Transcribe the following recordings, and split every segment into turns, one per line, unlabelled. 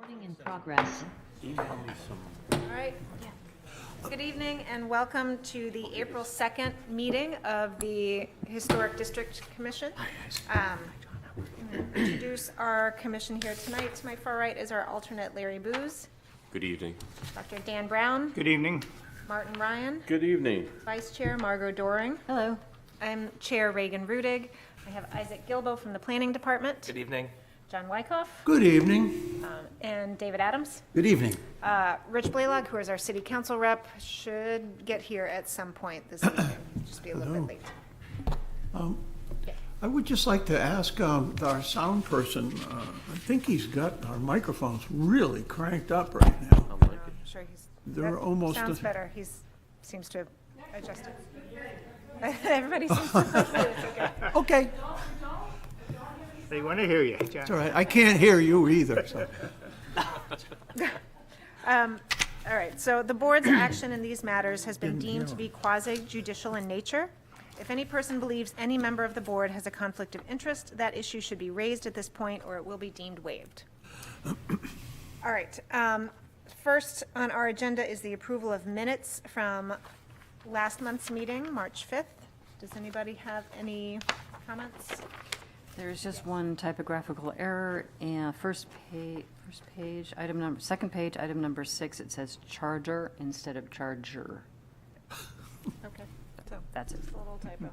Recording in progress.
All right. Good evening and welcome to the April 2nd meeting of the Historic District Commission. I'm going to introduce our commission here tonight. To my far right is our alternate Larry Booz,
Good evening.
Dr. Dan Brown,
Good evening.
Martin Ryan,
Good evening.
Vice Chair Margot Doring.
Hello.
I'm Chair Reagan Rudig. I have Isaac Gilbo from the Planning Department,
Good evening.
John Wyckoff,
Good evening.
and David Adams.
Good evening.
Rich Blaylock, who is our city council rep, should get here at some point this evening, just be a little bit late.
I would just like to ask our sound person, I think he's got our microphones really cranked up right now.
I'm sure he's.
They're
that
almost
Sounds
a-
better. Seems to have adjusted. Everybody seems to have adjusted. It's okay.
Okay,
They want to hear you, John.
it's all right. I can't hear you either, so.
All right, so the board's action in these matters has been deemed to be quasi-judicial in nature. If any person believes any member of the board has a conflict of interest, that issue should be raised at this point or it will be deemed waived. All right, first on our agenda is the approval of minutes from last month's meeting, March 5th. Does anybody have any comments?
There's just one typographical error, and second page, item number 6, it says charger instead of charger.
Okay, so
That's it.
a little typo.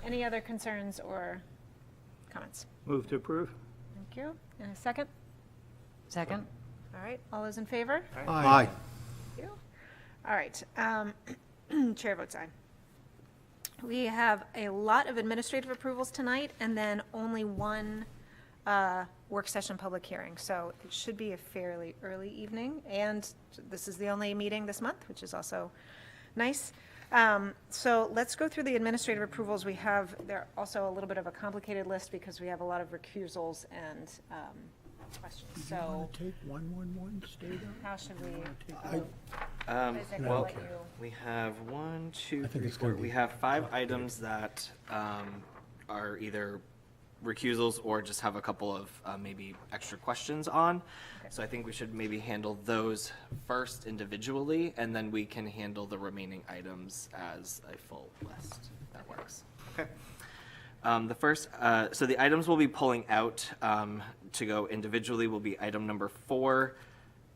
Any other concerns or comments?
Move to approve.
Thank you. And a second?
Second?
All right, all those in favor?
Aye.
Thank you. All right, chair votes aye. We have a lot of administrative approvals tonight, and then only one work session public hearing. So it should be a fairly early evening, and this is the only meeting this month, which is also nice. So let's go through the administrative approvals we have. They're also a little bit of a complicated list because we have a lot of recusals and questions. So
Take 111 state out?
how should we?
Um,
Isaac, I'll
well,
let you-
we have one, two,
think
three,
it's gonna
four. We
be
have 5 items that are either recusals or just have a couple of maybe extra questions on. So I think we should maybe handle those first individually, and then we can handle the remaining items as a full list. If that works. Okay. The first, so the items we'll be pulling out to go individually will be item number 4,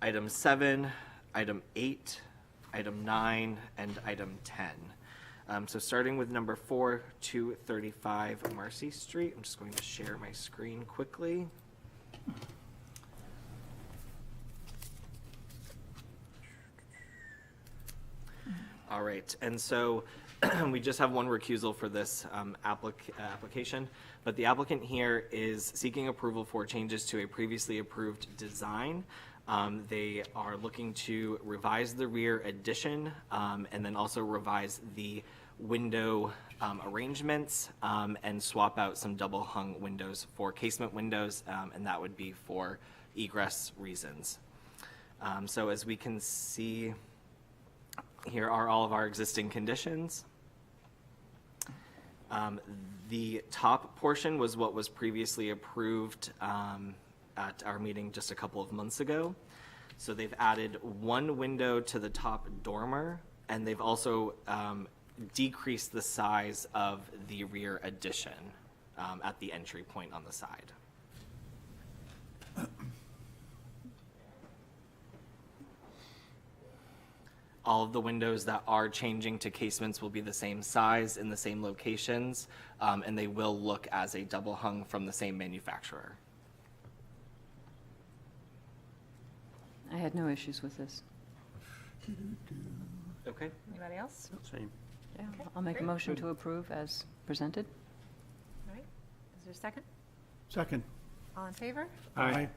item 7, item 8, item 9, and item 10. So starting with number 4, 235 Marcy Street, I'm just going to share my screen quickly. All right, and so we just have one recusal for this application, but the applicant here is seeking approval for changes to a previously approved design. They are looking to revise the rear addition and then also revise the window arrangements and swap out some double hung windows for casement windows, and that would be for egress reasons. So as we can see, here are all of our existing conditions. The top portion was what was previously approved at our meeting just a couple of months ago. So they've added one window to the top dormer, and they've also decreased the size of the rear addition at the entry point on the side. All of the windows that are changing to casements will be the same size in the same locations, and they will look as a double hung from the same manufacturer.
I had no issues with this.
Okay.
Anybody else?
Same.
Yeah,
Okay,
I'll make a
great.
motion to approve as presented.
All right, is there a second?
Second.
All in favor?
Aye.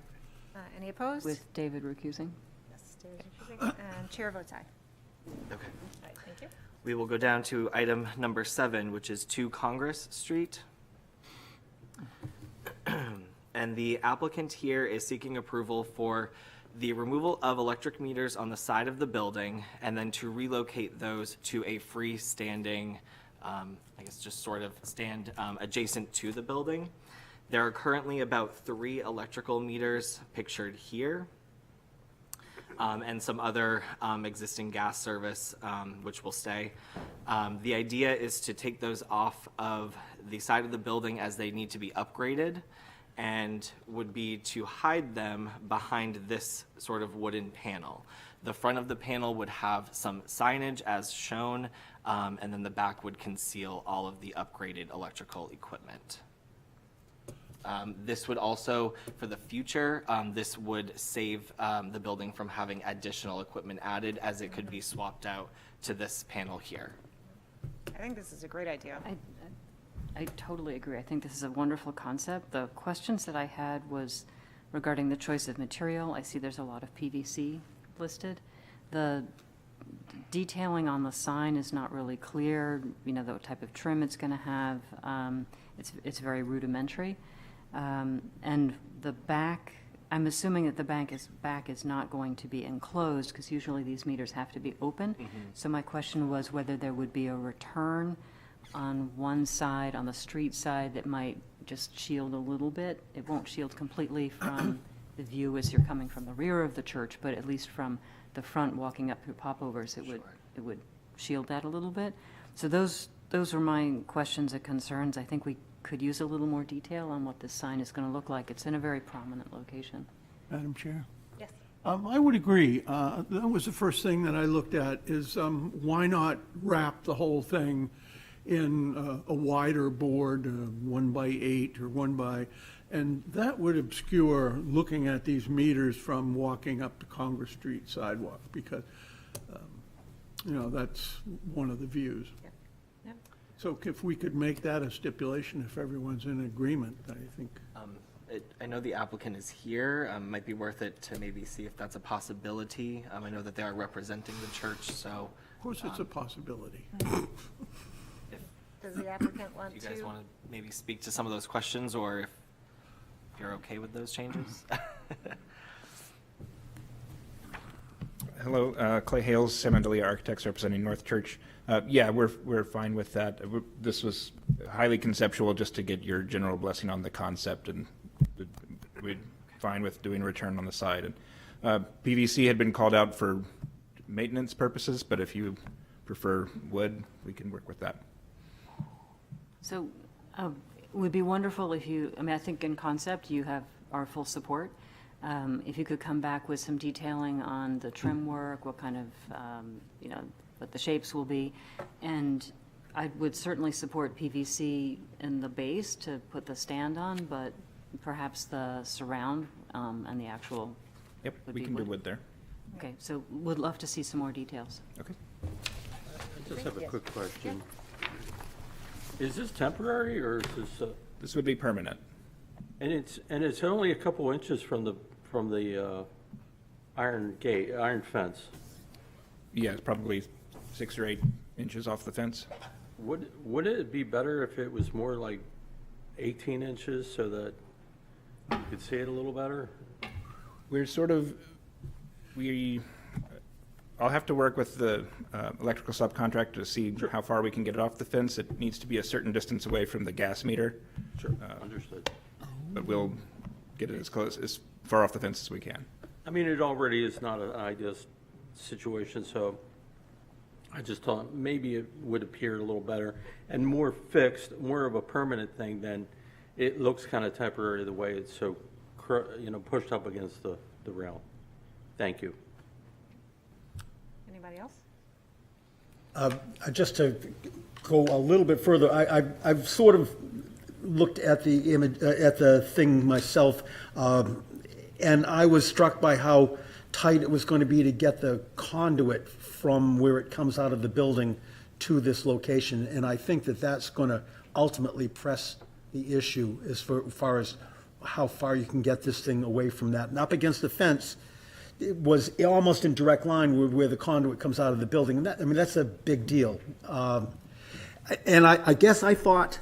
Any opposed?
With David recusing.
Yes, David is recusing, and chair votes aye.
Okay.
All right, thank you.
We will go down to item number 7, which is 2 Congress Street. And the applicant here is seeking approval for the removal of electric meters on the side of the building and then to relocate those to a freestanding, I guess just sort of stand adjacent to the building. There are currently about 3 electrical meters pictured here, and some other existing gas service, which will stay. The idea is to take those off of the side of the building as they need to be upgraded, and would be to hide them behind this sort of wooden panel. The front of the panel would have some signage as shown, and then the back would conceal all of the upgraded electrical equipment. This would also, for the future, this would save the building from having additional equipment added, as it could be swapped out to this panel here.
I think this is a great idea.
I totally agree. I think this is a wonderful concept. The questions that I had was regarding the choice of material. I see there's a lot of PVC listed. The detailing on the sign is not really clear, you know, the type of trim it's going to have. It's very rudimentary. And the back, I'm assuming that the back is not going to be enclosed, because usually these meters have to be open. So my question was whether there would be a return on one side, on the street side, that might just shield a little bit. It won't shield completely from the view as you're coming from the rear of the church, but at least from the front walking up through Popovers, it would shield that a little bit. So those were my questions and concerns. I think we could use a little more detail on what this sign is going to look like. It's in a very prominent location.
Madam Chair?
Yes.
I would agree. That was the first thing that I looked at, is why not wrap the whole thing in a wider board, 1x8 or 1x, and that would obscure looking at these meters from walking up the Congress Street sidewalk, because, you know, that's one of the views.
Yep.
So if we could make that a stipulation, if everyone's in agreement, I think.
I know the applicant is here. Might be worth it to maybe see if that's a possibility. I know that they are representing the church, so
Of course, it's a possibility.
Does the applicant want
you
to?
guys want to maybe speak to some of those questions, or if you're okay with those changes?
Hello, Clay Hales, San Mandalia Architects representing North Church. Yeah, we're fine with that. This was highly conceptual, just to get your general blessing on the concept, and we're fine with doing a return on the side. And PVC had been called out for maintenance purposes, but if you prefer wood, we can work with that.
So it would be wonderful if you, I mean, I think in concept you have our full support. If you could come back with some detailing on the trim work, what kind of, you know, what the shapes will be. And I would certainly support PVC in the base to put the stand on, but perhaps the surround and the actual.
Yep,
would
we
be
can do wood there.
Okay, so would love to see some more details.
Okay.
I just have a quick question. Is this temporary, or is this,
This would be permanent.
and it's only a couple inches from the iron fence?
Yeah, it's probably 6 or 8 inches off the fence.
Would it be better if it was more like 18 inches, so that you could see it a little better?
We're sort of, I'll have to work with the electrical subcontractor to see how far we can get it off the fence. It needs to be a certain distance away from the gas meter,
Sure, understood.
but we'll get it as far off the fence as we can.
I mean, it already is not an ideal situation, so I just thought maybe it would appear a little better and more fixed, more of a permanent thing than it looks kind of temporary the way it's so, pushed up against the rail. Thank you.
Anybody else?
Just to go a little bit further, I've sort of looked at the image, at the thing myself, and I was struck by how tight it was going to be to get the conduit from where it comes out of the building to this location. And I think that that's going to ultimately press the issue as far as how far you can get this thing away from that. And up against the fence, it was almost in direct line with where the conduit comes out of the building. And that, I mean, that's a big deal. And I guess I thought,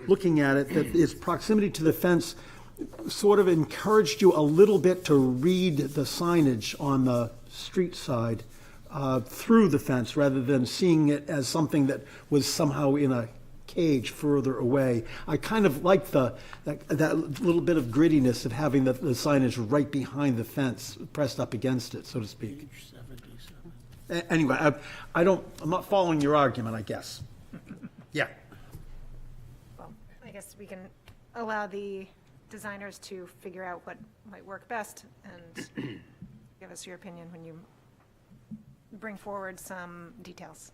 looking at it, that its proximity to the fence sort of encouraged you a little bit to read the signage on the street side through the fence, rather than seeing it as something that was somehow in a cage further away. I kind of like that little bit of grittiness of having the signage right behind the fence, pressed up against it, so to speak. Anyway, I'm not following your argument, I guess. Yeah.
Well, I guess we can allow the designers to figure out what might work best and give us your opinion when you bring forward some details.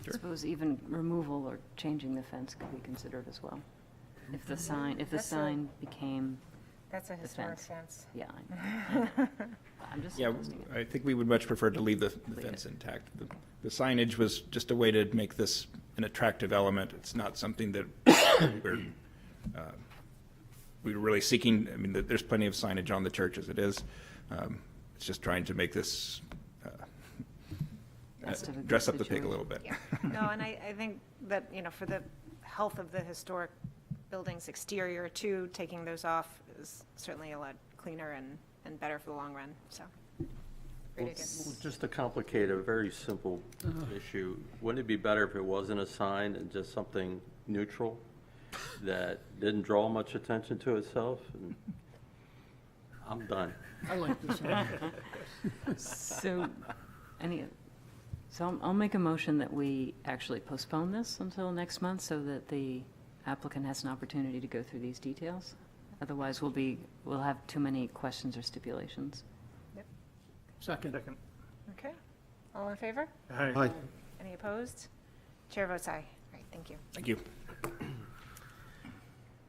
I suppose even removal or changing the fence could be considered as well. If the sign became,
That's a historic
fence.
fence.
yeah, I know. I'm just
Yeah,
suggesting it.
I think we would much prefer to leave the fence intact. The signage was just a way to make this an attractive element. It's not something that we're really seeking. I mean, there's plenty of signage on the church as it is. It's just trying to make this
Best of a good
dress up the pig a
situation.
little bit.
Yeah, no, and I think that, for the health of the historic building's exterior too, taking those off is certainly a lot cleaner and better for the long run, so. Great idea.
Just to complicate a very simple issue, wouldn't it be better if it wasn't a sign and just something neutral that didn't draw much attention to itself? And I'm done.
I like this one.
So, I'll make a motion that we actually postpone this until next month so that the applicant has an opportunity to go through these details. Otherwise, we'll have too many questions or stipulations.
Second.
Okay, all in favor?
Hi.
Any opposed? Chair votes aye. All right, thank you.
Thank you.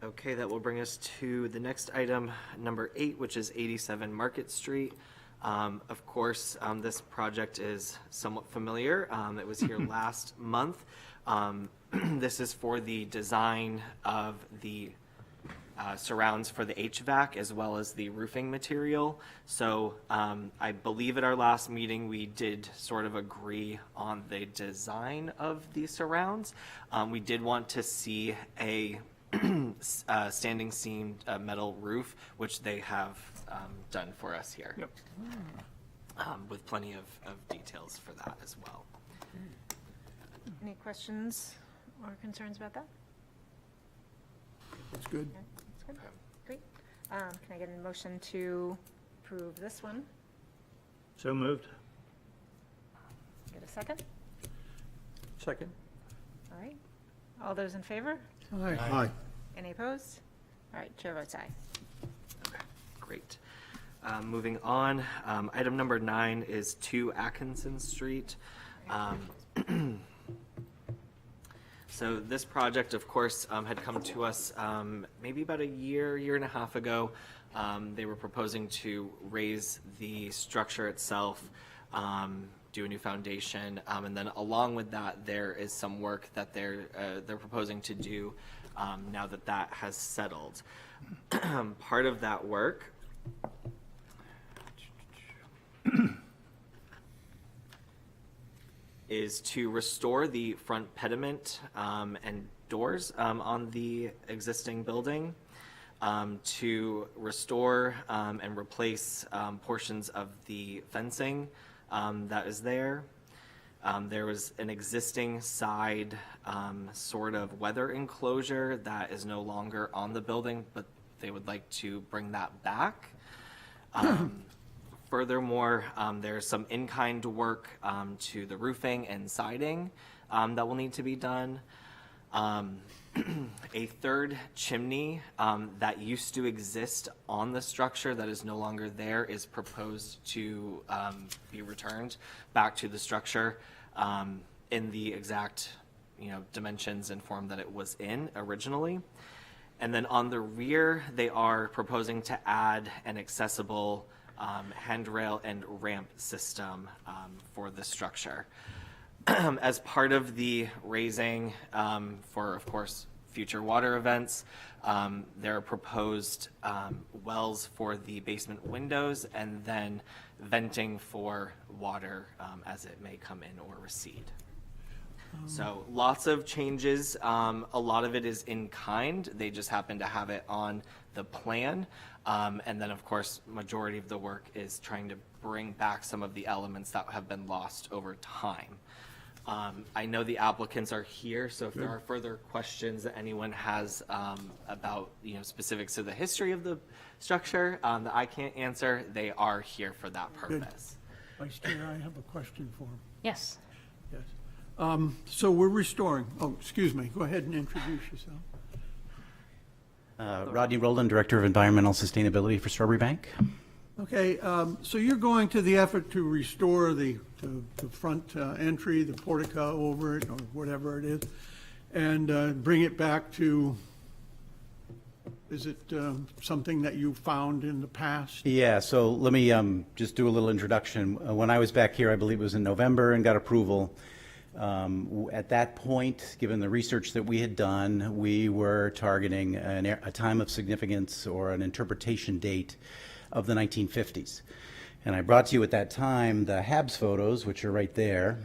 Okay, that will bring us to the next item, number 8, which is 87 Market Street. Of course, this project is somewhat familiar. It was here last month. This is for the design of the surrounds for the HVAC as well as the roofing material. So I believe at our last meeting, we did sort of agree on the design of the surrounds. We did want to see a standing seam metal roof, which they have done for us here.
Yep.
With plenty of details for that as well.
Any questions or concerns about that?
That's good.
Okay, that's good. Great. Can I get a motion to approve this one?
So moved.
Get a second?
Second.
All right. All those in favor?
Hi.
Any opposed? All right, chair votes aye.
Okay, great. Moving on, item number 9 is 2 Atkinson Street. So this project, of course, had come to us maybe about a year and a half ago. They were proposing to raise the structure itself, do a new foundation, and then along with that, there is some work that they're proposing to do now that that has settled. Part of that work is to restore the front pediment and doors on the existing building, to restore and replace portions of the fencing that is there. There was an existing side sort of weather enclosure that is no longer on the building, but they would like to bring that back. Furthermore, there's some in-kind work to the roofing and siding that will need to be done. A third chimney that used to exist on the structure that is no longer there is proposed to be returned back to the structure in the exact, dimensions and form that it was in originally. And then on the rear, they are proposing to add an accessible handrail and ramp system for the structure. As part of the raising for, of course, future water events, there are proposed wells for the basement windows and then venting for water as it may come in or recede. So lots of changes. A lot of it is in kind. They just happen to have it on the plan. And then, of course, majority of the work is trying to bring back some of the elements that have been lost over time. I know the applicants are here, so if there are further questions that anyone has about, specifics to the history of the structure that I can't answer, they are here for that purpose.
Vice Chair, I have a question for him.
Yes.
Yes. So we're restoring, excuse me, go ahead and introduce yourself.
Rodney Rowland, Director of Environmental Sustainability for Strawberry Bank.
Okay, so you're going to the effort to restore the front entry, the portico over it, or whatever it is, and bring it back to, is it something that you found in the past?
Yeah, so let me just do a little introduction. When I was back here, I believe it was in November, and got approval. At that point, given the research that we had done, we were targeting a time of significance or an interpretation date of the 1950s. And I brought to you at that time the Habs photos, which are right there,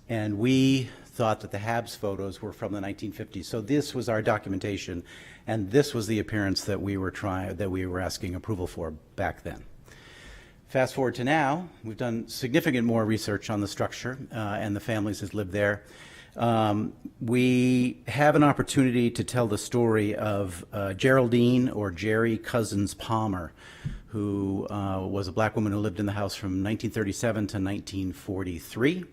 and we thought that the Habs photos were from the 1950s. So this was our documentation, and this was the appearance that we were asking approval for back then. Fast forward to now, we've done significant more research on the structure and the families that live there. We have an opportunity to tell the story of Geraldine or Jerry Cousins Palmer, who was a black woman who lived in the house from 1937 to 1943.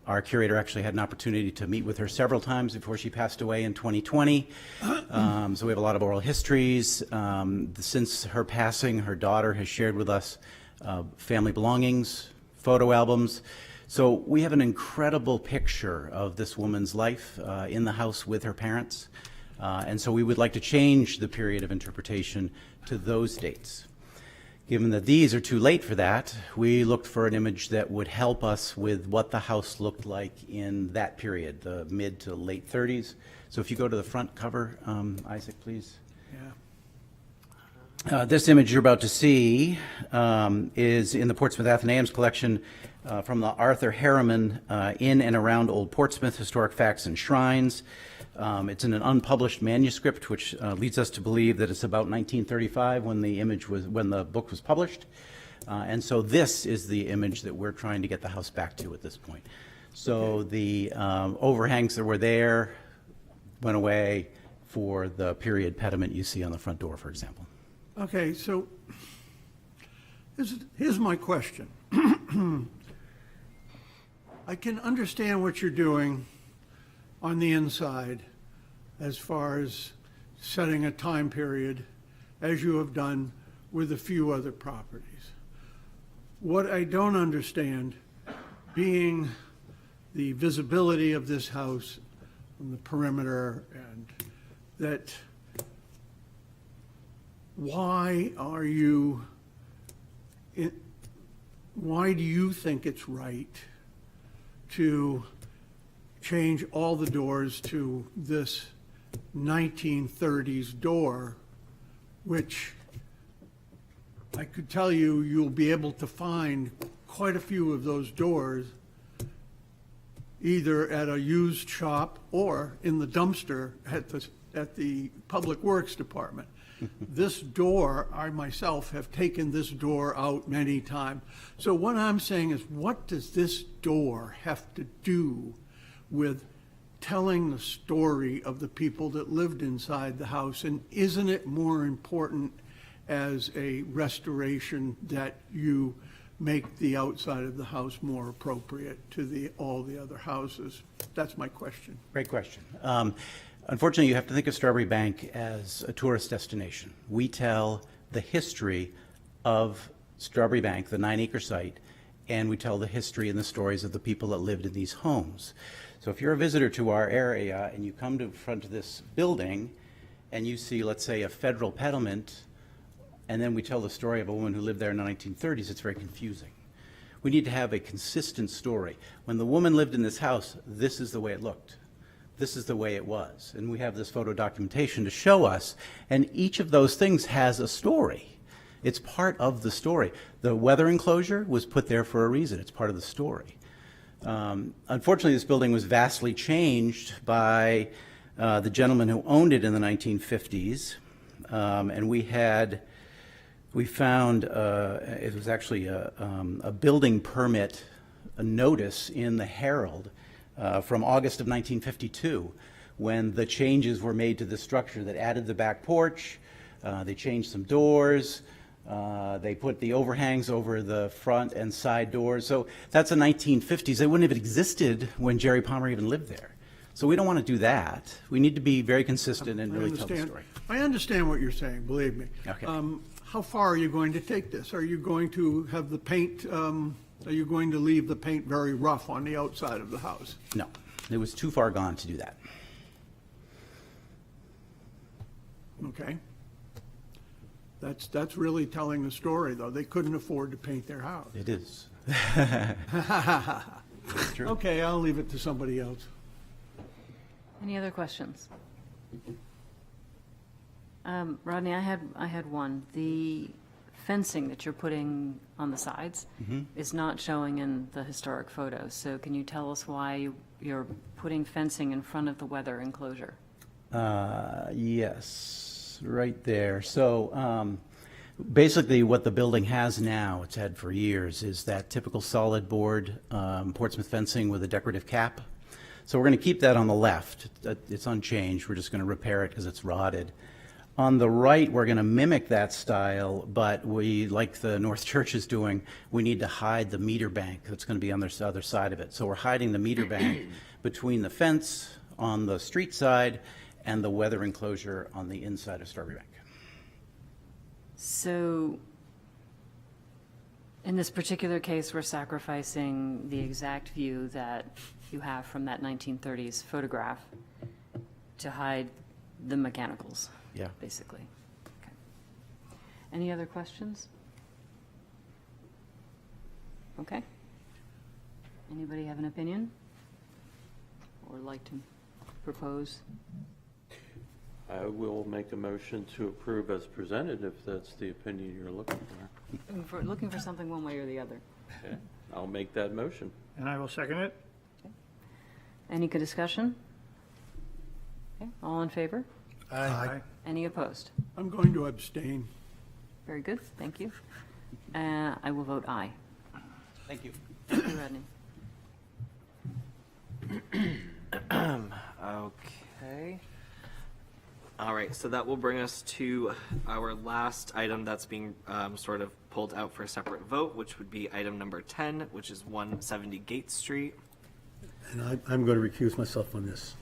Our curator actually had an opportunity to meet with her several times before she passed away in 2020. So we have a lot of oral histories. Since her passing, her daughter has shared with us family belongings, photo albums. So we have an incredible picture of this woman's life in the house with her parents. And so we would like to change the period of interpretation to those dates. Given that these are too late for that, we looked for an image that would help us with what the house looked like in that period, the mid to late 30s. So if you go to the front cover, Isaac, please.
Yeah.
This image you're about to see is in the Portsmouth Athenaeum's collection from the Arthur Harriman in and around Old Portsmouth Historic Facts and Shrines. It's in an unpublished manuscript, which leads us to believe that it's about 1935 when the book was published. And so this is the image that we're trying to get the house back to at this point. So the overhangs that were there went away for the period pediment you see on the front door, for example.
Okay, so here's my question. I can understand what you're doing on the inside as far as setting a time period, as you have done with a few other properties. What I don't understand, being the visibility of this house from the perimeter, and that why do you think it's right to change all the doors to this 1930s door, which I could tell you, you'll be able to find quite a few of those doors either at a used shop or in the dumpster at the Public Works Department. This door, I myself have taken this door out many times. So what I'm saying is, what does this door have to do with telling the story of the people that lived inside the house? And isn't it more important as a restoration that you make the outside of the house more appropriate to all the other houses? That's my question.
Great question. Unfortunately, you have to think of Strawberry Bank as a tourist destination. We tell the history of Strawberry Bank, the 9-acre site, and we tell the history and the stories of the people that lived in these homes. So if you're a visitor to our area and you come to the front of this building and you see, let's say, a federal pediment, and then we tell the story of a woman who lived there in the 1930s, it's very confusing. We need to have a consistent story. When the woman lived in this house, this is the way it looked. This is the way it was. And we have this photo documentation to show us, and each of those things has a story. It's part of the story. The weather enclosure was put there for a reason. It's part of the story. Unfortunately, this building was vastly changed by the gentleman who owned it in the 1950s. And we found it was actually a building permit a notice in the Herald from August of 1952, when the changes were made to the structure that added the back porch, they changed some doors, they put the overhangs over the front and side doors. So that's the 1950s. They wouldn't have existed when Jerry Palmer even lived there. So we don't want to do that. We need to be very consistent and really tell the story.
I understand what you're saying, believe me.
Okay.
How far are you going to take this? Are you going to have the paint, are you going to leave the paint very rough on the outside of the house?
No, it was too far gone to do that.
Okay. That's really telling the story, though. They couldn't afford to paint their house.
It is. True.
Okay, I'll leave it to somebody else.
Any other questions? Rodney, I had one. The fencing that you're putting on the sides is not showing in the historic photos. So can you tell us why you're putting fencing in front of the weather enclosure?
Yes, right there. So basically what the building has now, it's had for years, is that typical solid board Portsmouth fencing with a decorative cap. So we're going to keep that on the left. It's unchanged. We're just going to repair it because it's rotted. On the right, we're going to mimic that style, but we, like the North Church is doing, we need to hide the meter bank that's going to be on the other side of it. So we're hiding the meter bank between the fence on the street side and the weather enclosure on the inside of Strawberry Bank.
So in this particular case, we're sacrificing the exact view that you have from that 1930s photograph to hide the mechanicals.
Yeah.
Basically. Okay. Any other questions? Okay. Anybody have an opinion? Or like to propose?
I will make a motion to approve as presented if that's the opinion you're looking for.
Looking for something one way or the other.
Okay, I'll make that motion.
And I will second it.
Any discussion? Okay. All in favor?
Aye.
Any opposed?
I'm going to abstain.
Very good, thank you. I will vote aye.
Thank you.
Thank you, Rodney.
Okay. All right, so that will bring us to our last item that's being sort of pulled out for a separate vote, which would be item number 10, which is 170 Gate Street.
And I'm going to recuse myself on this.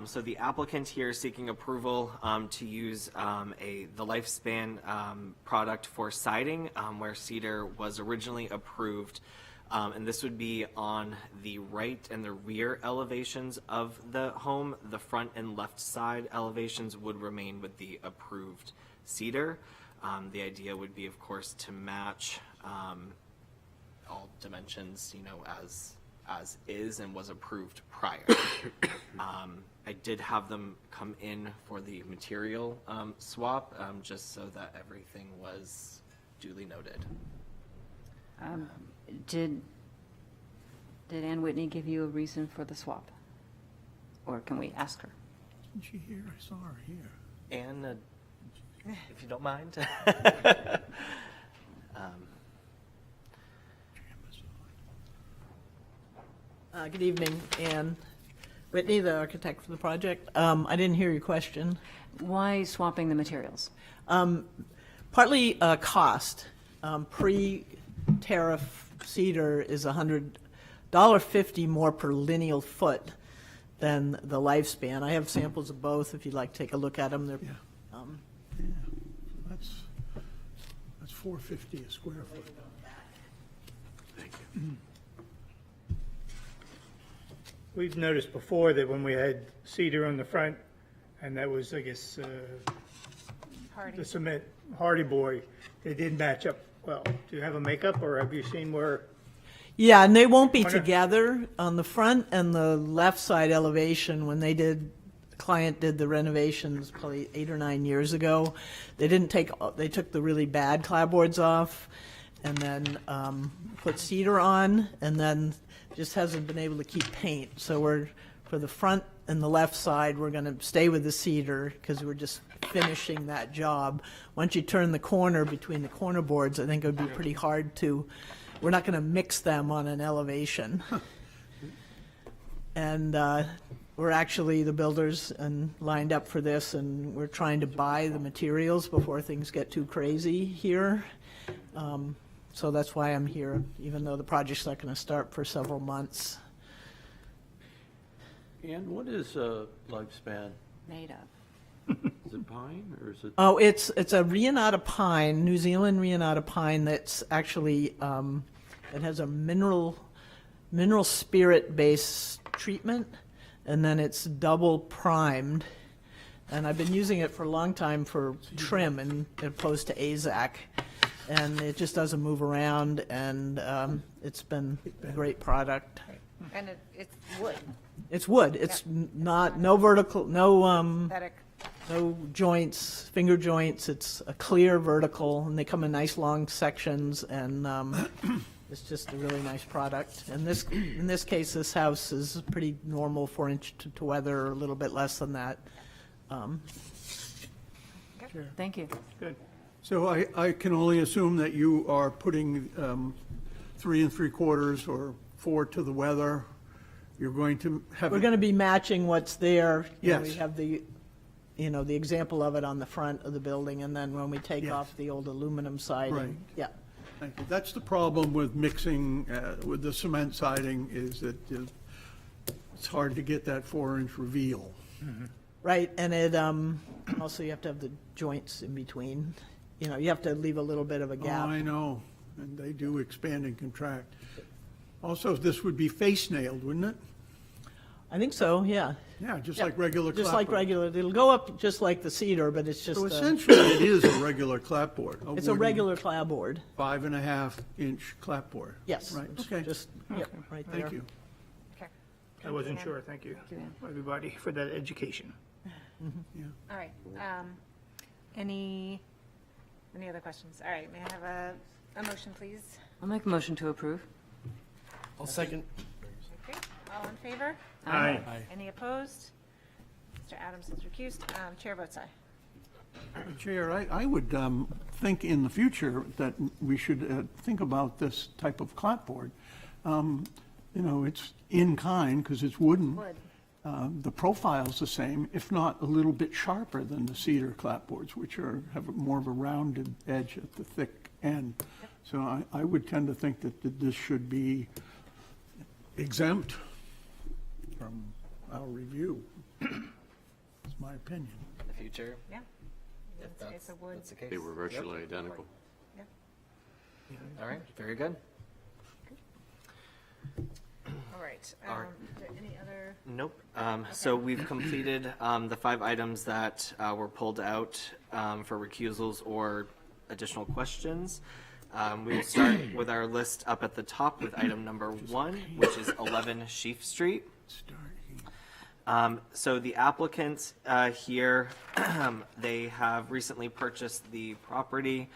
So the applicant here is seeking approval to use the Lifespan product for siding, where cedar was originally approved. And this would be on the right and the rear elevations of the home. The front and left side elevations would remain with the approved cedar. The idea would be, of course, to match all dimensions, as is and was approved prior. I did have them come in for the material swap, just so that everything was duly noted.
Did Ann Whitney give you a reason for the swap? Or can we ask her?
Isn't she here? I saw her here.
And if you don't mind.
Good evening, Ann Whitney, the architect for the project. I didn't hear your question.
Why swapping the materials?
Partly cost. Pre-tariff cedar is $100.50 more per lineal foot than the Lifespan. I have samples of both if you'd like to take a look at them. They're,
Yeah, that's $4.50 a square foot. Thank you.
We've noticed before that when we had cedar on the front, and that was, I guess, the cement Hardy Boy, they did match up well. Do you have a makeup, or have you seen where?
yeah, and they won't be
Wonder-
together on the front and the left side elevation. When the client did the renovations probably 8 or 9 years ago, they took the really bad clapboards off and then put cedar on, and then just hasn't been able to keep paint. So for the front and the left side, we're going to stay with the cedar because we're just finishing that job. Once you turn the corner between the corner boards, I think it would be pretty hard to, we're not going to mix them on an elevation. And we're actually, the builders and lined up for this, and we're trying to buy the materials before things get too crazy here. So that's why I'm here, even though the project's not going to start for several months.
And what is lifespan?
Made up.
Is it pine or is it?
Oh, it's a Rianata pine, New Zealand Rianata pine that's actually, it has a mineral spirit-based treatment, and then it's double primed. And I've been using it for a long time for trim and opposed to AZAC. And it just doesn't move around, and it's been a great product.
And it's wood,
It's wood. It's not, no vertical, no,
synthetic.
no joints, finger joints. It's a clear vertical, and they come in nice long sections, and it's just a really nice product. And this, in this case, this house is pretty normal 4-inch to weather, or a little bit less than that.
Thank you.
Good.
So I can only assume that you are putting 3 3/4 or 4 to the weather. You're going to have.
We're going to be matching what's there. You know,
Yes.
We have the, the example of it on the front of the building, and then when we take
Yes.
off the old aluminum siding.
Right.
Yeah.
Thank you. That's the problem with mixing with the cement siding, is that it's hard to get that 4-inch reveal.
Right, and it, also you have to have the joints in between. You have to leave a little bit of a
Oh,
gap.
I know, and they do expand and contract. Also, this would be face nailed, wouldn't it?
I think so, yeah.
Yeah, just
Yeah.
like regular clapboard.
Just like regular, it'll go up just like the cedar, but it's just,
So essentially, it is a regular clapboard.
it's a
wooden
regular clapboard.
5.5-inch clapboard.
Yes.
Right,
It's
okay.
Just, yep, right there.
Thank you.
Okay.
I wasn't sure, thank you, everybody, for that education.
All right. Any other questions? All right, may I have a motion, please?
I'll make a motion to approve.
I'll second.
Okay, all in favor?
Aye.
Any opposed? Mr. Adams is recused. Chair votes aye.
Chair, I would think in the future that we should think about this type of clapboard. It's in kind because it's wooden.
Wood.
The profile's the same, if not a little bit sharper than the cedar clapboards, which have more of a rounded edge at the thick end. So I would tend to think that this should be exempt from our review. That's my opinion.
In the future,
Yeah.
if
It's a wood.
that's the case.
They were virtually identical.
All right, very good.
All right.
All right.
Any other?
Nope. So we've completed the 5 items that were pulled out for recusals or additional questions. We will start with our list up at the top with item number 1, which is 11 Sheaf Street. So the applicant here, they have recently purchased the property.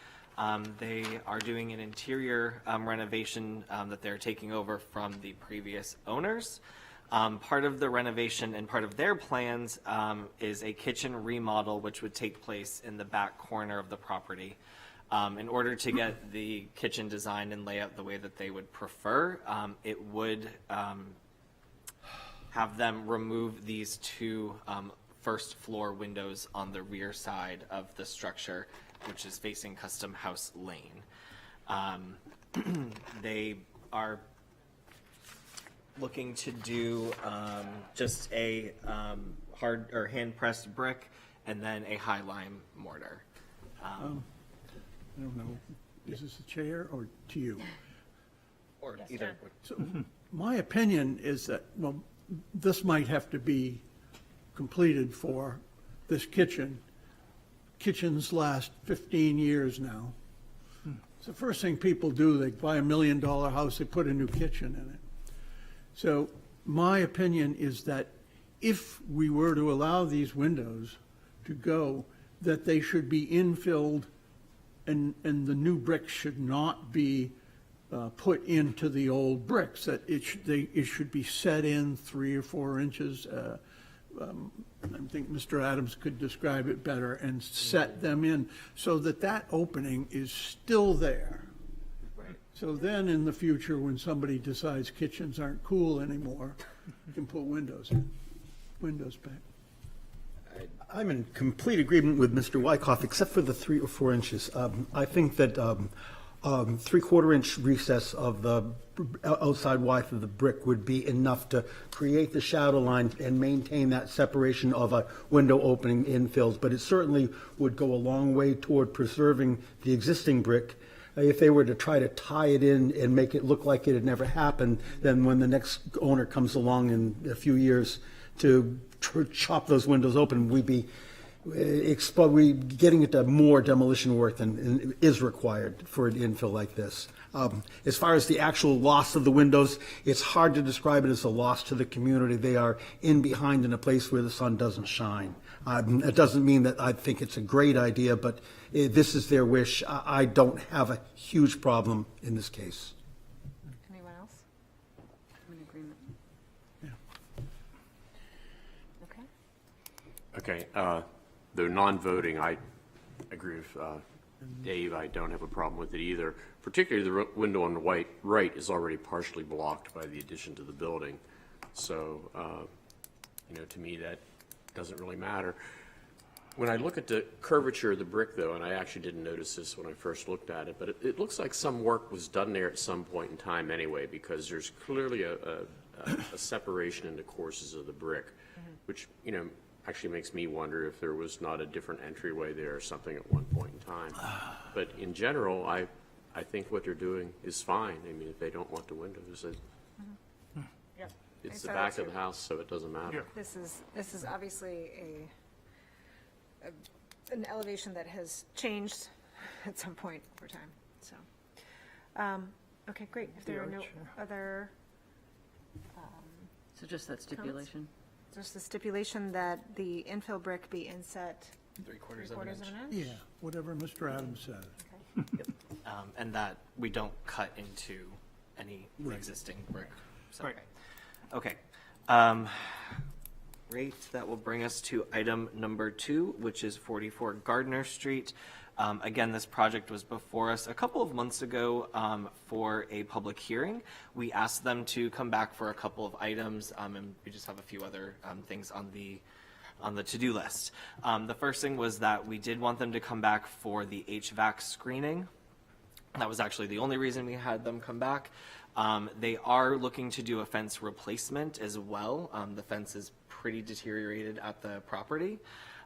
They are doing an interior renovation that they're taking over from the previous owners. Part of the renovation and part of their plans is a kitchen remodel, which would take place in the back corner of the property. In order to get the kitchen design and layout the way that they would prefer, it would have them remove these 2 first floor windows on the rear side of the structure, which is facing Custom House Lane. They are looking to do just a hard or hand pressed brick and then a high lime mortar.
I don't know, is this a chair or to you?
Or either.
So my opinion is that, this might have to be completed for this kitchen. Kitchens last 15 years now. It's the first thing people do. They buy $1 million house, they put a new kitchen in it. So my opinion is that if we were to allow these windows to go, that they should be infilled and the new bricks should not be put into the old bricks, that it should be set in 3 or 4 inches I think Mr. Adams could describe it better, and set them in so that that opening is still there. So then in the future, when somebody decides kitchens aren't cool anymore, you can put windows in, windows back.
I'm in complete agreement with Mr. Wyckoff, except for the 3 or 4 inches. I think that 3/4 inch recess of the outside width of the brick would be enough to create the shadow line and maintain that separation of a window opening infills, but it certainly would go a long way toward preserving the existing brick. If they were to try to tie it in and make it look like it had never happened, then when the next owner comes along in a few years to chop those windows open, we'd be getting into more demolition work than is required for an infill like this. As far as the actual loss of the windows, it's hard to describe it as a loss to the community. They are in behind in a place where the sun doesn't shine. It doesn't mean that I think it's a great idea, but this is their wish. I don't have a huge problem in this case.
Anyone else?
I'm in agreement.
Okay.
Okay, though non-voting, I agree with Dave. I don't have a problem with it either. Particularly the window on the right is already partially blocked by the addition to the building. So, to me, that doesn't really matter. When I look at the curvature of the brick, though, and I actually didn't notice this when I first looked at it, but it looks like some work was done there at some point in time anyway, because there's clearly a separation in the courses of the brick, which, actually makes me wonder if there was not a different entryway there or something at one point in time. But in general, I think what they're doing is fine. I mean, if they don't want the windows,
Yep.
it's
So
the back of the house, so it doesn't matter.
This is obviously an elevation that has changed at some point over time, so. Okay, great. If there are no other,
So just that stipulation.
just the stipulation that the infill brick be inset
3/4 of an
3/4 of
inch.
an inch?
Yeah, whatever Mr. Adams said.
And that we don't cut into any existing brick. So, okay. Great, that will bring us to item number 2, which is 44 Gardner Street. Again, this project was before us a couple of months ago for a public hearing. We asked them to come back for a couple of items, and we just have a few other things on the to-do list. The first thing was that we did want them to come back for the HVAC screening. That was actually the only reason we had them come back. They are looking to do a fence replacement as well. The fence is pretty deteriorated at the property.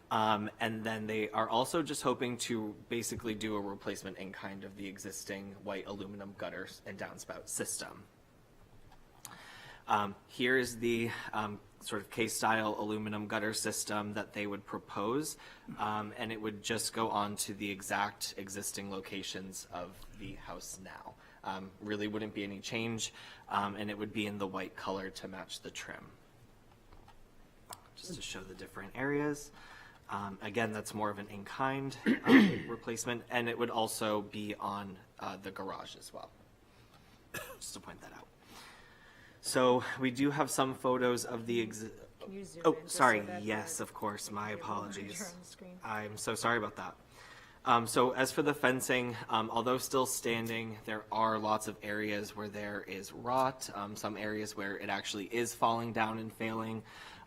And then they are also just hoping to basically do a replacement in kind of the existing white aluminum gutters and downspout system. Here is the sort of case-style aluminum gutter system that they would propose, and it would just go on to the exact existing locations of the house now. Really wouldn't be any change, and it would be in the white color to match the trim. Just to show the different areas. Again, that's more of an in-kind replacement, and it would also be on the garage as well. Just to point that out. So we do have some photos of the
Can you zoom
Oh,
in just so
sorry.
that
Yes,
the-
of course. My
the monitor
apologies.
on the screen?
I'm so sorry about that. So as for the fencing, although still standing, there are lots of areas where there is rot, some areas where it actually is falling down and failing.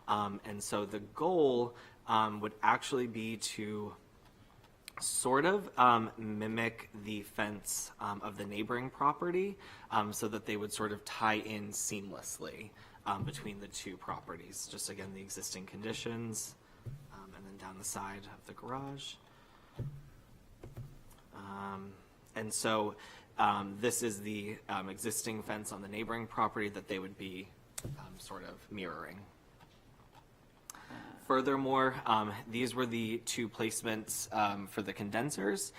And so the goal would actually be to sort of mimic the fence of the neighboring property so that they would sort of tie in seamlessly between the two properties. Just again, the existing conditions, and then down the side of the garage. And so this is the existing fence on the neighboring property that they would be sort of mirroring. Furthermore, these were the two placements for the condensers.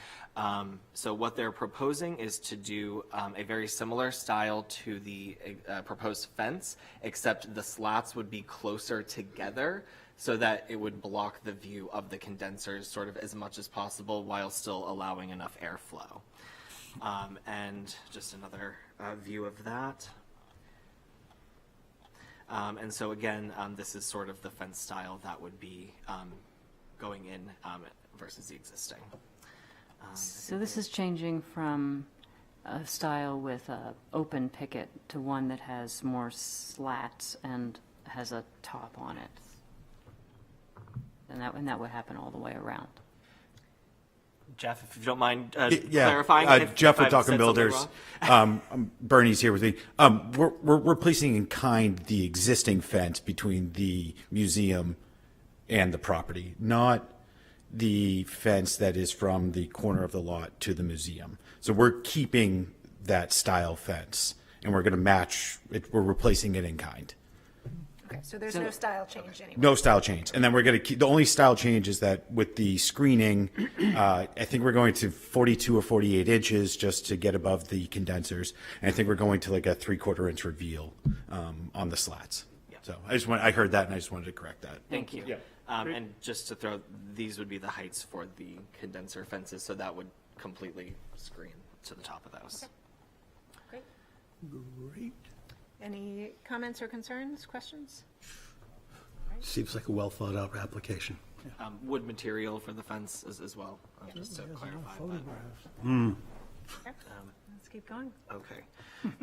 So what they're proposing is to do a very similar style to the proposed fence, except the slats would be closer together so that it would block the view of the condensers sort of as much as possible while still allowing enough airflow. And just another view of that. And so again, this is sort of the fence style that would be going in versus the existing.
So this is changing from a style with a open picket to one that has more slats and has a top on it. And that would happen all the way around.
Jeff, if you don't mind
Yeah,
clarifying.
Jeff
if
with
I've said
Duncan
something
Builders.
wrong.
Bernie's here with me. We're replacing in kind the existing fence between the museum and the property, not the fence that is from the corner of the lot to the museum. So we're keeping that style fence, and we're going to match it. We're replacing it in kind.
Okay, so there's no style change anyway.
No style change. And then we're going to keep, the only style change is that with the screening, I think we're going to 42 or 48 inches just to get above the condensers. And I think we're going to like a 3/4 inch reveal on the slats. So I heard that and I just wanted to correct that.
Thank you. And just to throw, these would be the heights for the condenser fences, so that would completely screen to the top of those.
Great.
Great.
Any comments or concerns, questions?
Seems like a well-thought-out application.
Wood material for the fence as well, just to clarify.
Let's keep going.
Okay,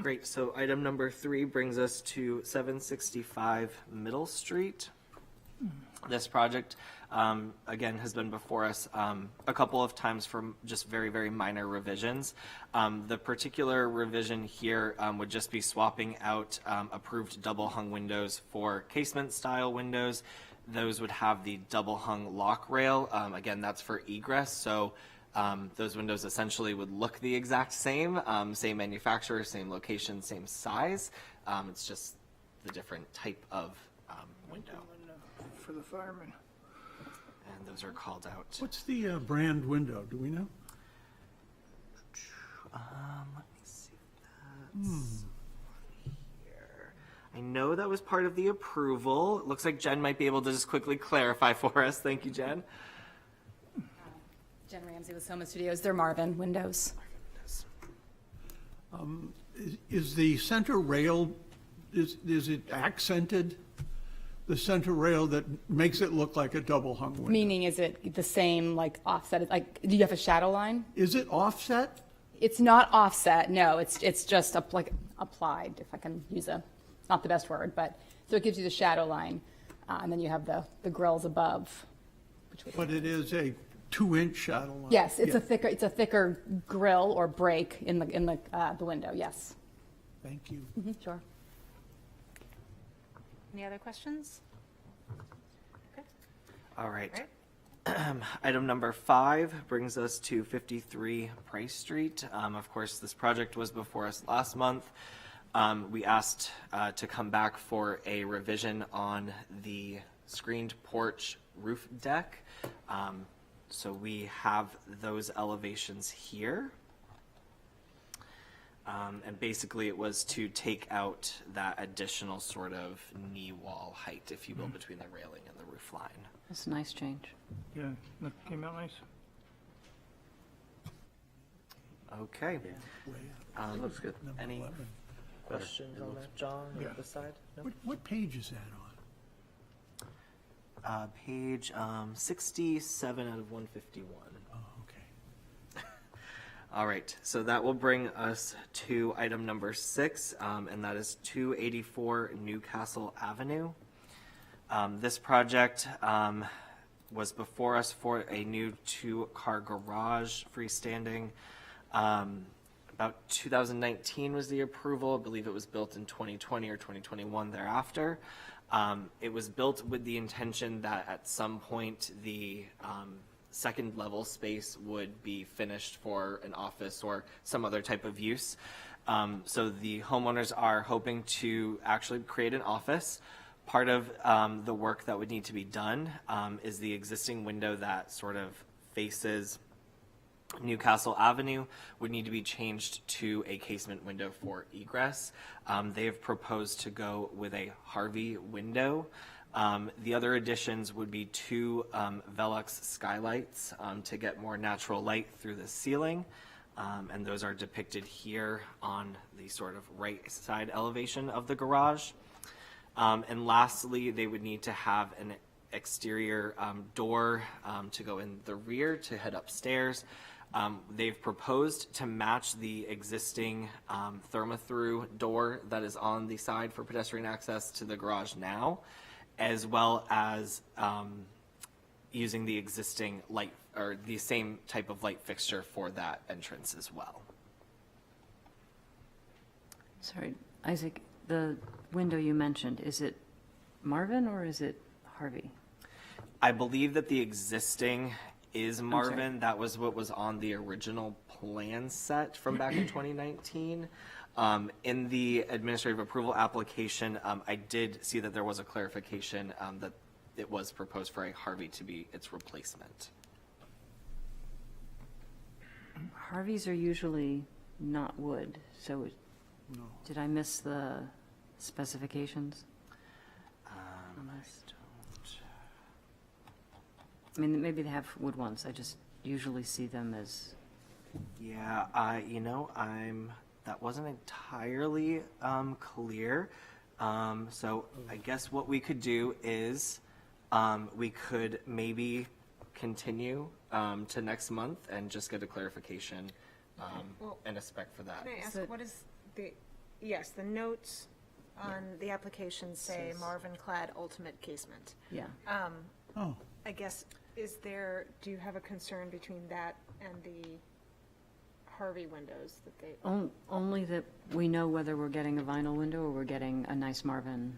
great. So item number 3 brings us to 765 Middle Street. This project, again, has been before us a couple of times for just very, very minor revisions. The particular revision here would just be swapping out approved double hung windows for casement style windows. Those would have the double hung lock rail. Again, that's for egress. So those windows essentially would look the exact same, same manufacturer, same location, same size. It's just the different type of window.
For the firemen.
And those are called out.
What's the brand window? Do we know?
Let me see if that's here. I know that was part of the approval. It looks like Jen might be able to just quickly clarify for us. Thank you, Jen.
Jen Ramsey with Soma Studios. They're Marvin windows.
Is the center rail, is it accented? The center rail that makes it look like a double hung window?
Meaning, is it the same, like offset? Like, do you have a shadow line?
Is it offset?
It's not offset. No, it's just like applied. If I can use not the best word, but so it gives you the shadow line, and then you have the grills above.
But it is a 2-inch shadow line?
Yes, it's
Yeah.
a thicker grill or break in the window. Yes.
Thank you.
Sure.
Any other questions? Okay.
All right. Item number 5 brings us to 53 Price Street. Of course, this project was before us last month. We asked to come back for a revision on the screened porch roof deck. So we have those elevations here. And basically it was to take out that additional sort of knee wall height, if you will, between the railing and the roof line.
That's a nice change.
Yeah, that came out nice.
Okay.
Looks good.
Any questions on that, John, on this side? No?
What page is that on?
Page 67 out of 151.
Oh, okay.
All right, so that will bring us to item number 6, and that is 284 Newcastle Avenue. This project was before us for a new 2-car garage freestanding. About 2019 was the approval. I believe it was built in 2020 or 2021 thereafter. It was built with the intention that at some point the second level space would be finished for an office or some other type of use. So the homeowners are hoping to actually create an office. Part of the work that would need to be done is the existing window that sort of faces Newcastle Avenue would need to be changed to a casement window for egress. They have proposed to go with a Harvey window. The other additions would be 2 Velux skylights to get more natural light through the ceiling. And those are depicted here on the sort of right side elevation of the garage. And lastly, they would need to have an exterior door to go in the rear to head upstairs. They've proposed to match the existing therma-through door that is on the side for pedestrian access to the garage now, as well as using the existing light, or the same type of light fixture for that entrance as well.
Sorry, Isaac, the window you mentioned, is it Marvin or is it Harvey?
I believe that the existing is Marvin. That was what was on the original plan set from back in 2019. In the administrative approval application, I did see that there was a clarification that it was proposed for a Harvey to be its replacement.
Harveys are usually not wood, so did I miss the specifications? Unless- I mean, maybe they have wood ones, I just usually see them as,
Yeah, that wasn't entirely clear. So I guess what we could do is we could maybe continue to next month and just get a clarification and a spec for that.
Can I ask, what is yes, the notes on the application say Marvin clad ultimate casement.
yeah.
I guess, do you have a concern between that and the Harvey windows that they?
Only that we know whether we're getting a vinyl window or we're getting a nice Marvin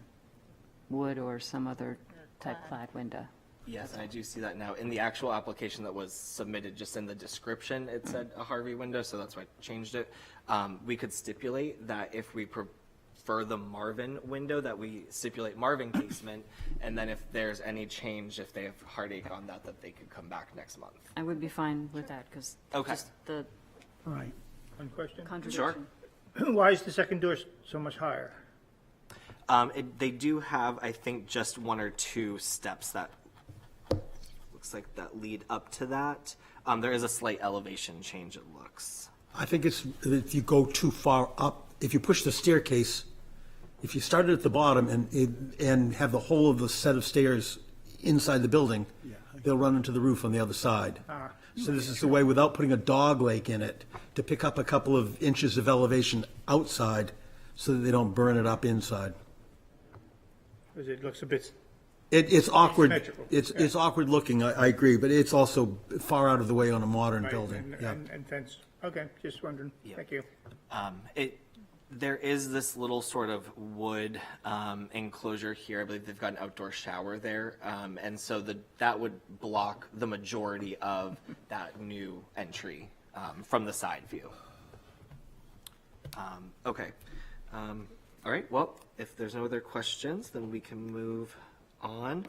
wood or some other type clad window.
Yes, and I do see that now. In the actual application that was submitted, just in the description, it said a Harvey window, so that's why I changed it. We could stipulate that if we prefer the Marvin window, that we stipulate Marvin casement, and then if there's any change, if they have heartache on that, that they could come back next month.
I would be fine with that, because
Okay.
just the
All right.
One question.
contradiction.
Why is the second door so much higher?
They do have, I think, just one or two steps that looks like that lead up to that. There is a slight elevation change, it looks.
I think it's, if you go too far up, if you push the staircase, if you started at the bottom and have the whole of the set of stairs inside the building, they'll run into the roof on the other side. So this is the way, without putting a dog lake in it, to pick up a couple of inches of elevation outside so that they don't burn it up inside.
Because it looks a bit,
It's awkward,
Symmetrical,
it's awkward looking, I agree, but it's also far out of the way on a modern
right,
building. Yeah.
and fenced. Okay, just wondering.
Yeah.
Thank you.
There is this little sort of wood enclosure here. I believe they've got an outdoor shower there. And so that would block the majority of that new entry from the side view. Okay. All right, well, if there's no other questions, then we can move on.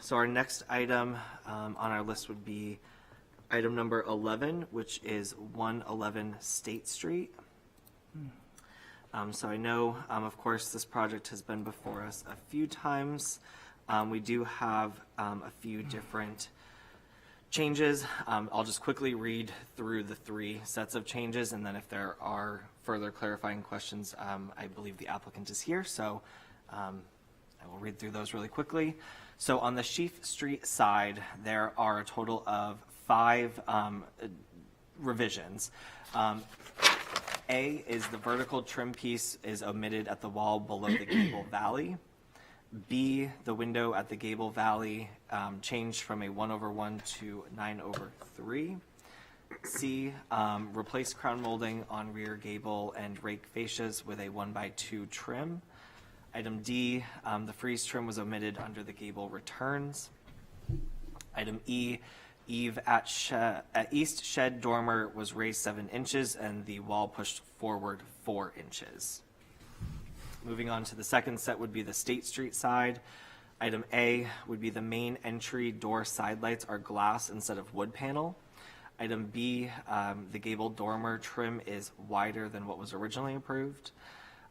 So our next item on our list would be item number 11, which is 111 State Street. So I know, of course, this project has been before us a few times. We do have a few different changes. I'll just quickly read through the three sets of changes, and then if there are further clarifying questions, I believe the applicant is here, so I will read through those really quickly. So on the Sheaf Street side, there are a total of 5 revisions. A is the vertical trim piece is omitted at the wall below the gable valley. B, the window at the gable valley changed from a 1/1 to 9/3. C, replace crown molding on rear gable and rake fascias with a 1x2 trim. Item D, the freeze trim was omitted under the gable returns. Item E, eave at east shed dormer was raised 7 inches and the wall pushed forward 4 inches. Moving on to the second set would be the State Street side. Item A would be the main entry door side lights are glass instead of wood panel. Item B, the gable dormer trim is wider than what was originally approved.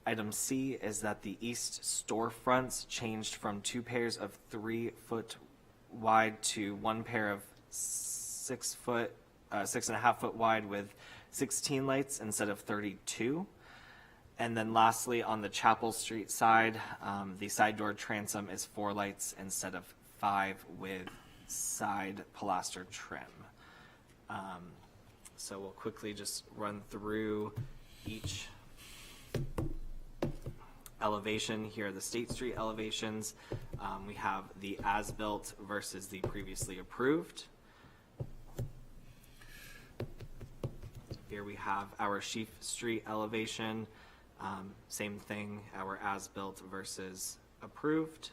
Item C is that the east storefronts changed from 2 pairs of 3-foot wide to 1 pair of 6.5 foot wide with 16 lights instead of 32. And then lastly, on the Chapel Street side, the side door transom is 4 lights instead of 5 with side pilaster trim. So we'll quickly just run through each elevation. Here are the State Street elevations. We have the as-built versus the previously approved. Here we have our Sheaf Street elevation. Same thing, our as-built versus approved.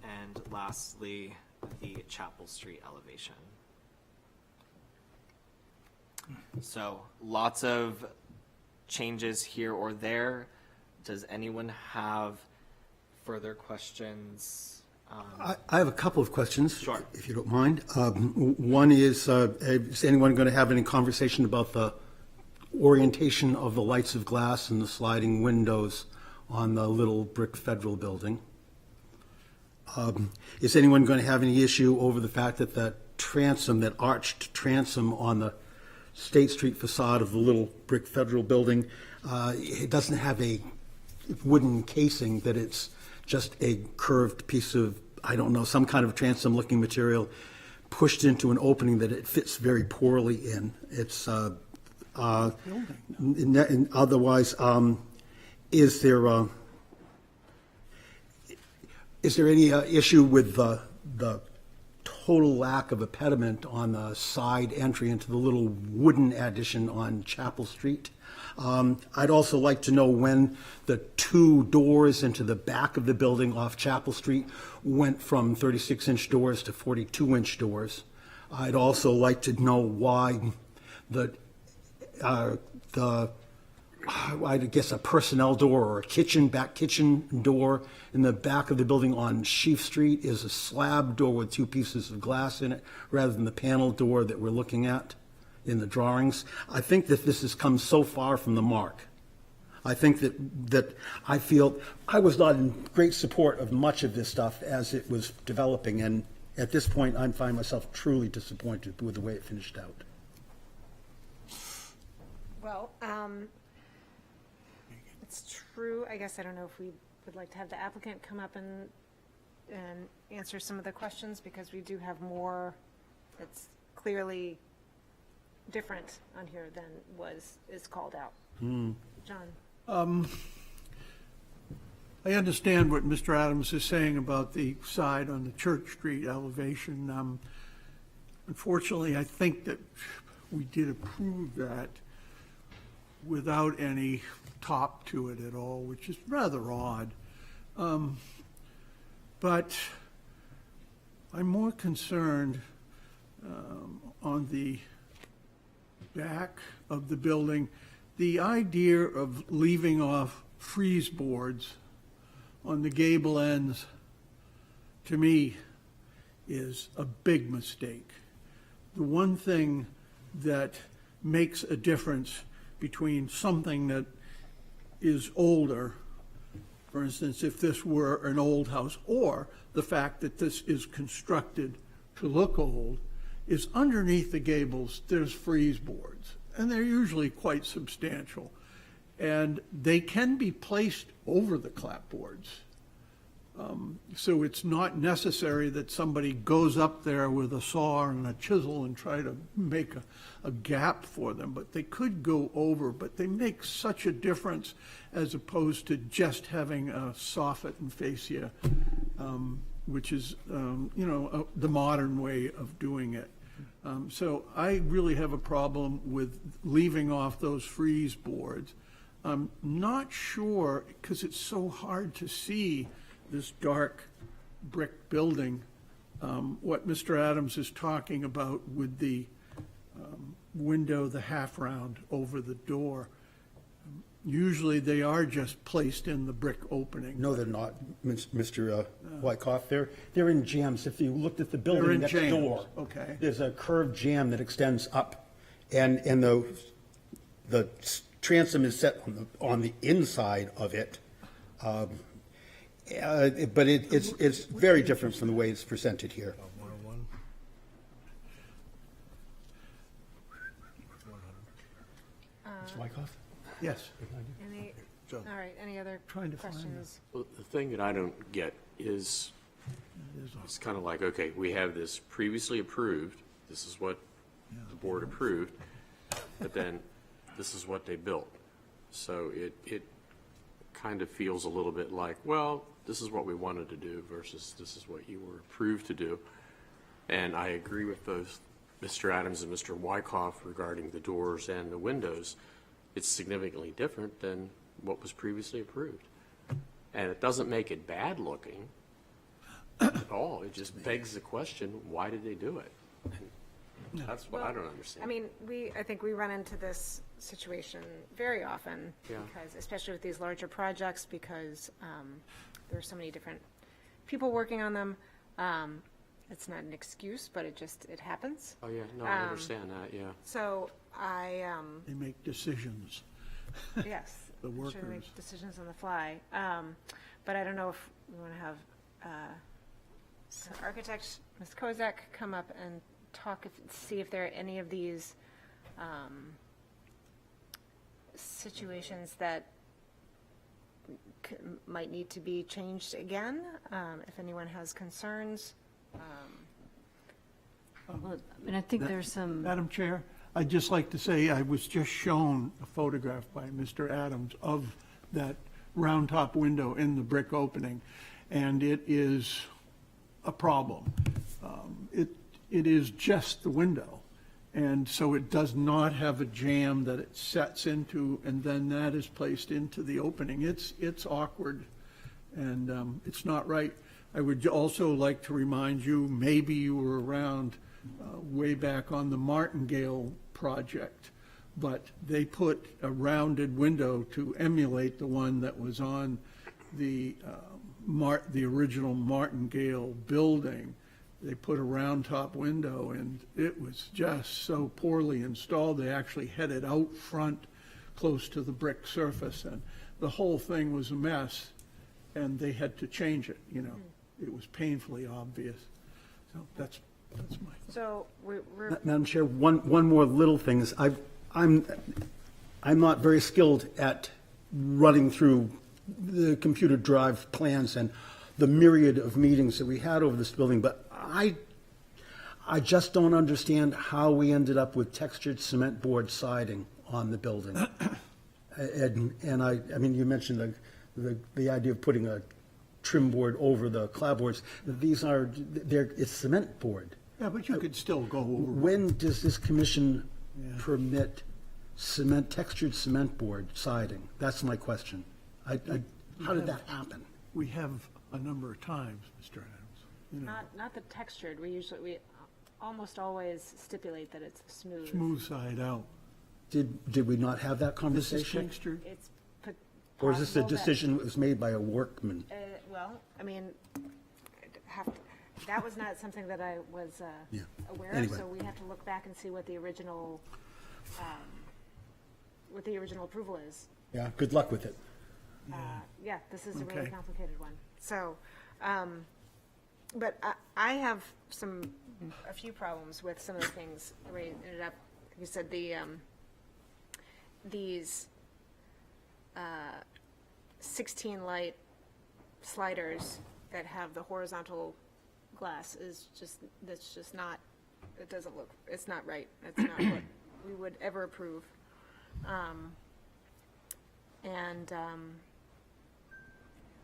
And lastly, the Chapel Street elevation. So lots of changes here or there. Does anyone have further questions?
I have a couple of questions,
Sure.
if you don't mind. One is anyone going to have any conversation about the orientation of the lights of glass and the sliding windows on the little brick federal building? Is anyone going to have any issue over the fact that that transom, that arched transom on the State Street facade of the little brick federal building, it doesn't have a wooden casing, that it's just a curved piece of, I don't know, some kind of transom-looking material pushed into an opening that it fits very poorly in. It's, otherwise, is there any issue with the total lack of a pediment on the side entry into the little wooden addition on Chapel Street? I'd also like to know when the 2 doors into the back of the building off Chapel Street went from 36-inch doors to 42-inch doors. I'd also like to know why I guess a personnel door or a back kitchen door in the back of the building on Sheaf Street is a slab door with 2 pieces of glass in it, rather than the panel door that we're looking at in the drawings. I think that this has come so far from the mark. I think that I feel I was not in great support of much of this stuff as it was developing, and at this point I find myself truly disappointed with the way it finished out.
Well, it's true. I guess I don't know if we would like to have the applicant come up and answer some of the questions, because we do have more that's clearly different on here than is called out. John?
I understand what Mr. Adams is saying about the side on the Church Street elevation. Unfortunately, I think that we did approve that without any top to it at all, which is rather odd. But I'm more concerned on the back of the building. The idea of leaving off frieze boards on the gable ends, to me, is a big mistake. The one thing that makes a difference between something that is older, for instance, if this were an old house, or the fact that this is constructed to look old, is underneath the gables there's frieze boards, and they're usually quite substantial, and they can be placed over the clapboards. So it's not necessary that somebody goes up there with a saw and a chisel and try to make a gap for them, but they could go over, but they make such a difference as opposed to just having a soffit and fascia, which is, the modern way of doing it. So I really have a problem with leaving off those frieze boards. I'm not sure, because it's so hard to see this dark brick building, what Mr. Adams is talking about with the window, the half round over the door. Usually they are just placed in the brick opening.
No, they're not, Mr. Wyckoff. They're in jambs. If you looked at the
They're
building
in
next
jambs,
door,
okay.
there's a curved jamb that extends up, and the transom is set on the inside of it. But it's very different from the way it's presented here. Mr. Wyckoff?
Yes.
Any, all right, any other
Trying to find
questions?
Well, the thing that I don't get is, it's kind of like, okay, we have this previously approved, this is what the board approved, but then this is what they built. So it kind of feels a little bit like, well, this is what we wanted to do versus this is what you were approved to do. And I agree with both Mr. Adams and Mr. Wyckoff regarding the doors and the windows. It's significantly different than what was previously approved. And it doesn't make it bad looking at all. It just begs the question, why did they do it? And that's what I don't understand.
I mean, I think we run into this situation very often,
Yeah.
because, especially with these larger projects, because there are so many different people working on them. It's not an excuse, but it happens.
Oh, yeah, no, I understand that, yeah.
So
They make decisions.
yes.
The
I'm sure they
workers.
make decisions on the fly. But I don't know if we want to have architect, Ms. Kozak, come up and talk, see if there are any of these situations that might need to be changed again, if anyone has concerns.
Well, and I think there's some,
Madam Chair, I'd just like to say I was just shown a photograph by Mr. Adams of that round top window in the brick opening, and it is a problem. It is just the window, and so it does not have a jamb that it sets into, and then that is placed into the opening. It's awkward, and it's not right. I would also like to remind you, maybe you were around way back on the Martingale project, but they put a rounded window to emulate the one that was on the original Martingale building. They put a round top window, and it was just so poorly installed. They actually had it out front, close to the brick surface, and the whole thing was a mess, and they had to change it, you know. It was painfully obvious. So that's my.
So we're
Madam Chair, one more little thing is I'm not very skilled at running through the computer drive plans and the myriad of meetings that we had over this building, but I just don't understand how we ended up with textured cement board siding on the building. And I mean, you mentioned the idea of putting a trim board over the clapboards. It's cement board.
Yeah, but you could still go over.
When does this commission permit textured cement board siding? That's my question. How did that happen?
We have a number of times, Mr. Adams. You know,
not the textured, we almost always stipulate that it's smooth.
smooth side out.
Did we not have that
This is
conversation?
textured.
It's
Or is this a
possible that-
decision that was made by a workman?
Well, I mean, that was not something that I was
Yeah.
aware of,
Anyway.
so we have to look back and see what the original approval is.
Yeah, good luck with it.
Yeah, this is a really
Okay.
complicated one. So, but I have a few problems with some of the things the way it ended up. You said these 16 light sliders that have the horizontal glass that's just not, it doesn't look, it's not right. It's not what we would ever approve.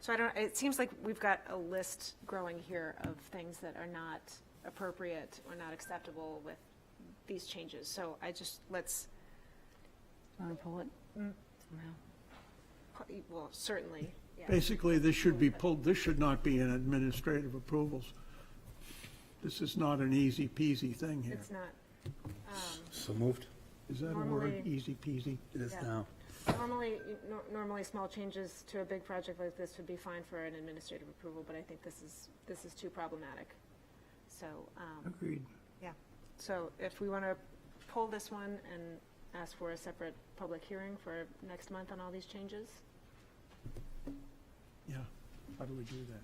So it seems like we've got a list growing here of things that are not appropriate or not acceptable with these changes. So let's,
want to pull it somehow?
well, certainly, yeah.
Basically, this should be pulled, this should not be in administrative approvals. This is not an easy peasy thing here.
It's not.
So moved?
Is that a word,
Normally-
easy peasy?
It is
Yeah.
now.
Normally, small changes to a big project like this would be fine for an administrative approval, but I think this is too problematic. So,
Agreed.
yeah. So if we want to pull this one and ask for a separate public hearing for next month on all these changes,
Yeah. How do we do that?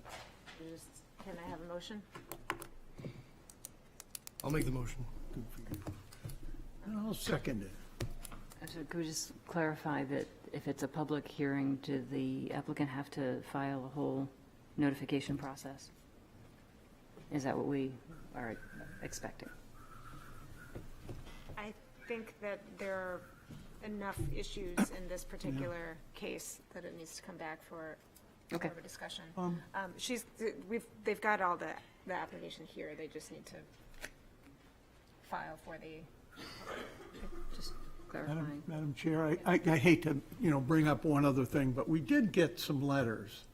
can I have a motion?
I'll make the motion.
Good for you. And I'll second it.
So could we just clarify that if it's a public hearing, do the applicant have to file a whole notification process? Is that what we are expecting?
I think that there are enough issues in this particular case that it needs to come back for more
Okay.
of a discussion. They've got all the application here, they just need to file for the,
Just clarifying.
Madam Chair, I hate to, bring up one other thing, but we did get some letters.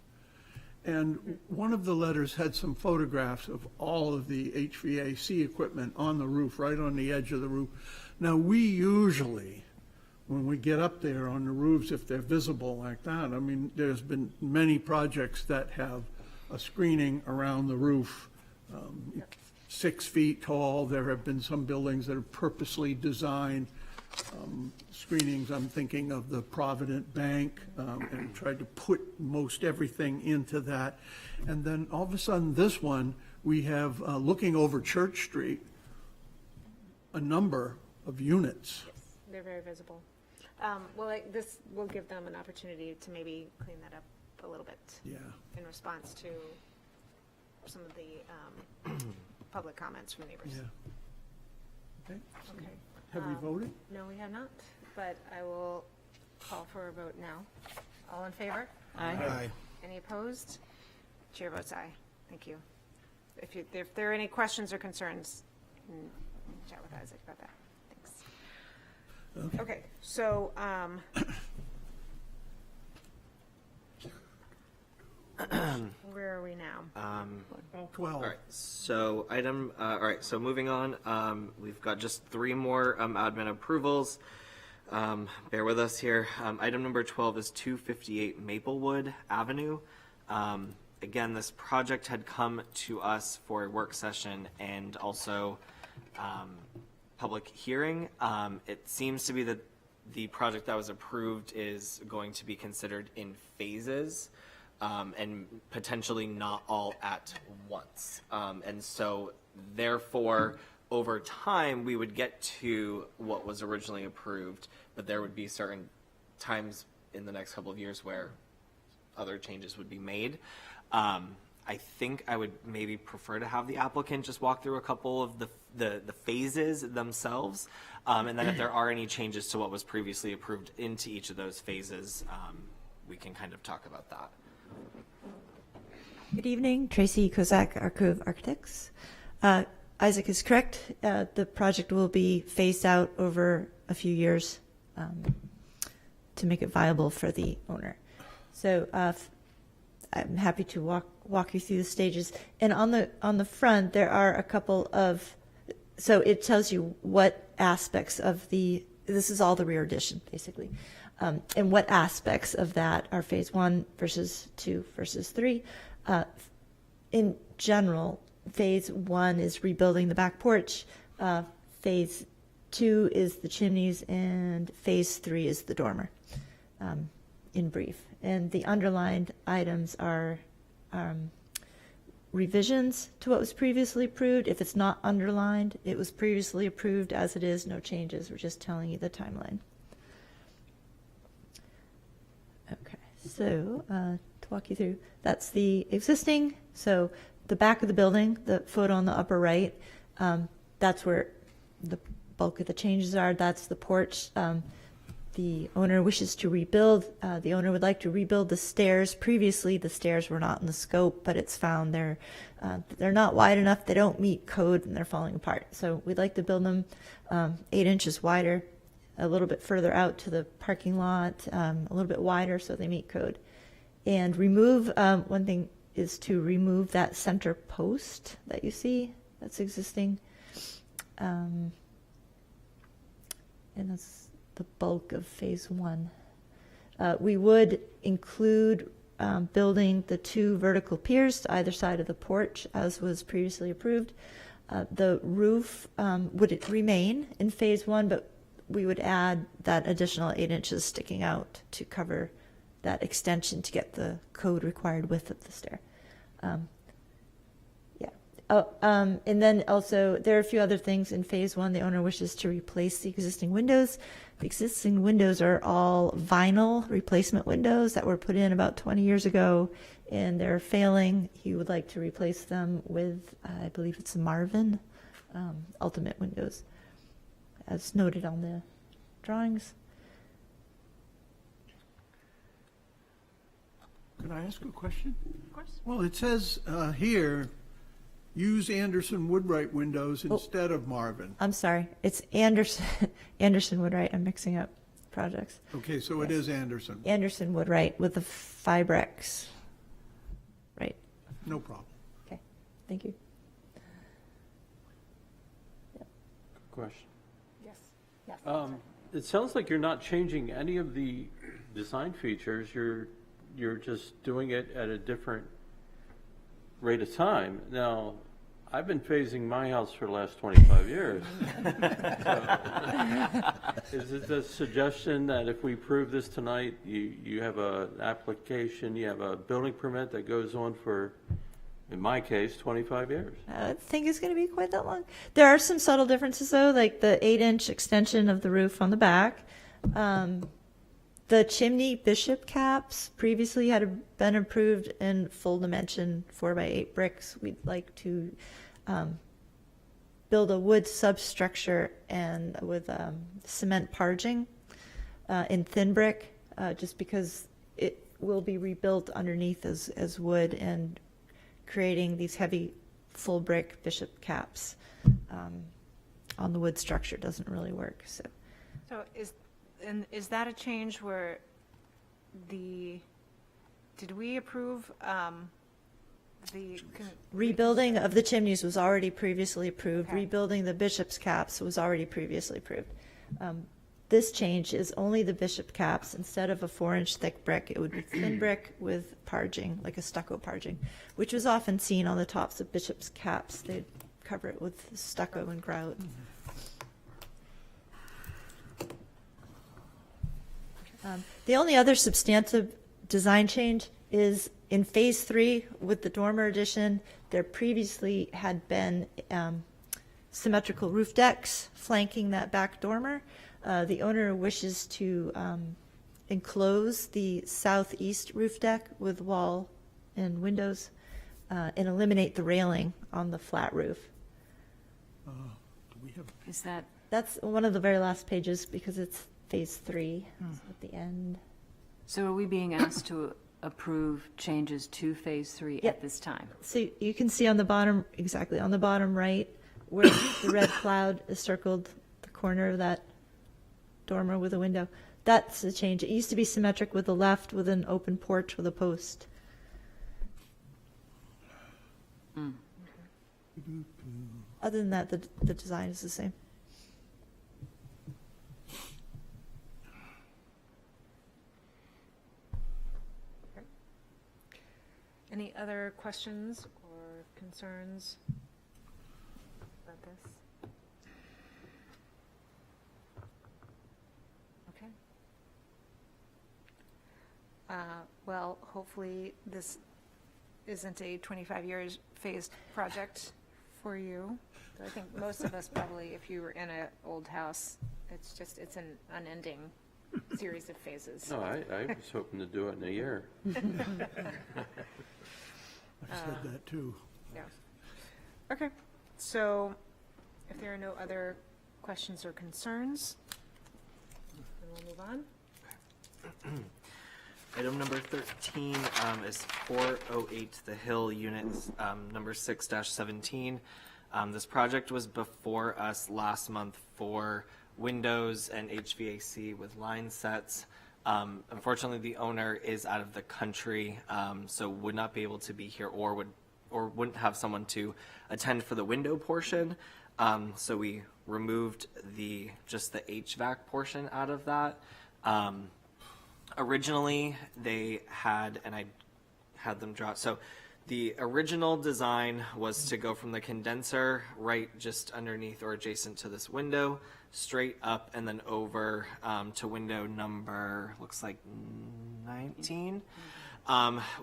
And one of the letters had some photographs of all of the HVAC equipment on the roof, right on the edge of the roof. Now, we usually, when we get up there on the roofs, if they're visible like that, I mean, there's been many projects that have a screening around the roof, 6 feet tall. There have been some buildings that are purposely designed screenings. I'm thinking of the Provident Bank, and tried to put most everything into that. And then all of a sudden, this one, we have, looking over Church Street, a number of units.
they're very visible. This will give them an opportunity to maybe clean that up a little bit.
Yeah.
In response to some of the public comments from neighbors.
Yeah. Okay.
Okay.
Have we voted?
No, we have not, but I will call for a vote now. All in favor?
Aye.
Any opposed? Chair votes aye. Thank you. If there are any questions or concerns, chat with Isaac about that. Thanks. Okay, so, where are we now?
12.
All right, so so moving on, we've got just 3 more admin approvals. Bear with us here. Item number 12 is 258 Maplewood Avenue. Again, this project had come to us for a work session and also public hearing. It seems to be that the project that was approved is going to be considered in phases. And potentially not all at once. And so therefore, over time, we would get to what was originally approved, but there would be certain times in the next couple of years where other changes would be made. I think I would maybe prefer to have the applicant just walk through a couple of the phases themselves. And then if there are any changes to what was previously approved into each of those phases, we can kind of talk about that.
Good evening, Tracy Kozak, Arcove Architects. Isaac is correct. The project will be phased out over a few years to make it viable for the owner. So I'm happy to walk you through the stages. And on the front, there are a couple of, so it tells you what aspects of this is all the rear addition, basically. And what aspects of that are phase 1 versus 2 versus 3. In general, phase 1 is rebuilding the back porch, phase 2 is the chimneys, and phase 3 is the dormer, in brief. And the underlined items are revisions to what was previously approved. If it's not underlined, it was previously approved as it is, no changes. We're just telling you the timeline. Okay, so to walk you through, that's the existing. So the back of the building, the photo on the upper right, that's where the bulk of the changes are. That's the porch. The owner wishes to rebuild. The owner would like to rebuild the stairs. Previously, the stairs were not in the scope, but it's found they're not wide enough. They don't meet code and they're falling apart. So we'd like to build them 8 inches wider, a little bit further out to the parking lot, a little bit wider so they meet code. And remove, one thing is to remove that center post that you see that's existing. And that's the bulk of phase 1. We would include building the 2 vertical piers to either side of the porch as was previously approved. The roof would remain in phase 1, but we would add that additional 8 inches sticking out to cover that extension to get the code required width of the stair. Oh, and then also, there are a few other things in phase one. The owner wishes to replace the existing windows. The existing windows are all vinyl replacement windows that were put in about 20 years ago, and they're failing. He would like to replace them with, I believe it's Marvin Ultimate windows, as noted on the drawings.
Can I ask a question?
Of course.
Well, it says here, use Anderson Woodwright windows instead of Marvin.
I'm sorry, it's Anderson, Anderson Woodwright. I'm mixing up projects.
Okay, so it is Anderson.
Anderson Woodwright with the Fibrex. Right,
No problem.
okay, thank you.
Question.
Yes. Yes.
It sounds like you're not changing any of the design features. You're just doing it at a different rate of time. Now, I've been phasing my house for the last 25 years. So, is it a suggestion that if we approve this tonight, you have an application, you have a building permit that goes on for, in my case, 25 years?
I don't think it's going to be quite that long. There are some subtle differences, though, like the 8-inch extension of the roof on the back. The chimney bishop caps previously had been approved in full dimension 4x8 bricks. We'd like to build a wood substructure and with cement parging in thin brick, just because it will be rebuilt underneath as wood, and creating these heavy full brick bishop caps on the wood structure doesn't really work. So
Is that a change where did we approve
rebuilding of the chimneys was already previously approved.
Okay.
Rebuilding the bishop's caps was already previously approved. This change is only the bishop caps. Instead of a 4-inch thick brick, it would be thin brick with parging, like a stucco parging, which was often seen on the tops of bishop's caps. They'd cover it with stucco and grout. The only other substantive design change is in phase 3 with the dormer addition. There previously had been symmetrical roof decks flanking that back dormer. The owner wishes to enclose the southeast roof deck with wall and windows and eliminate the railing on the flat roof.
Do we have
Is that,
That's one of the very last pages because it's phase 3 at the end.
so are we being asked to approve changes to phase 3
Yep.
at this time?
So you can see on the bottom, exactly, on the bottom right, where the red cloud is circled, the corner of that dormer with a window. That's a change. It used to be symmetric with the left with an open porch with a post. Other than that, the design is the same.
Any other questions or concerns about this? Okay. Well, hopefully this isn't a 25 years phased project for you. I think most of us probably, if you were in an old house, it's an unending series of phases.
No, I was hoping to do it in a year.
I've said that too.
Yeah. Okay, so if there are no other questions or concerns, then we'll move on.
Item number 13 is 408 The Hill, unit number 6-17. This project was before us last month for windows and HVAC with line sets. Unfortunately, the owner is out of the country, so would not be able to be here or wouldn't have someone to attend for the window portion. So we removed just the HVAC portion out of that. Originally, they had, and I had them draw, so the original design was to go from the condenser right just underneath or adjacent to this window, straight up and then over to window number, looks like 19.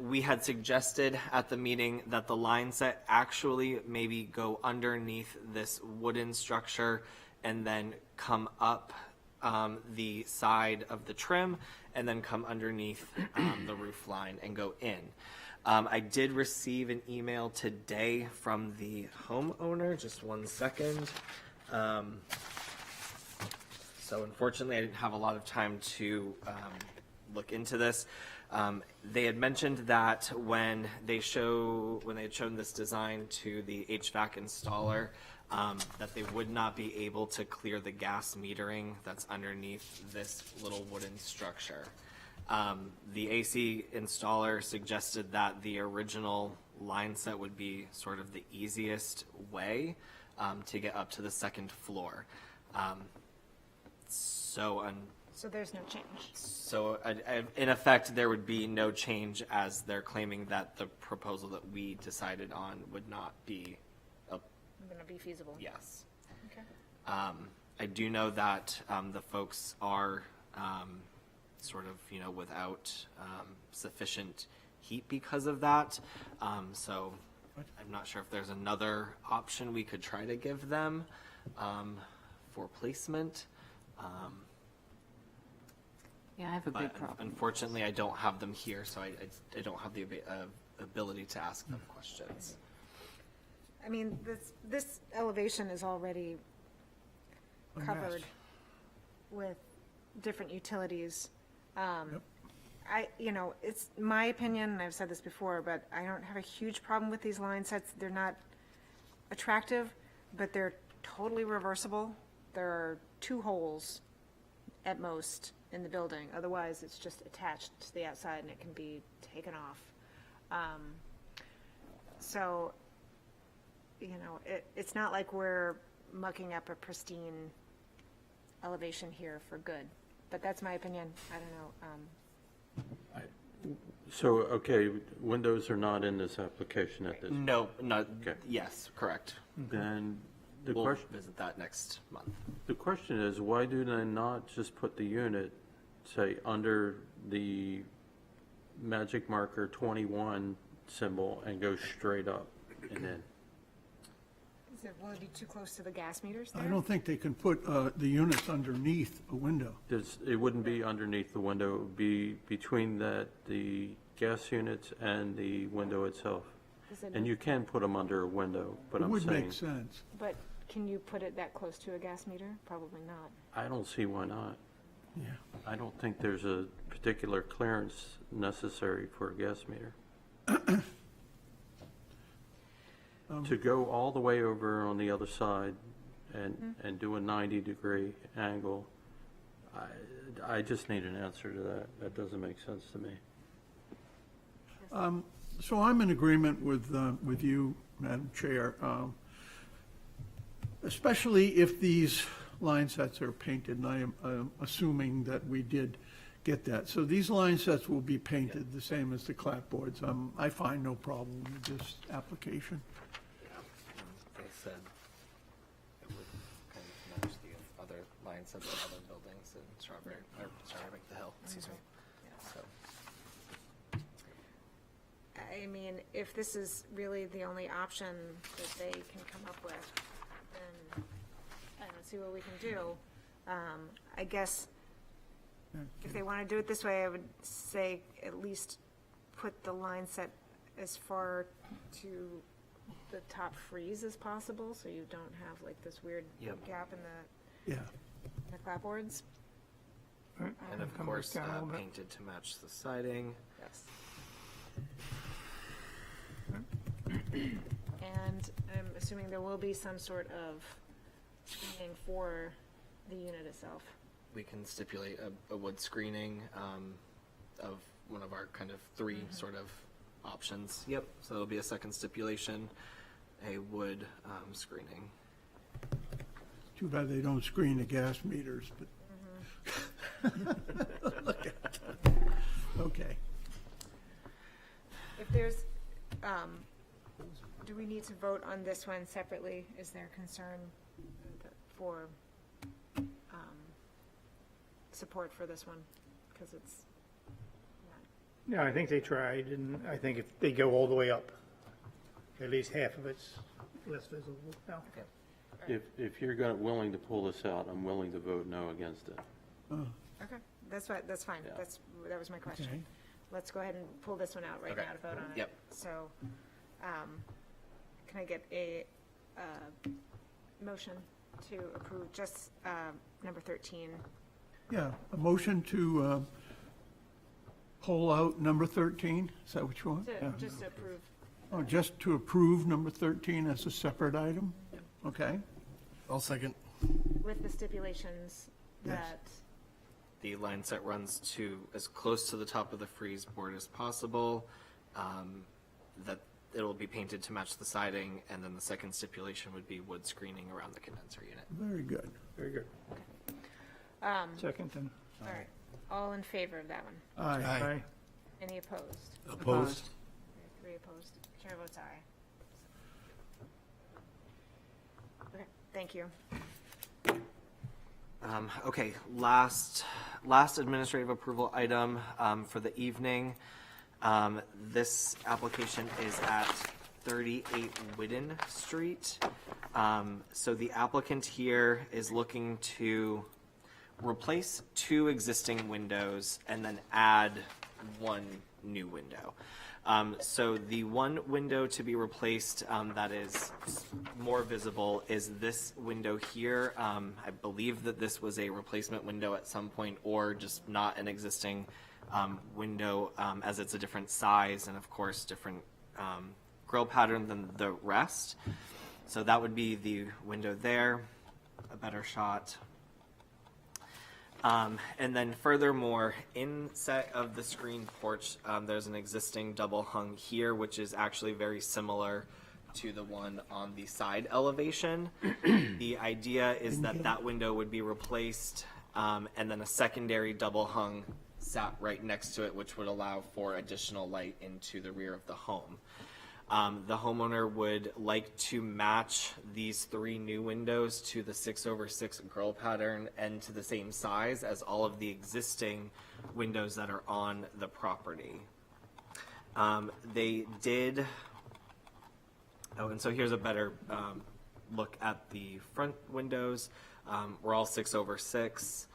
We had suggested at the meeting that the line set actually maybe go underneath this wooden structure and then come up the side of the trim and then come underneath the roof line and go in. I did receive an email today from the homeowner, just one second. So unfortunately, I didn't have a lot of time to look into this. They had mentioned that when they had shown this design to the HVAC installer, that they would not be able to clear the gas metering that's underneath this little wooden structure. The AC installer suggested that the original line set would be sort of the easiest way to get up to the second floor. So
there's no change.
So in effect, there would be no change, as they're claiming that the proposal that we decided on would not be
Going to be feasible.
yes.
Okay.
I do know that the folks are sort of, without sufficient heat because of that. So I'm not sure if there's another option we could try to give them for placement.
Yeah, I have a big
But
problem.
unfortunately, I don't have them here, so I don't have the ability to ask them questions.
I mean, this elevation is already
A mess.
covered with different utilities. It's my opinion, and I've said this before, but I don't have a huge problem with these line sets. They're not attractive, but they're totally reversible. There are 2 holes at most in the building. Otherwise, it's just attached to the outside and it can be taken off. So, it's not like we're mucking up a pristine elevation here for good. But that's my opinion. I don't know.
So, okay, windows are not in this application at this.
No, not,
Okay.
yes, correct.
Then the
We'll
question,
visit that next month.
the question is, why do they not just put the unit, say, under the magic marker 21 symbol and go straight up and in?
Will it be too close to the gas meters there?
I don't think they can put the units underneath a window.
It wouldn't be underneath the window, it would be between the gas units and the window itself.
Is it-
And you can put them under a window, but
It
I'm
would
saying,
make sense.
But can you put it that close to a gas meter? Probably not.
I don't see why not.
Yeah.
I don't think there's a particular clearance necessary for a gas meter. To go all the way over on the other side and do a 90-degree angle, I just need an answer to that. That doesn't make sense to me.
So I'm in agreement with you, Madam Chair, especially if these line sets are painted, and I am assuming that we did get that. So these line sets will be painted the same as the clapboards. I find no problem with this application.
They said it would kind of match the other line sets of other buildings in Strawberry Bank the Hill, excuse me. So,
I mean, if this is really the only option that they can come up with, then I don't see what we can do. I guess if they want to do it this way, I would say at least put the line set as far to the top frieze as possible, so you don't have like this weird
Yep.
gap in
Yeah.
the clapboards.
and of course, painted to match the siding.
Yes. And I'm assuming there will be some sort of screening for the unit itself.
We can stipulate a wood screening of one of our kind of 3 sort of options. Yep, so there'll be a second stipulation, a wood screening.
Too bad they don't screen the gas meters, but. Look at that. Okay.
If there's, do we need to vote on this one separately? Is there concern for support for this one? Because it's
Yeah, I think they tried, and I think if they go all the way up, at least half of it's less visible now.
If you're willing to pull this out, I'm willing to vote no against it.
Okay, that's fine,
Yeah.
that was my question.
Okay.
Let's go ahead and pull this one out right
Okay.
now to vote on it.
Yep.
So, can I get a, motion to approve just, number 13?
Yeah, a motion to pull out number 13, is that what you want? Yeah.
Just to approve.
Oh, just to approve number 13 as a separate item? Okay.
I'll second.
With the stipulations that,
The line set runs to as close to the top of the freeze board as possible, that it'll be painted to match the siding, and then the second stipulation would be wood screening around the condenser unit.
Very good.
Very good. Second, then.
all right, all in favor of that one?
Aye.
Aye.
Any opposed?
Opposed?
3 opposed. Chair votes aye. Okay, thank you.
Okay, last administrative approval item for the evening. This application is at 38 Whidden Street. So the applicant here is looking to replace 2 existing windows and then add 1 new window. So the one window to be replaced that is more visible is this window here. I believe that this was a replacement window at some point, or just not an existing window, as it's a different size and of course different grill pattern than the rest. So that would be the window there, a better shot. And then furthermore, inset of the screen porch, there's an existing double hung here, which is actually very similar to the one on the side elevation. The idea is that that window would be replaced, and then a secondary double hung sat right next to it, which would allow for additional light into the rear of the home. The homeowner would like to match these 3 new windows to the 6/6 grill pattern and to the same size as all of the existing windows that are on the property. They did, and so here's a better look at the front windows. We're all 6/6,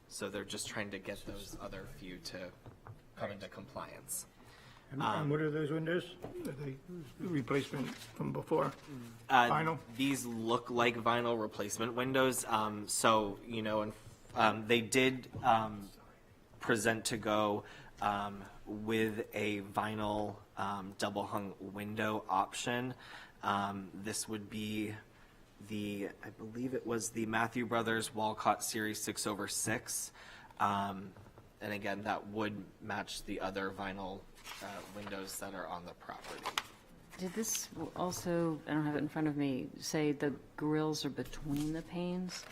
so they're just trying to get those other few to come into compliance.
And what are those windows? Are they replacement from before? Vinyl?
These look like vinyl replacement windows. So, you know, and they did present to go with a vinyl double hung window option. This would be I believe it was the Matthew Brothers Walcott Series 6/6. And again, that would match the other vinyl windows that are on the property.
Did this also, I don't have it in front of me, say the grills are between the panes?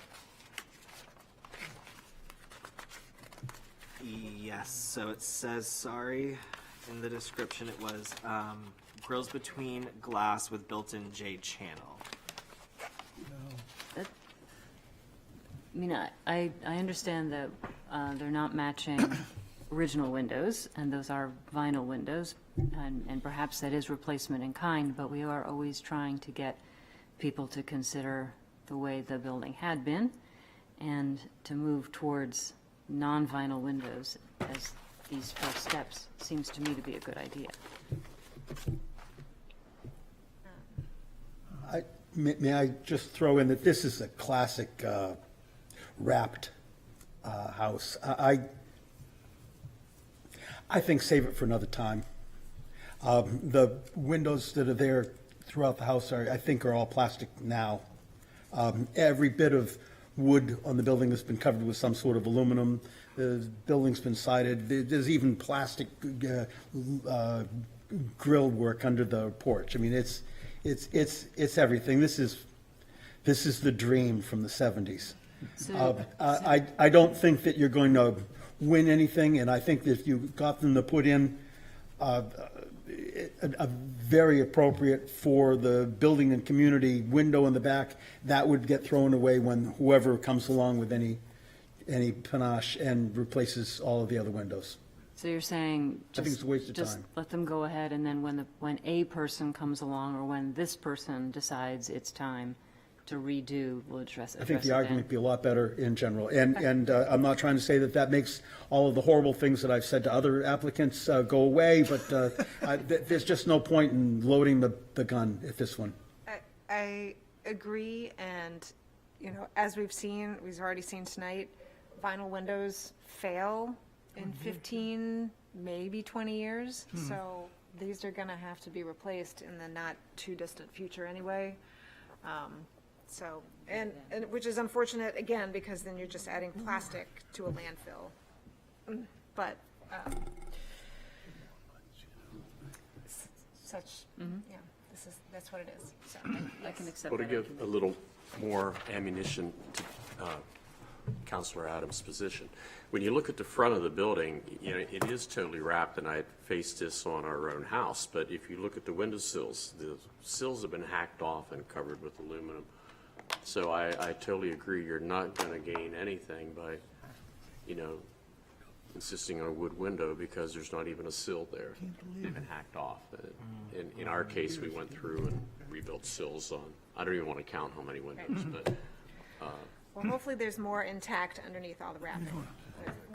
Yes, so it says, sorry, in the description it was grills between glass with built-in J channel.
I mean, I understand that they're not matching original windows, and those are vinyl windows, and perhaps that is replacement in kind, but we are always trying to get people to consider the way the building had been and to move towards non-vinyl windows as these first steps seems to me to be a good idea.
May I just throw in that this is a classic wrapped house. I think save it for another time. The windows that are there throughout the house I think are all plastic now. Every bit of wood on the building has been covered with some sort of aluminum. The building's been sided. There's even plastic grilled work under the porch. I mean, it's everything. This is the dream from the 70s. I don't think that you're going to win anything, and I think that if you got them to put in a very appropriate for the building and community window in the back, that would get thrown away when whoever comes along with any panache and replaces all of the other windows.
So you're saying
I think it's a waste of
just
time.
let them go ahead, and then when a person comes along, or when this person decides it's time to redo, we'll address it
I think the
then.
argument would be a lot better in general. And I'm not trying to say that that makes all of the horrible things that I've said to other applicants go away, but there's just no point in loading the gun at this one.
I agree, and, you know, as we've already seen tonight, vinyl windows fail in 15, maybe 20 years, so these are gonna have to be replaced in the not too distant future anyway. So, and which is unfortunate, again, because then you're just adding plastic to a landfill. But, yeah, that's what it is, so.
I can accept
Well, to
that
give
argument.
a little more ammunition to Counselor Adams' position, when you look at the front of the building, you know, it is totally wrapped, and I faced this on our own house, but if you look at the windowsills, the sills have been hacked off and covered with aluminum. So I totally agree, you're not going to gain anything by, you know, insisting on a wood window because there's not even a sill there. They've been hacked off. In our case, we went through and rebuilt sills on, I don't even want to count how many windows, but
Well, hopefully there's more intact underneath all the wrapping.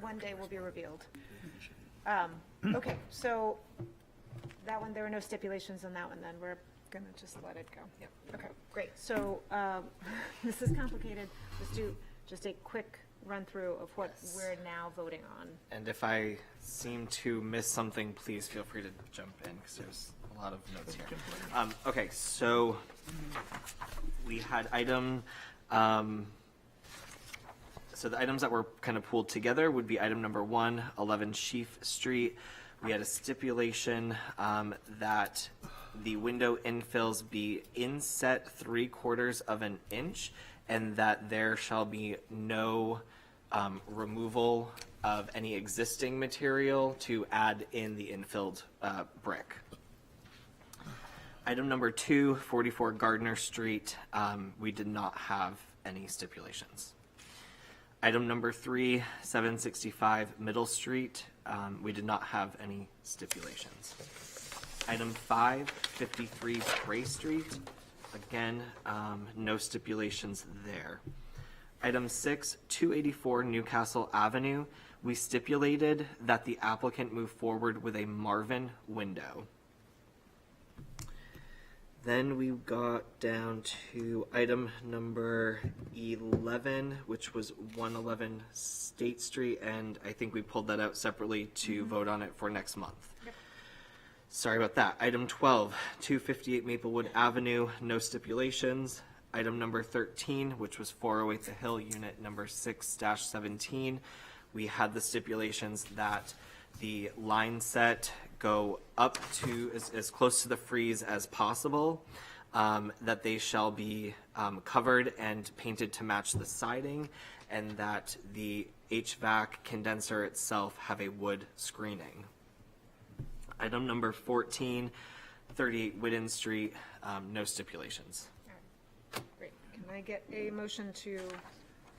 One day will be revealed. Okay, so that one, there were no stipulations on that one, then we're gonna just let it go. Yep. Okay, great. So, this is complicated. Let's do just a quick run-through of what we're now voting on.
And if I seem to miss something, please feel free to jump in, because there's a lot of notes here. Okay, so we had so the items that were kind of pooled together would be item number 1, 11 Sheaf Street. We had a stipulation that the window infills be inset 3/4 of an inch, and that there shall be no removal of any existing material to add in the infilled brick. Item number 2, 44 Gardner Street, we did not have any stipulations. Item number 3, 765 Middle Street, we did not have any stipulations. Item 5, 53 Gray Street, again, no stipulations there. Item 6, 284 Newcastle Avenue, we stipulated that the applicant move forward with a Marvin window. Then we got down to item number 11, which was 111 State Street, and I think we pulled that out separately to vote on it for next month.
Yep.
Sorry about that. Item 12, 258 Maplewood Avenue, no stipulations. Item number 13, which was 408 The Hill, unit number 6-17, we had the stipulations that the line set go up to as close to the frieze as possible, that they shall be covered and painted to match the siding, and that the HVAC condenser itself have a wood screening. Item number 14, 38 Whidden Street, no stipulations.
Great. Can I get a motion to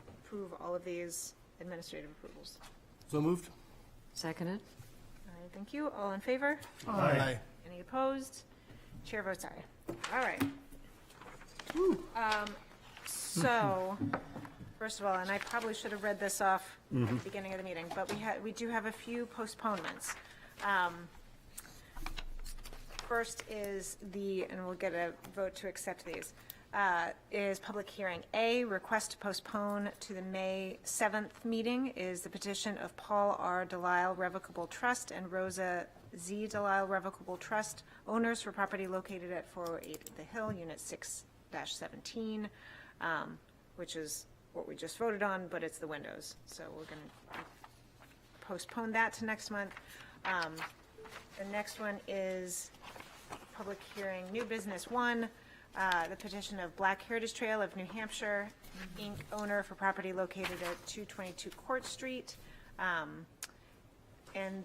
approve all of these administrative approvals?
So moved?
Seconded?
All right, thank you. All in favor?
Aye.
Any opposed? Chair votes aye. All right. So, first of all, and I probably should have read this off at the beginning of the meeting, but we do have a few postponements. First is and we'll get a vote to accept these, is public hearing. A, request to postpone to the May 7th meeting is the petition of Paul R. Delisle Revocable Trust and Rosa Z. Delisle Revocable Trust, owners for property located at 408 The Hill, Unit 6-17, which is what we just voted on, but it's the windows. So we're going to postpone that to next month. The next one is public hearing, new business 1, the petition of Black Heritage Trail of New Hampshire, Inc., owner for property located at 222 Court Street. And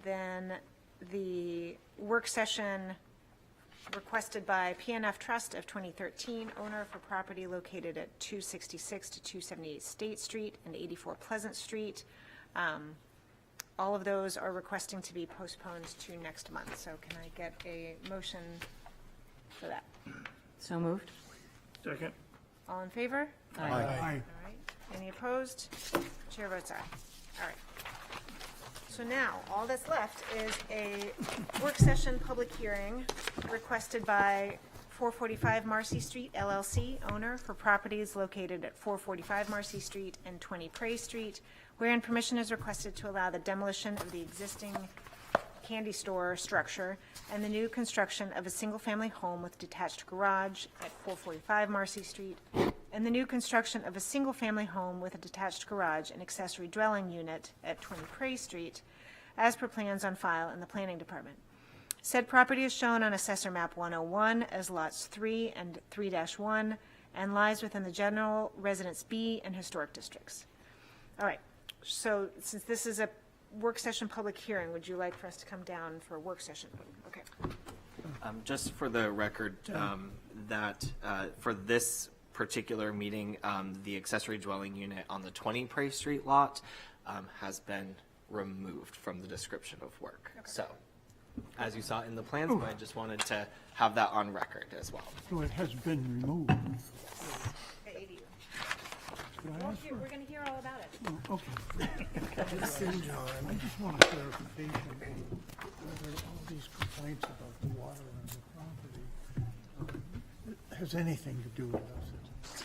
then the work session requested by PNF Trust of 2013, owner for property located at 266 to 278 State Street and 84 Pleasant Street. all of those are requesting to be postponed to next month. So can I get a motion for that?
So moved?
Second.
All in favor?
Aye.
All right. Any opposed? Chair votes aye. All right. So now, all that's left is a work session public hearing requested by 445 Marcy Street LLC, owner for properties located at 445 Marcy Street and 20 Prey Street, wherein permission is requested to allow the demolition of the existing candy store structure and the new construction of a single-family home with detached garage at 445 Marcy Street, and the new construction of a single-family home with a detached garage and accessory dwelling unit at 20 Prey Street, as per plans on file in the Planning Department. Said property is shown on Assessor Map 101 as lots 3 and 3-1 and lies within the General Residence B and Historic Districts. All right, so since this is a work session public hearing, would you like for us to come down for a work session? Okay.
Just for the record, that for this particular meeting, the accessory dwelling unit on the 20 Prey Street lot has been removed from the description of work. So, as you saw in the plans, but I just wanted to have that on record as well.
So it has been removed.
We're going to hear all about it.
Okay. I just want a clarification whether all these complaints about the water on the property has anything to do with us.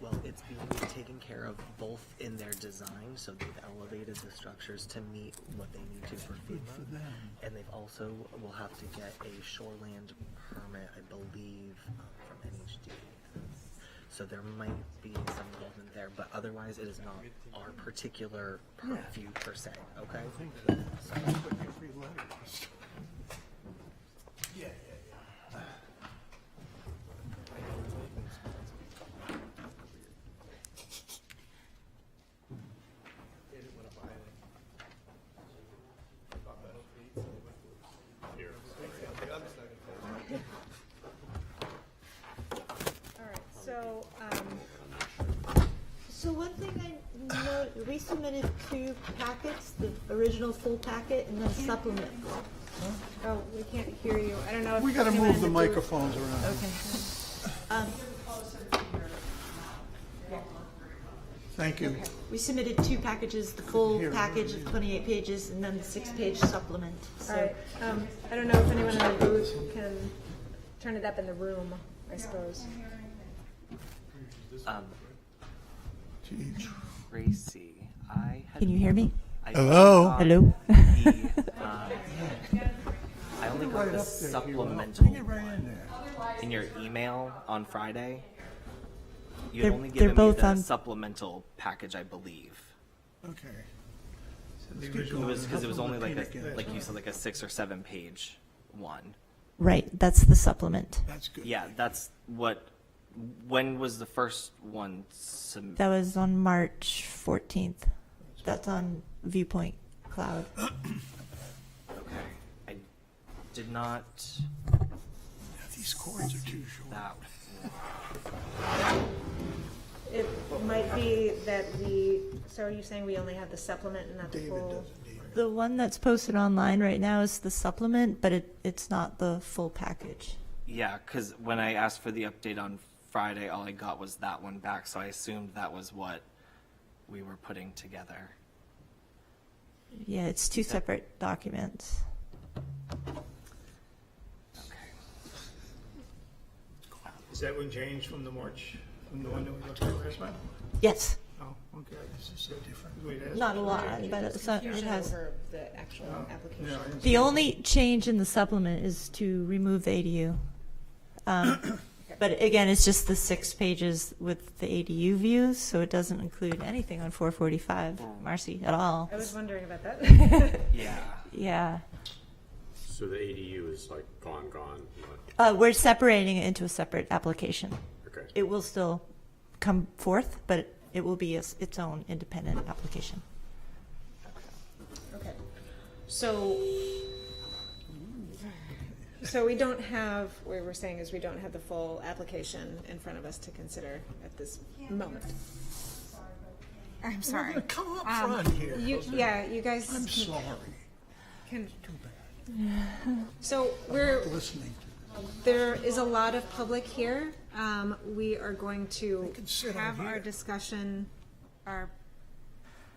Well, it's being taken care of both in their design, so they've elevated the structures to meet what they need to for FEMA.
for them.
And they've also will have to get a shoreland permit, I believe, from NHD. So there might be some involvement there, but otherwise it is not our particular purview per se, okay?
Every letter.
So one thing I know, we submitted 2 packets, the original full packet and then supplement.
Oh, we can't hear you. I don't know if.
We gotta
anyone
move
in
the
booth-
microphones around. Thank you.
We submitted 2 packages, the full
Here.
package of 28 pages and then the 6-page supplement.
All
So
right, I don't know if anyone in the booth can turn it up in the room, I suppose.
Tracy, I had.
can you hear me?
I
Hello?
got
Hello?
I only got the supplemental one in your email on Friday. You had
They're-
only
they're
given me
both
the
on-
supplemental package, I believe.
Okay.
It was because it was only like like you said, like a 6 or 7 page one.
Right, that's the supplement.
That's good.
Yeah, that's what. When was the first one?
That was on March 14th. That's on Viewpoint Cloud.
Okay, I did not.
These cords are too short.
That.
It might be that so are you saying we only have the supplement and not the full?
The one that's posted online right now is the supplement, but it's not the full package.
Yeah, because when I asked for the update on Friday, all I got was that one back, so I assumed that was what we were putting together.
Yeah, it's 2 separate documents.
Okay.
Is that one changed from the one that we looked at last month?
Yes,
Oh, okay, this is so different.
not a lot, but it has.
Over the actual application.
No, I didn't
The
see
only change in the supplement is to remove the ADU. But again, it's just the 6 pages with the ADU views, so it doesn't include anything on 445 Marcy at all.
I was wondering about that.
Yeah.
Yeah.
So the ADU is like gone.
We're separating it into a separate application.
Okay.
It will still come forth, but it will be its own independent application.
Okay. So we don't have, what we're saying is we don't have the full application in front of us to consider at this moment. I'm sorry.
Come up front here.
You guys.
I'm sorry.
Can. So
Listening.
there is a lot of public here. We are going to
can sit
have
on
our
here.
discussion, our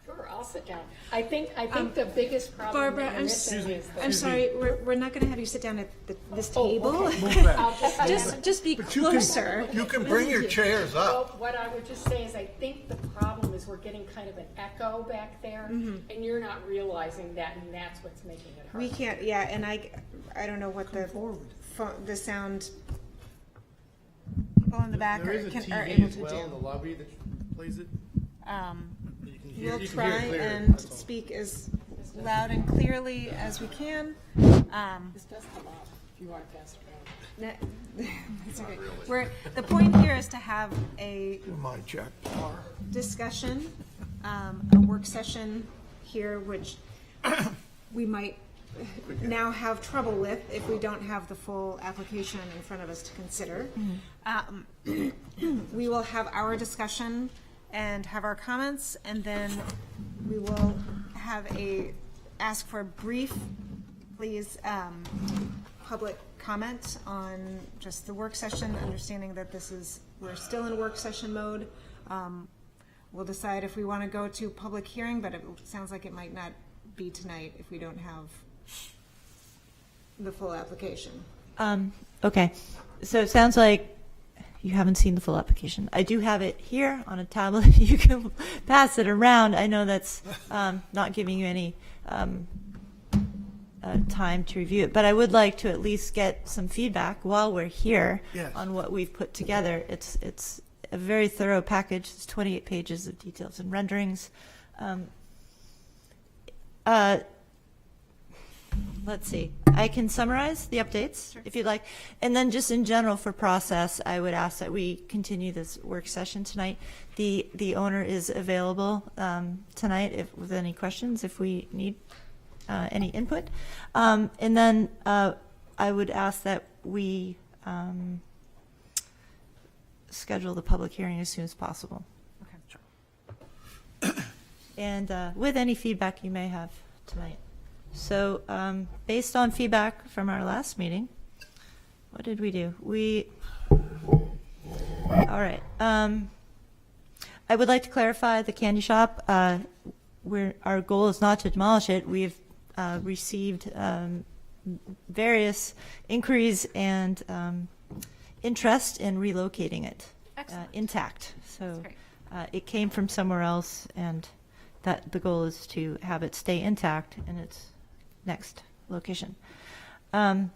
Sure, I'll sit down. I think the biggest problem
Barbara,
that you're
I'm,
missing is the.
I'm sorry, we're not going to have you sit down at this
Oh,
table.
okay.
Move back.
I'll just-
Just be closer.
You can bring your chairs
Well,
up.
what I would just say is I think the problem is we're getting kind of an echo back there, and you're not realizing that, and that's what's making it hard.
We can't, yeah, and I don't know what the sound people in the back
There
are
is a
able
TV as
to
well in the
do.
lobby that plays it.
We'll
you can
try
hear it clear,
and
that's all.
speak as loud and clearly as we can.
This does come up if you want to pass it around.
It's okay. The point here is to have a
My Jack Parr.
discussion, a work session here, which we might now have trouble with if we don't have the full application in front of us to consider. We will have our discussion and have our comments, and then we will ask for a brief, please, public comment on just the work session, understanding that we're still in work session mode. We'll decide if we want to go to public hearing, but it sounds like it might not be tonight if we don't have the full application.
Okay, so it sounds like you haven't seen the full application. I do have it here on a tablet. You can pass it around. I know that's not giving you any time to review it, but I would like to at least get some feedback while we're here on what we've put together. It's a very thorough package. It's 28 pages of details and renderings. Let's see. I can summarize the updates if you'd like. And then just in general for process, I would ask that we continue this work session tonight. The owner is available tonight with any questions, if we need any input. And then I would ask that we schedule the public hearing as soon as possible.
Okay.
And with any feedback you may have tonight. So based on feedback from our last meeting, what did we do? All right. I would like to clarify the candy shop. Our goal is not to demolish it. We've received various inquiries and interest in relocating it intact. So it came from somewhere else, and that the goal is to have it stay intact in its next location. The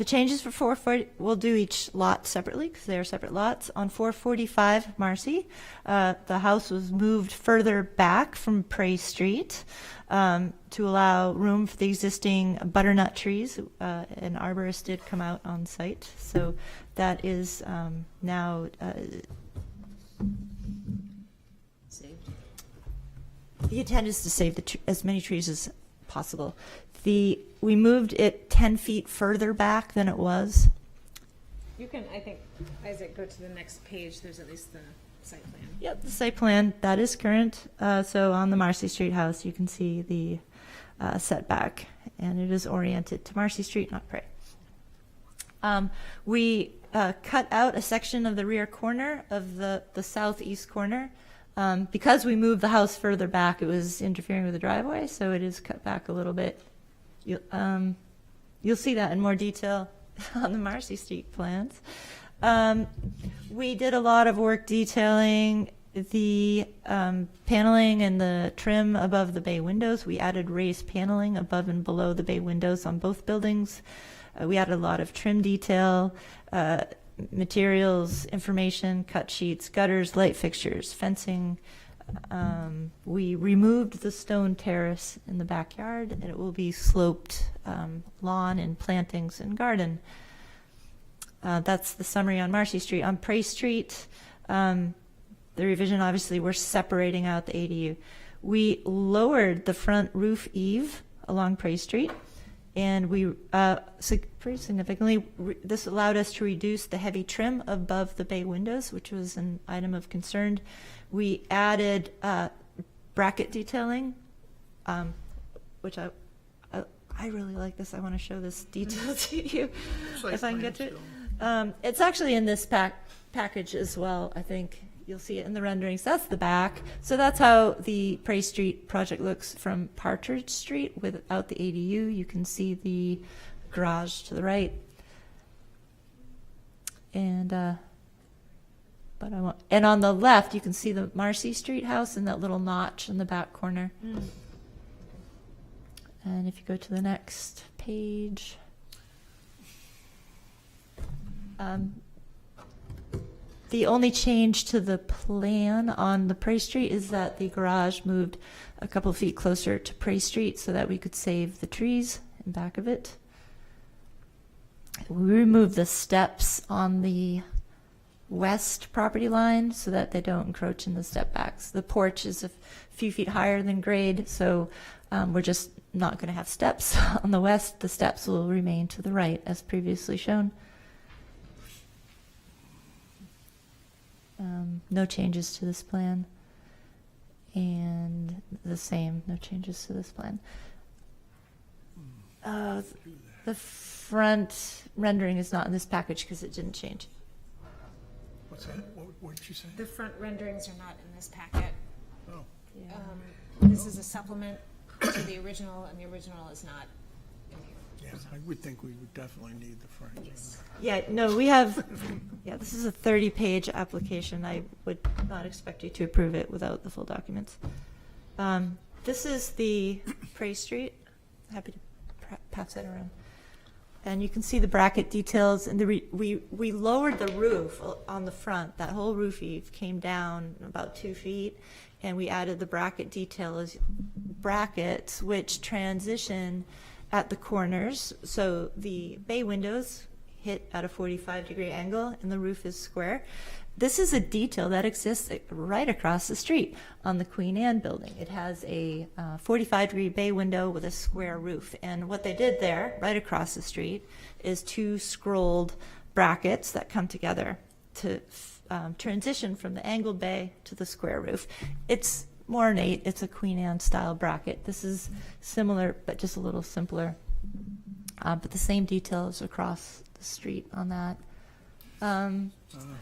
changes for 440, we'll do each lot separately because they are separate lots. On 445 Marcy, the house was moved further back from Prey Street to allow room for the existing butternut trees. An arborist did come out on site, so that is now
Saved.
the intent is to save as many trees as possible. We moved it 10 feet further back than it was.
You can, I think, Isaac, go to the next page. There's at least the site plan.
Yep, the site plan, that is current. So on the Marcy Street house, you can see the setback, and it is oriented to Marcy Street, not Prey. We cut out a section of the rear corner of the southeast corner. Because we moved the house further back, it was interfering with the driveway, so it is cut back a little bit. You'll see that in more detail on the Marcy Street plans. We did a lot of work detailing the paneling and the trim above the bay windows. We added raised paneling above and below the bay windows on both buildings. We added a lot of trim detail, materials, information, cut sheets, gutters, light fixtures, fencing. We removed the stone terrace in the backyard, and it will be sloped lawn and plantings and garden. That's the summary on Marcy Street. On Prey Street, the revision, obviously, we're separating out the ADU. We lowered the front roof eave along Prey Street, And we, pretty significantly, this allowed us to reduce the heavy trim above the bay windows, which was an item of concern. We added bracket detailing, which I really like this. I want to show this detail to you, if I can get to it. It's actually in this package as well, I think. You'll see it in the renderings. That's the back. So that's how the Prey Street project looks from Partridge Street without the ADU. You can see the garage to the right. And and on the left, you can see the Marcy Street house and that little notch in the back corner. And if you go to the next page, the only change to the plan on the Prey Street is that the garage moved a couple feet closer to Prey Street so that we could save the trees in back of it. We removed the steps on the west property line so that they don't encroach in the step backs. The porch is a few feet higher than grade, so we're just not going to have steps on the west. The steps will remain to the right as previously shown. No changes to this plan. And the same, no changes to this plan. The front rendering is not in this package because it didn't change.
What's that? What did you say?
The front renderings are not in this packet.
Oh.
This is a supplement to the original, and the original is not in here.
Yeah, I would think we would definitely need the front.
Yeah, no, we have, this is a 30-page application. I would not expect you to approve it without the full documents. This is the Prey Street. Happy to pass that around. And you can see the bracket details, and we lowered the roof on the front. That whole roof eave came down about 2 feet, and we added the bracket details, brackets, which transition at the corners. So the bay windows hit at a 45-degree angle, and the roof is square. This is a detail that exists right across the street on the Queen Anne building. It has a 45-degree bay window with a square roof. And what they did there, right across the street, is 2 scrolled brackets that come together to transition from the angled bay to the square roof. It's more ornate. It's a Queen Anne style bracket. This is similar, but just a little simpler. But the same details across the street on that.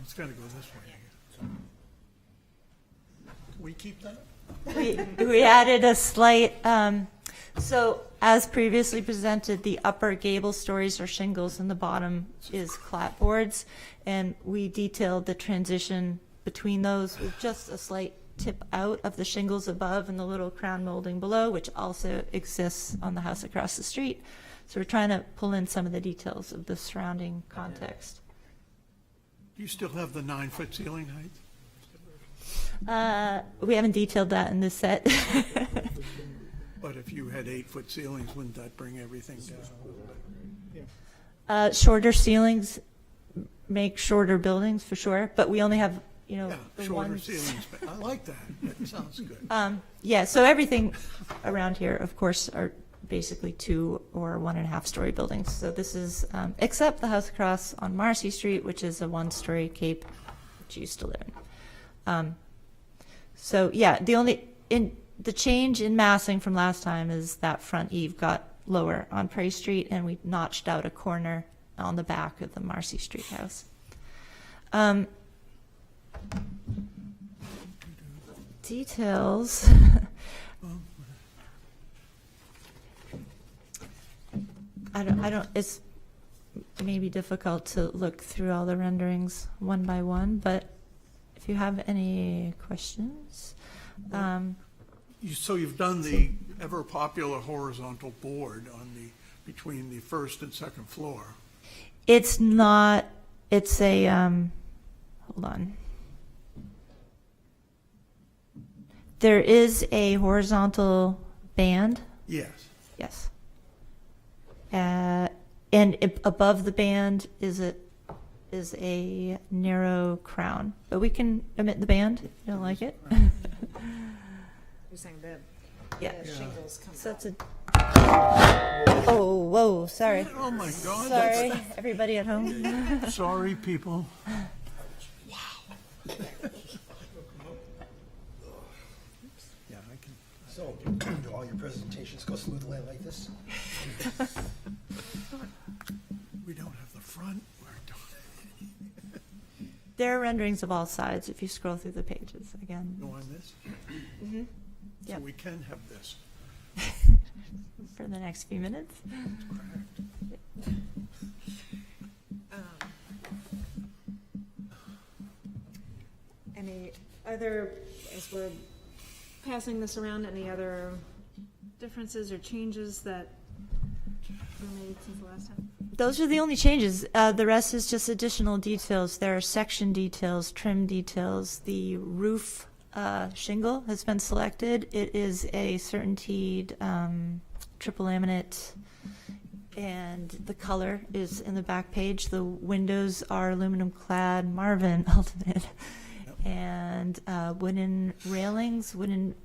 It's got to go this way. Can we keep that?
We added a slight, so as previously presented, the upper gable stories are shingles and the bottom is clapboards. And we detailed the transition between those with just a slight tip out of the shingles above and the little crown molding below, which also exists on the house across the street. So we're trying to pull in some of the details of the surrounding context.
Do you still have the 9-foot ceiling height?
We haven't detailed that in this set.
But if you had 8-foot ceilings, wouldn't that bring everything down?
Shorter ceilings make shorter buildings for sure, but we only have,
Yeah,
the
shorter
ones.
ceilings. I like that. That sounds good.
Yeah, so everything around here, of course, are basically 2 or 1.5 story buildings. So this is, except the house across on Marcy Street, which is a 1-story cape, which you used to live in. So yeah, the change in massing from last time is that front eave got lower on Prey Street, and we notched out a corner on the back of the Marcy Street house. Details. It's maybe difficult to look through all the renderings one by one, but if you have any questions.
So you've done the ever popular horizontal board between the first and second floor.
It's not, it's a, hold on. There is a horizontal band.
Yes.
Yes. And above the band is a narrow crown, but we can omit the band if you don't like it.
You're saying bib.
Yeah.
the shingles come
So
out.
that's a. Oh, whoa, sorry.
Oh, my God.
Sorry, everybody at home.
Sorry, people.
Yeah, I can. So, do all your presentations go smoothly like this?
We don't have the front. We're
There are renderings of all sides if you scroll through the pages again.
doing on this.
Mm-hmm.
So
Yep.
we can have this.
For the next few minutes.
Any other, as we're passing this around, any other differences or changes that were made since the last time?
Those are the only changes. The rest is just additional details. There are section details, trim details. The roof shingle has been selected. It is a certainteed triple laminate, and the color is in the back page. The windows are aluminum clad Marvin Ultimate, and wooden railings, wooden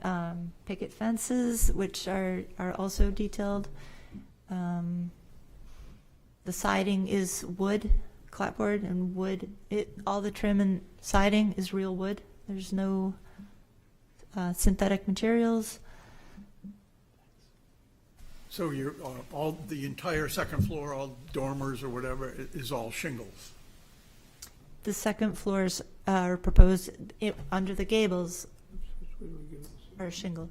picket fences, which are also detailed. The siding is wood, clapboard and wood. All the trim and siding is real wood. There's no synthetic materials.
So you're, all, the entire second floor, all dormers or whatever, is all shingles?
The second floors are proposed under the gables are shingle.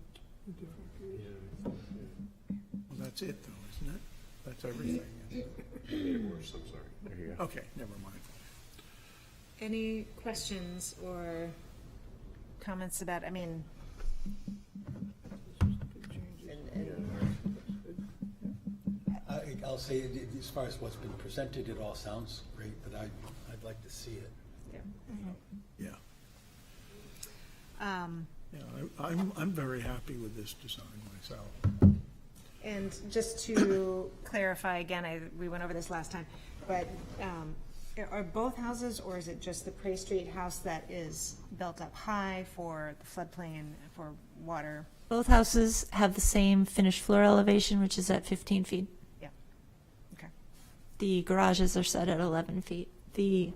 Well, that's it though, isn't it? That's everything.
I'm sorry. There you go.
Okay, never mind.
Any questions or comments about, I mean,
I'll say, as far as what's been presented, it all sounds great, but I'd like to see it.
Yeah.
um,
Yeah, I'm very happy with this design myself.
and just to clarify again, we went over this last time, but are both houses, or is it just the Prey Street house that is built up high for the floodplain, for water?
Both houses have the same finished floor elevation, which is at 15 feet.
Yeah. Okay.
The garages are set at 11 feet. The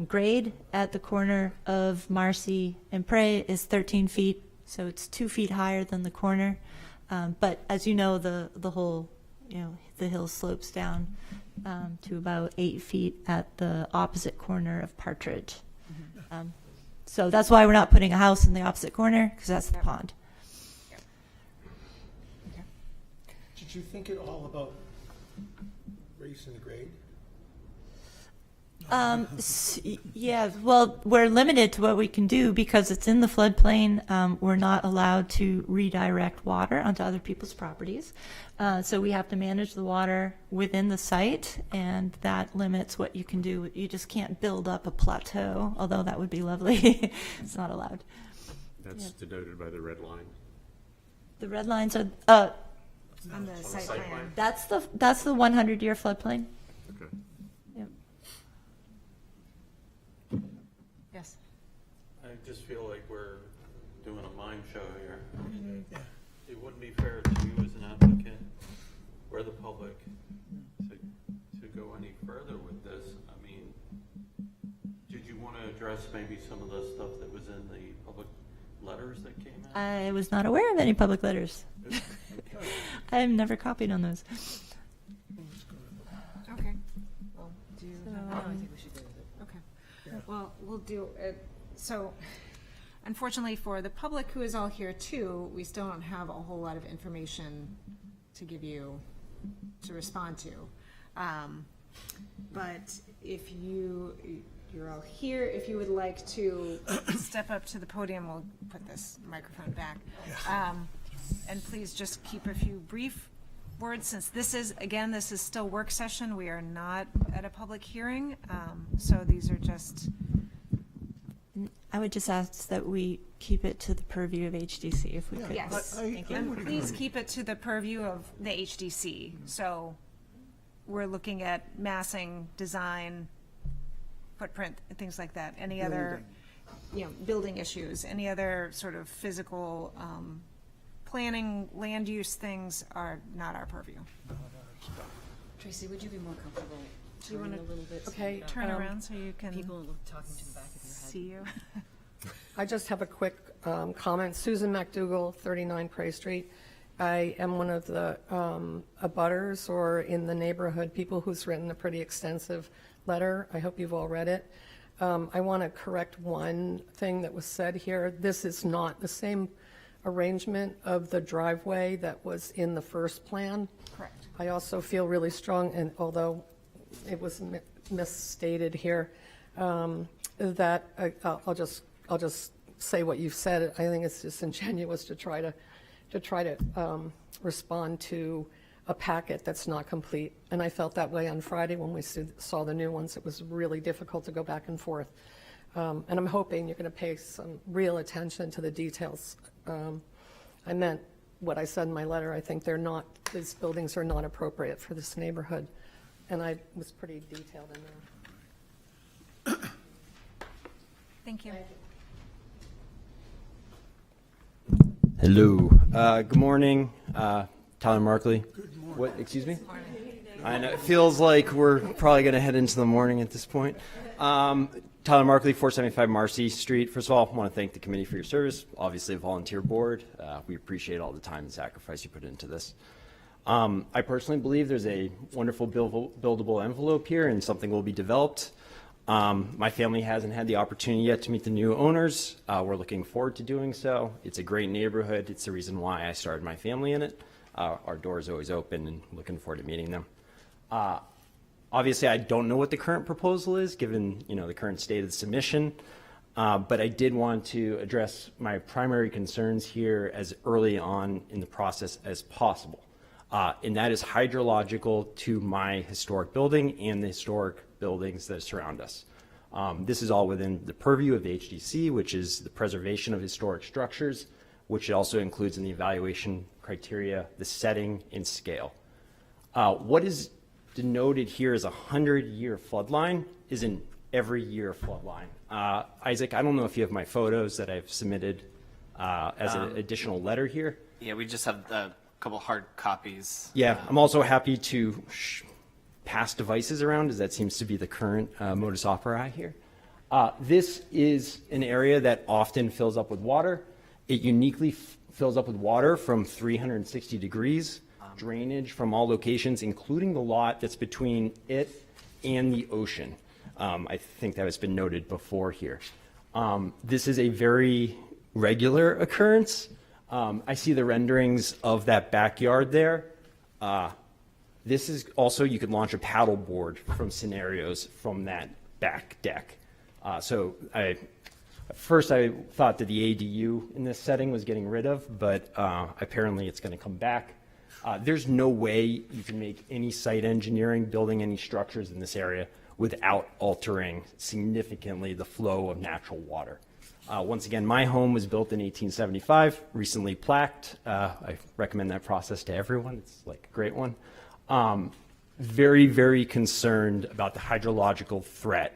grade at the corner of Marcy and Prey is 13 feet, so it's 2 feet higher than the corner. But as you know, the whole, the hill slopes down to about 8 feet at the opposite corner of Partridge. So that's why we're not putting a house in the opposite corner, because that's the pond.
Did you think at all about raising the grade?
Yeah, well, we're limited to what we can do because it's in the floodplain. We're not allowed to redirect water onto other people's properties. So we have to manage the water within the site, and that limits what you can do. You just can't build up a plateau, although that would be lovely. It's not allowed.
That's denoted by the red line.
The red lines are,
On the site plan.
that's the 100-year floodplain.
Okay.
Yep.
Yes.
I just feel like we're doing a mime show here. It wouldn't be fair to you as an applicant or the public to go any further with this. I mean, did you want to address maybe some of the stuff that was in the public letters that came out?
I was not aware of any public letters. I've never copied on those.
Okay. Well, do you have any? Okay. Well, we'll do it. So unfortunately for the public who is all here too, we still don't have a whole lot of information to give you to respond to. But if you're all here, if you would like to step up to the podium, we'll put this microphone back. And please just keep a few brief words, since this is still work session. We are not at a public hearing. So these are just,
I would just ask that we keep it to the purview of HDC if we could.
yes.
Thank you.
And please keep it to the purview of the HDC. So we're looking at massing, design, footprint, things like that. Any other, building issues, any other sort of physical planning, land use things are not our purview.
Tracy, would you be more comfortable
Do you
turning
wanna-
a little bit? so
Okay,
we don't-
Turn around so you can
People talking to the back of your head.
see you.
I just have a quick comment. Susan McDougall, 39 Prairie Street. I am one of the abutters or in the neighborhood, people who's written a pretty extensive letter. I hope you've all read it. I want to correct one thing that was said here. This is not the same arrangement of the driveway that was in the first plan.
Correct.
I also feel really strong, and although it was misstated here, that I'll just say what you've said. I think it's disingenuous to try to respond to a packet that's not complete. And I felt that way on Friday when we saw the new ones. It was really difficult to go back and forth. And I'm hoping you're going to pay some real attention to the details. I meant what I said in my letter. I think these buildings are not appropriate for this neighborhood. And I was pretty detailed in there.
Thank you.
Hello. Good morning. Tyler Markley. Good morning. What? Excuse me? I know it feels like we're probably going to head into the morning at this point. Tyler Markley, 475 Marcy Street. First of all, I want to thank the committee for your service. Obviously, a volunteer board. We appreciate all the time and sacrifice you put into this. I personally believe there's a wonderful buildable envelope here and something will be developed. My family hasn't had the opportunity yet to meet the new owners. We're looking forward to doing so. It's a great neighborhood. It's the reason why I started my family in it. Our door is always open and looking forward to meeting them. Obviously, I don't know what the current proposal is, given the current state of the submission, but I did want to address my primary concerns here as early on in the process as possible, and that is hydrological to my historic building and the historic buildings that surround us. This is all within the purview of the HDC, which is the preservation of historic structures, which it also includes in the evaluation criteria, the setting and scale. What is denoted here as a 100-year floodline is an every year floodline. Isaac, I don't know if you have my photos that I've submitted as an additional letter here.
Yeah, we just have a couple hard copies.
Yeah, I'm also happy to pass devices around, as that seems to be the current modus operandi here. This is an area that often fills up with water. It uniquely fills up with water from 360 degrees, drainage from all locations, including the lot that's between it and the ocean. I think that has been noted before here. This is a very regular occurrence. I see the renderings of that backyard there. This is also, you could launch a paddle board from scenarios from that back deck. First I thought that the ADU in this setting was getting rid of, but apparently it's going to come back. There's no way you can make any site engineering, building any structures in this area without altering significantly the flow of natural water. Once again, my home was built in 1875, recently plaqued. I recommend that process to everyone. It's like a great one. Very, very concerned about the hydrological threat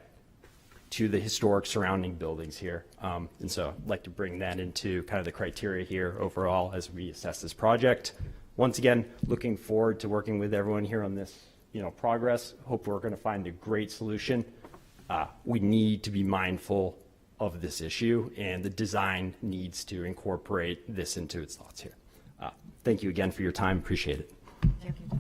to the historic surrounding buildings here. And so I'd like to bring that into kind of the criteria here overall as we assess this project. Once again, looking forward to working with everyone here on this, progress. Hope we're going to find a great solution. We need to be mindful of this issue, and the design needs to incorporate this into its thoughts here. Thank you again for your time. Appreciate it.
Thank you.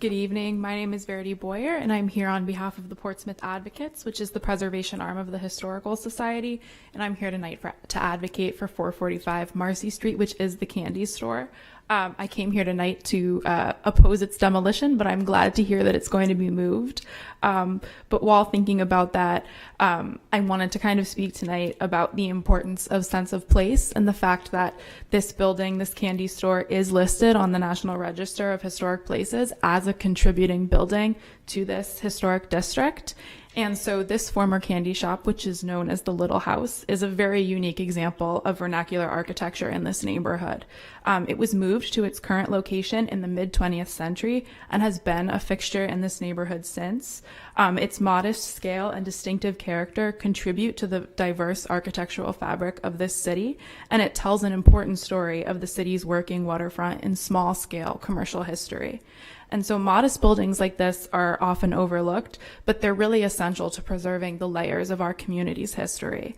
Good evening. My name is Verity Boyer, and I'm here on behalf of the Portsmouth Advocates, which is the preservation arm of the Historical Society. And I'm here tonight to advocate for 445 Marcy Street, which is the candy store. I came here tonight to oppose its demolition, but I'm glad to hear that it's going to be moved. But while thinking about that, I wanted to kind of speak tonight about the importance of sense of place and the fact that this building, this candy store, is listed on the National Register of Historic Places as a contributing building to this historic district. And so this former candy shop, which is known as the Little House, is a very unique example of vernacular architecture in this neighborhood. It was moved to its current location in the mid-20th century and has been a fixture in this neighborhood since. Its modest scale and distinctive character contribute to the diverse architectural fabric of this city, and it tells an important story of the city's working waterfront in small-scale commercial history. And so modest buildings like this are often overlooked, but they're really essential to preserving the layers of our community's history.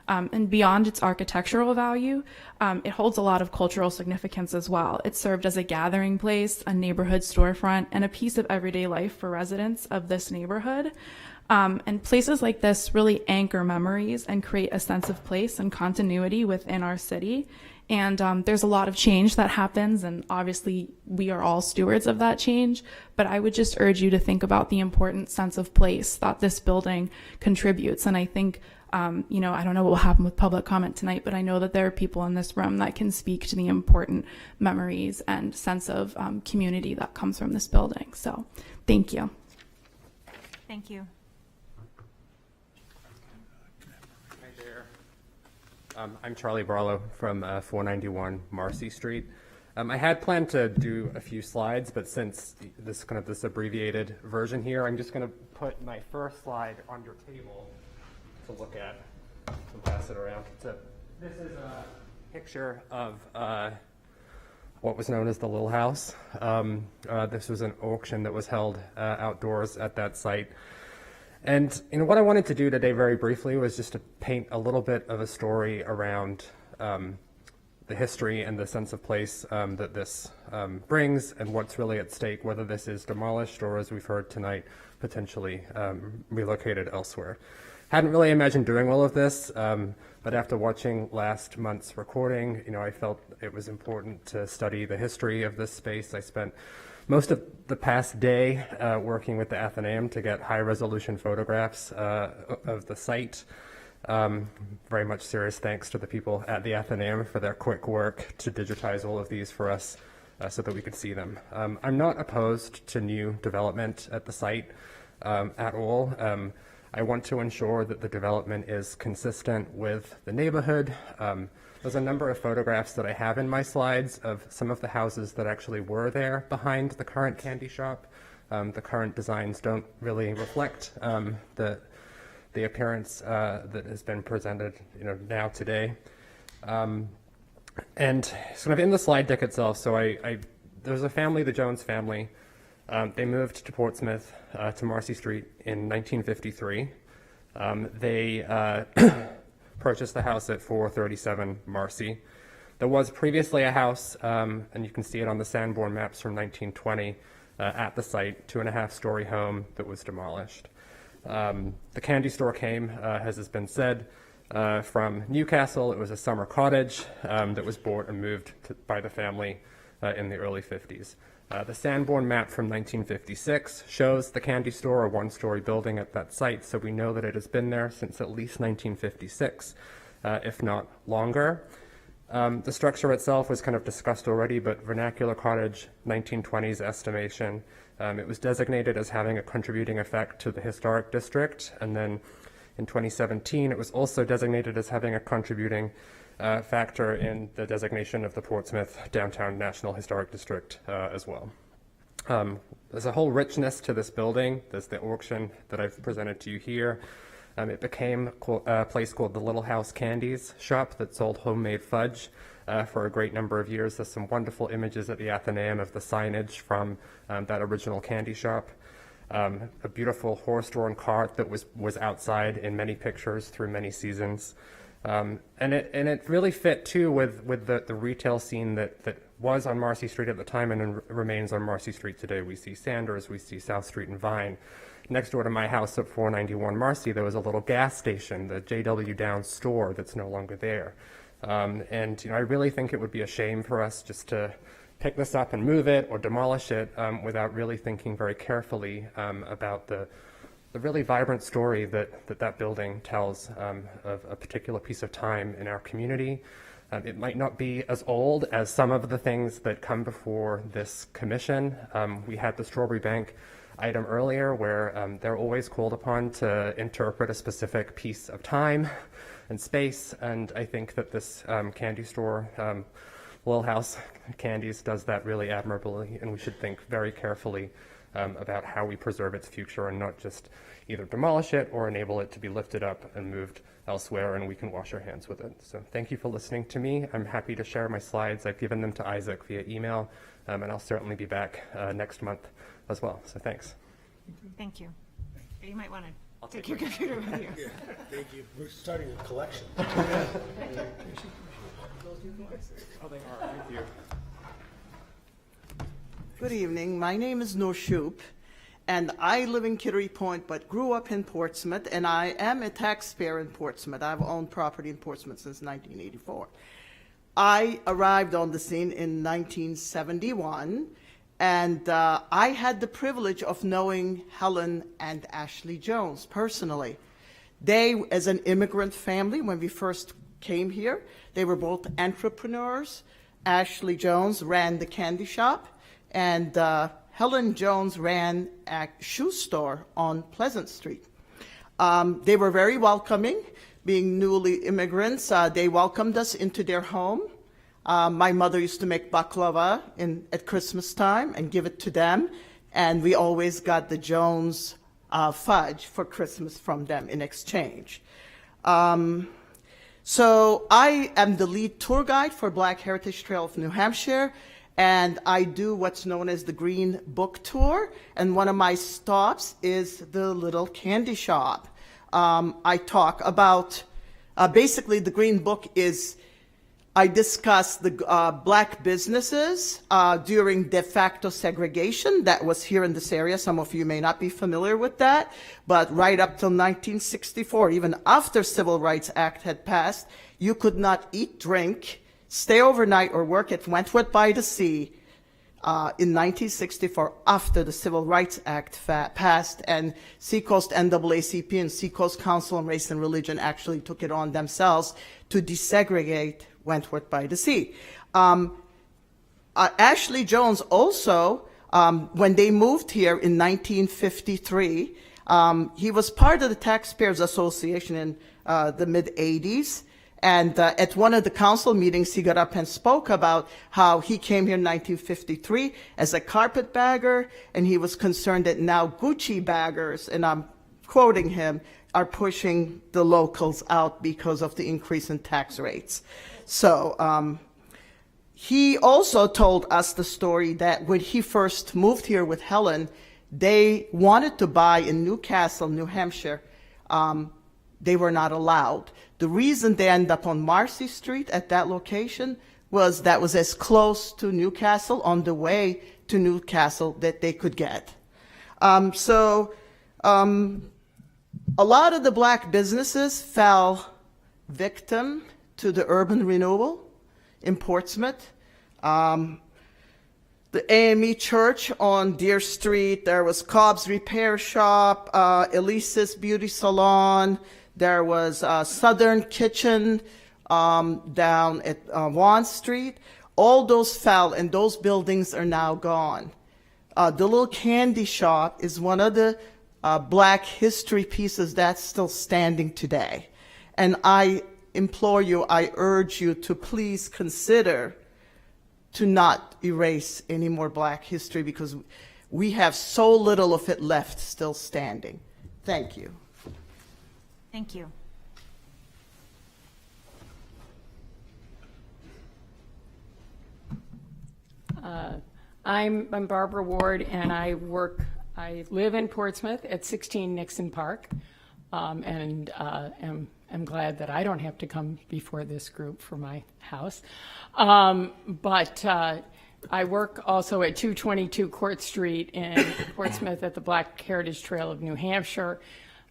And beyond its architectural value, it holds a lot of cultural significance as well. It served as a gathering place, a neighborhood storefront, and a piece of everyday life for residents of this neighborhood. And places like this really anchor memories and create a sense of place and continuity within our city. And there's a lot of change that happens, and obviously we are all stewards of that change. But I would just urge you to think about the important sense of place that this building contributes. And I think, I don't know what will happen with public comment tonight, but I know that there are people in this room that can speak to the important memories and sense of community that comes from this building. So thank you.
Thank you.
I'm Charlie Barlow from 491 Marcy Street. I had planned to do a few slides, but since this abbreviated version here, I'm just going to put my first slide on your table to look at and pass it around. So this is a picture of what was known as the Little House. This was an auction that was held outdoors at that site. And what I wanted to do today very briefly was just to paint a little bit of a story around the history and the sense of place that this brings and what's really at stake, whether this is demolished or, as we've heard tonight, potentially relocated elsewhere. Hadn't really imagined doing all of this, but after watching last month's recording, I felt it was important to study the history of this space. I spent most of the past day working with the Athenaeum to get high-resolution photographs of the site. Very much serious thanks to the people at the Athenaeum for their quick work to digitize all of these for us so that we could see them. I'm not opposed to new development at the site at all. I want to ensure that the development is consistent with the neighborhood. There's a number of photographs that I have in my slides of some of the houses that actually were there behind the current candy shop. The current designs don't really reflect the appearance that has been presented, now today. And sort of in the slide deck itself, so there's a family, the Jones family. They moved to Portsmouth, to Marcy Street in 1953. They purchased the house at 437 Marcy. There was previously a house, and you can see it on the Sanborn maps from 1920 at the site, 2.5-story home that was demolished. The candy store came, as has been said, from Newcastle. It was a summer cottage that was bought and moved by the family in the early 50s. The Sanborn map from 1956 shows the candy store, a one-story building at that site, so we know that it has been there since at least 1956, if not longer. The structure itself was kind of discussed already, but vernacular cottage, 1920s estimation. It was designated as having a contributing effect to the historic district, and then in 2017 it was also designated as having a contributing factor in the designation of the Portsmouth Downtown National Historic District as well. There's a whole richness to this building. There's the auction that I've presented to you here. It became a place called the Little House Candies shop that sold homemade fudge for a great number of years. There's some wonderful images at the Athenaeum of the signage from that original candy shop. A beautiful horse-drawn cart that was outside in many pictures through many seasons. And it really fit too with the retail scene that was on Marcy Street at the time and remains on Marcy Street today. We see Sanders, we see South Street and Vine. Next door to my house at 491 Marcy, there was a little gas station, the J.W. Downs store, that's no longer there. And I really think it would be a shame for us just to pick this up and move it or demolish it without really thinking very carefully about the really vibrant story that building tells of a particular piece of time in our community. It might not be as old as some of the things that come before this commission. We had the Strawberry Bank item earlier where they're always called upon to interpret a specific piece of time and space, and I think that this candy store, Lowell House Candies, does that really admirably, and we should think very carefully about how we preserve its future and not just either demolish it or enable it to be lifted up and moved elsewhere and we can wash our hands with it. So thank you for listening to me. I'm happy to share my slides. I've given them to Isaac via email, and I'll certainly be back next month as well. So thanks.
Thank you. You might want to take your computer with you.
Yeah, thank you. We're starting a collection.
Oh, they are. Thank you.
Good evening. My name is Noor Shoop, and I live in Kittery Point, but grew up in Portsmouth, and I am a taxpayer in Portsmouth. I've owned property in Portsmouth since 1984. I arrived on the scene in 1971, and I had the privilege of knowing Helen and Ashley Jones personally. They, as an immigrant family, when we first came here, they were both entrepreneurs. Ashley Jones ran the candy shop, and Helen Jones ran a shoe store on Pleasant Street. They were very welcoming. Being newly immigrants, they welcomed us into their home. My mother used to make baklava at Christmas time and give it to them, and we always got the Jones fudge for Christmas from them in exchange. So I am the lead tour guide for Black Heritage Trail of New Hampshire, and I do what's known as the Green Book Tour, and one of my stops is the little candy shop. I talk about, basically the Green Book is, I discuss the black businesses during de facto segregation that was here in this area. Some of you may not be familiar with that, but right up till 1964, even after Civil Rights Act had passed, you could not eat, drink, stay overnight, or work at Wentworth by the Sea in 1964 after the Civil Rights Act passed, and Seacoast NAACP and Seacoast Council on Race and Religion actually took it on themselves to desegregate Wentworth by the Sea. Ashley Jones also, when they moved here in 1953, he was part of the Taxpayers Association in the mid-'80s. And at one of the council meetings, he got up and spoke about how he came here in 1953 as a carpetbagger, and he was concerned that now Gucci baggers, and I'm quoting him, are pushing the locals out because of the increase in tax rates. So he also told us the story that when he first moved here with Helen, they wanted to buy in Newcastle, New Hampshire. They were not allowed. The reason they ended up on Marcy Street at that location was that was as close to Newcastle on the way to Newcastle that they could get. A lot of the black businesses fell victim to the urban renewal in Portsmouth. The AME Church on Deer Street, there was Cobb's Repair Shop, Elise's Beauty Salon, there was Southern Kitchen down at Vaughan Street. All those fell, and those buildings are now gone. The little candy shop is one of the black history pieces that's still standing today. And I implore you, I urge you to please consider to not erase any more black history, because we have so little of it left still standing. Thank you.
Thank you.
I'm Barbara Ward, and I live in Portsmouth at 16 Nixon Park, and am glad that I don't have to come before this group for my house. But I work also at 222 Court Street in Portsmouth at the Black Heritage Trail of New Hampshire.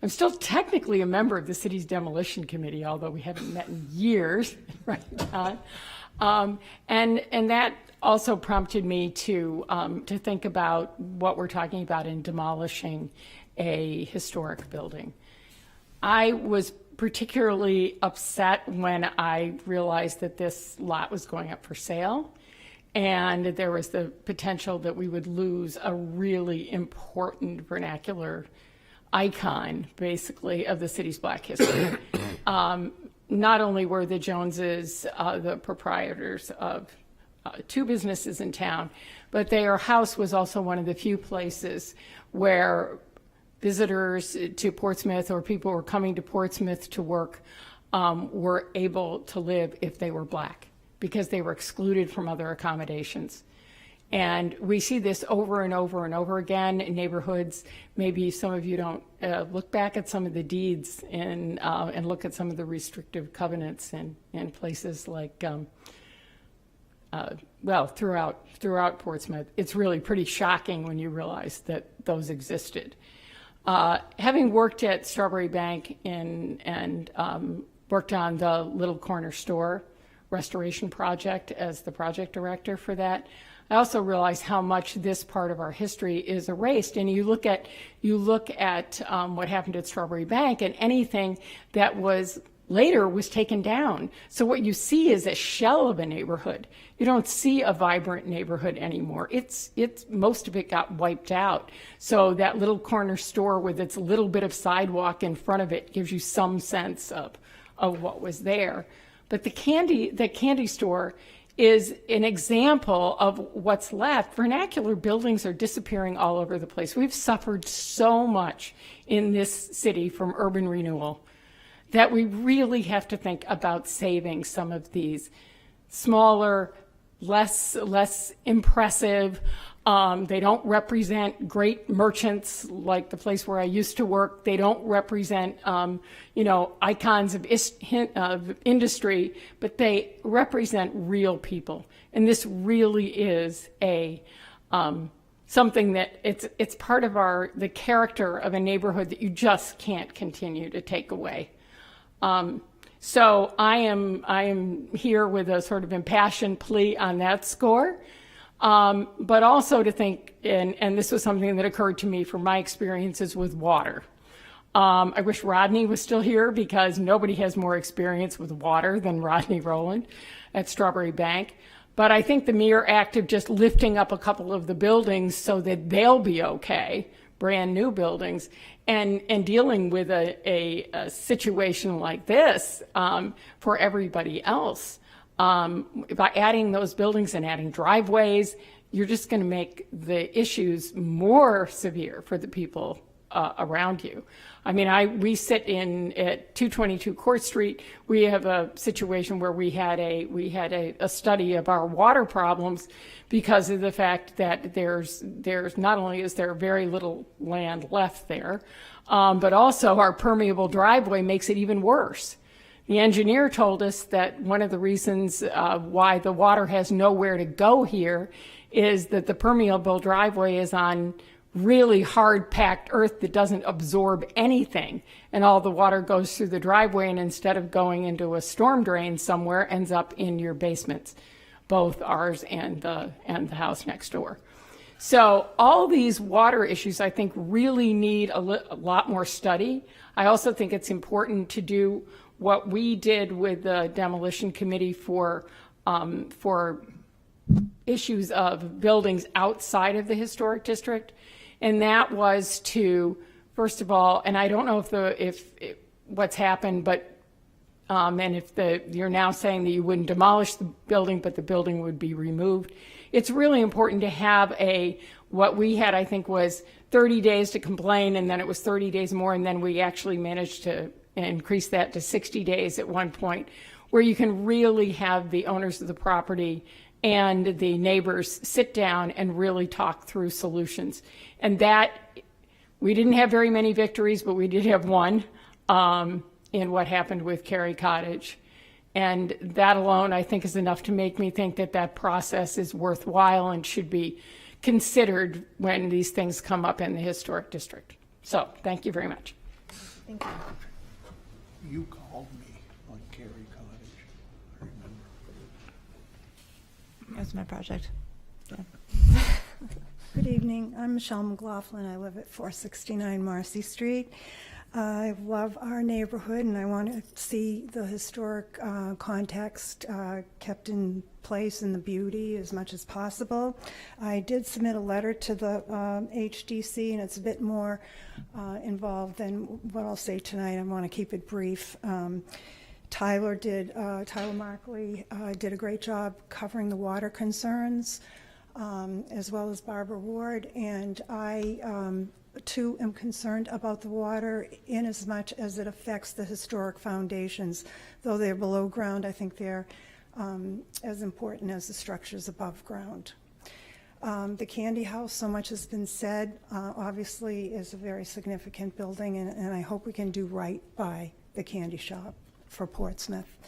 I'm still technically a member of the city's demolition committee, although we haven't met in years, right, John? And that also prompted me to think about what we're talking about in demolishing a historic building. I was particularly upset when I realized that this lot was going up for sale. And there was the potential that we would lose a really important vernacular icon, basically, of the city's Black history. Not only were the Joneses the proprietors of 2 businesses in town, but their house was also one of the few places where visitors to Portsmouth or people who were coming to Portsmouth to work were able to live if they were Black, because they were excluded from other accommodations. And we see this over and over and over again in neighborhoods. Maybe some of you don't look back at some of the deeds and look at some of the restrictive covenants in places like, throughout Portsmouth. It's really pretty shocking when you realize that those existed. Having worked at Strawberry Bank and worked on the Little Corner Store restoration project as the project director for that, I also realized how much this part of our history is erased. And you look at what happened at Strawberry Bank, and anything that was later was taken down. So what you see is a shell of a neighborhood. You don't see a vibrant neighborhood anymore. It's most of it got wiped out. So that little corner store with its little bit of sidewalk in front of it gives you some sense of what was there. But the candy store is an example of what's left. Vernacular buildings are disappearing all over the place. We've suffered so much in this city from urban renewal that we really have to think about saving some of these smaller, less impressive. They don't represent great merchants like the place where I used to work. They don't represent, icons of industry, but they represent real people. And this really is something that it's part of the character of a neighborhood that you just can't continue to take away. So I am here with a sort of impassioned plea on that score. But also to think, and this was something that occurred to me from my experiences with water. I wish Rodney was still here, because nobody has more experience with water than Rodney Rowland at Strawberry Bank. But I think the mere act of just lifting up a couple of the buildings so that they'll be okay, brand new buildings, and dealing with a situation like this for everybody else. By adding those buildings and adding driveways, you're just going to make the issues more severe for the people around you. I mean, we sit at 222 Court Street. We have a situation where we had a study of our water problems because of the fact that there's not only is there very little land left there, but also our permeable driveway makes it even worse. The engineer told us that one of the reasons why the water has nowhere to go here is that the permeable driveway is on really hard packed earth that doesn't absorb anything, and all the water goes through the driveway, and instead of going into a storm drain somewhere, ends up in your basements, both ours and the house next door. So all these water issues, I think, really need a lot more study. I also think it's important to do what we did with the demolition committee for issues of buildings outside of the historic district, and that was to, first of all, and I don't know if what's happened, but and if you're now saying that you wouldn't demolish the building, but the building would be removed. It's really important to have what we had, I think, was 30 days to complain, and then it was 30 days more, and then we actually managed to increase that to 60 days at one point, where you can really have the owners of the property and the neighbors sit down and really talk through solutions. And that, we didn't have very many victories, but we did have one in what happened with Cary Cottage. And that alone, I think, is enough to make me think that that process is worthwhile and should be considered when these things come up in the historic district. So, thank you very much.
Thank you.
You called me on Cary Cottage, I remember.
That was my project.
Yeah. Good evening. I'm Michelle McLaughlin. I live at 469 Marcy Street. I love our neighborhood, and I want to see the historic context kept in place and the beauty as much as possible. I did submit a letter to the HDC, and it's a bit more involved than what I'll say tonight. I want to keep it brief. Tyler Markley did a great job covering the water concerns, as well as Barbara Ward, and I too am concerned about the water in as much as it affects the historic foundations. Though they're below ground, I think they're as important as the structures above ground. The Candy House, so much has been said, obviously is a very significant building, and I hope we can do right by the candy shop for Portsmouth.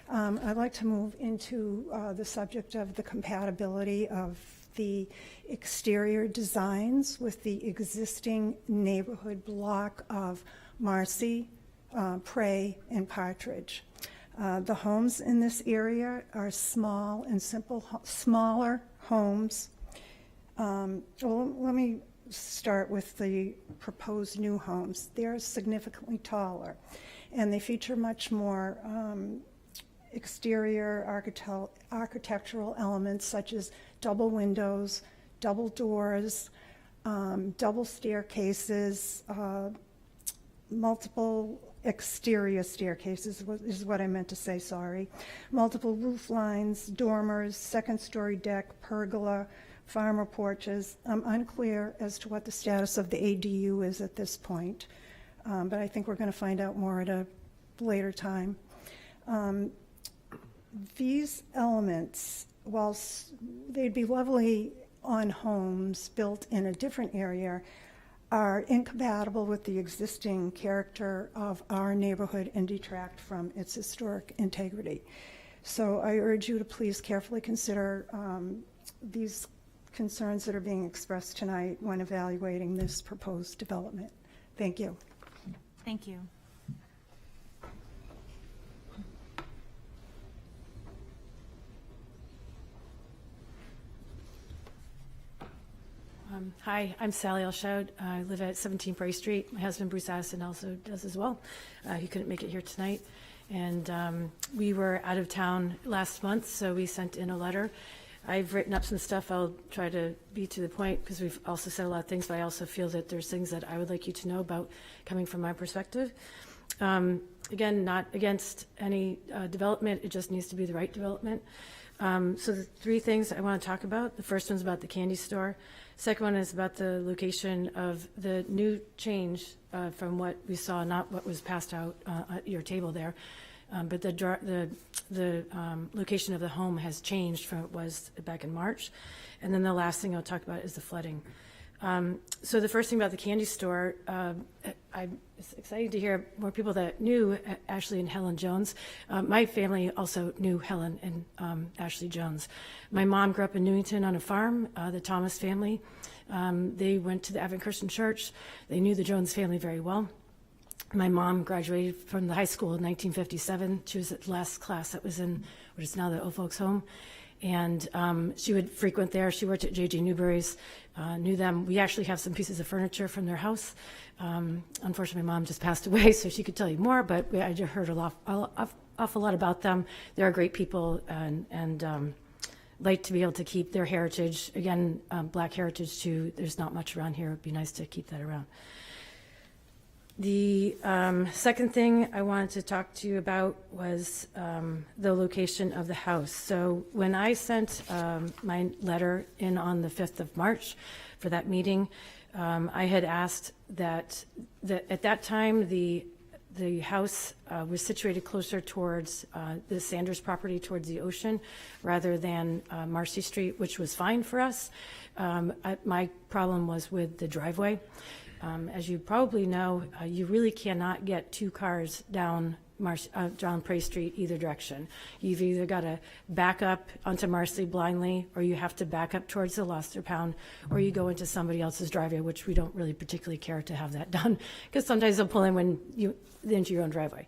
I'd like to move into the subject of the compatibility of the exterior designs with the existing neighborhood block of Marcy, Prey, and Partridge. The homes in this area are small and simple, smaller homes. Well, let me start with the proposed new homes. They're significantly taller, and they feature much more exterior architectural elements such as double windows, double doors, double staircases, multiple exterior staircases is what I meant to say, sorry. Multiple roof lines, dormers, second-story deck, pergola, farmer porches. I'm unclear as to what the status of the ADU is at this point, but I think we're going to find out more at a later time. These elements, whilst they'd be lovely on homes built in a different area, are incompatible with the existing character of our neighborhood and detract from its historic integrity. So I urge you to please carefully consider these concerns that are being expressed tonight when evaluating this proposed development. Thank you.
Thank you.
Hi, I'm Sally Elshout. I live at 17 Prairie Street. My husband, Bruce Addison, also does as well. He couldn't make it here tonight. And we were out of town last month, so we sent in a letter. I've written up some stuff. I'll try to be to the point because we've also said a lot of things, but I also feel that there's things that I would like you to know about coming from my perspective. Again, not against any development. It just needs to be the right development. So the three things I want to talk about. The first one's about the candy store. Second one is about the location of the new change from what we saw, not what was passed out at your table there, but the location of the home has changed from what it was back in March. And then the last thing I'll talk about is the flooding. So the first thing about the candy store, it's exciting to hear more people that knew Ashley and Helen Jones. My family also knew Helen and Ashley Jones. My mom grew up in Newington on a farm, the Thomas family. They went to the Advent Christian Church. They knew the Jones family very well. My mom graduated from the high school in 1957. She was the last class that was in what is now the Old Folks Home. And she would frequent there. She worked at J.J. Newberry's, knew them. We actually have some pieces of furniture from their house. Unfortunately, my mom just passed away, so she could tell you more, but I just heard an awful lot about them. They're great people and like to be able to keep their heritage. Again, Black heritage, too. There's not much around here. It would be nice to keep that around. The second thing I wanted to talk to you about was the location of the house. So when I sent my letter in on the 5th of March for that meeting, I had asked that at that time the house was situated closer towards the Sanders property, towards the ocean, rather than Marcy Street, which was fine for us. My problem was with the driveway. As you probably know, you really cannot get two cars down Prairie Street either direction. You've either got to back up onto Marcy blindly, or you have to back up towards the Loster Pound, or you go into somebody else's driveway, which we don't really particularly care to have that done, because sometimes they'll pull in into your own driveway.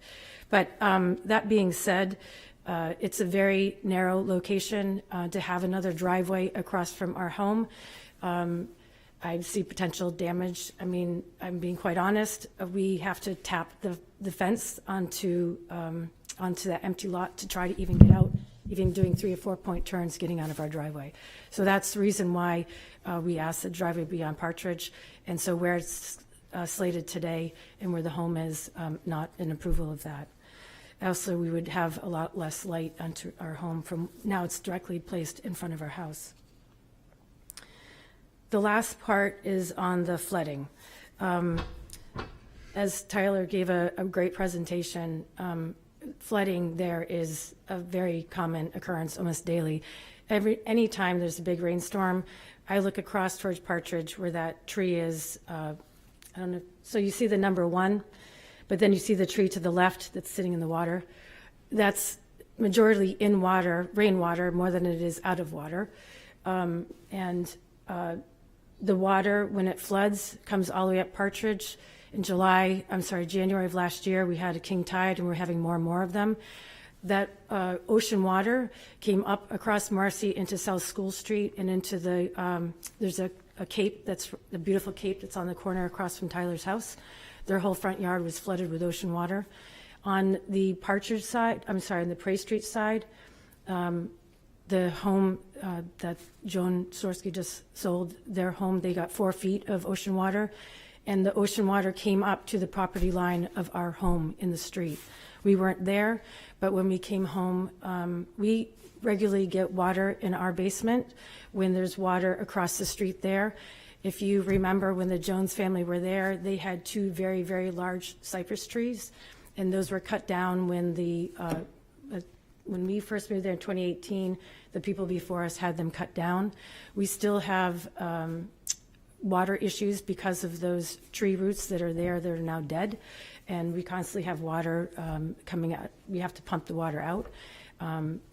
But that being said, it's a very narrow location to have another driveway across from our home. I see potential damage. I mean, I'm being quite honest. We have to tap the fence onto that empty lot to try to even get out, even doing 3 or 4 point turns getting out of our driveway. So that's the reason why we asked the driveway be on Partridge. And so where it's slated today and where the home is, not an approval of that. Also, we would have a lot less light onto our home from now it's directly placed in front of our house. The last part is on the flooding. As Tyler gave a great presentation, flooding there is a very common occurrence almost daily. Anytime there's a big rainstorm, I look across towards Partridge where that tree is, I don't know, so you see the number 1, but then you see the tree to the left that's sitting in the water. That's majority in water, rainwater, more than it is out of water. The water, when it floods, comes all the way up Partridge. In January of last year, we had a king tide and we're having more and more of them. That ocean water came up across Marcy into South School Street and into there's a cape, that's the beautiful cape that's on the corner across from Tyler's house. Their whole front yard was flooded with ocean water. On the Partridge side, on the Prey Street side, the home that Joan Sorsky just sold, their home, they got 4 feet of ocean water, and the ocean water came up to the property line of our home in the street. We weren't there, but when we came home, we regularly get water in our basement when there's water across the street there. If you remember when the Jones family were there, they had 2 very, very large cypress trees, and those were cut down when we first moved there in 2018, the people before us had them cut down. We still have water issues because of those tree roots that are there that are now dead, and we constantly have water coming out. We have to pump the water out.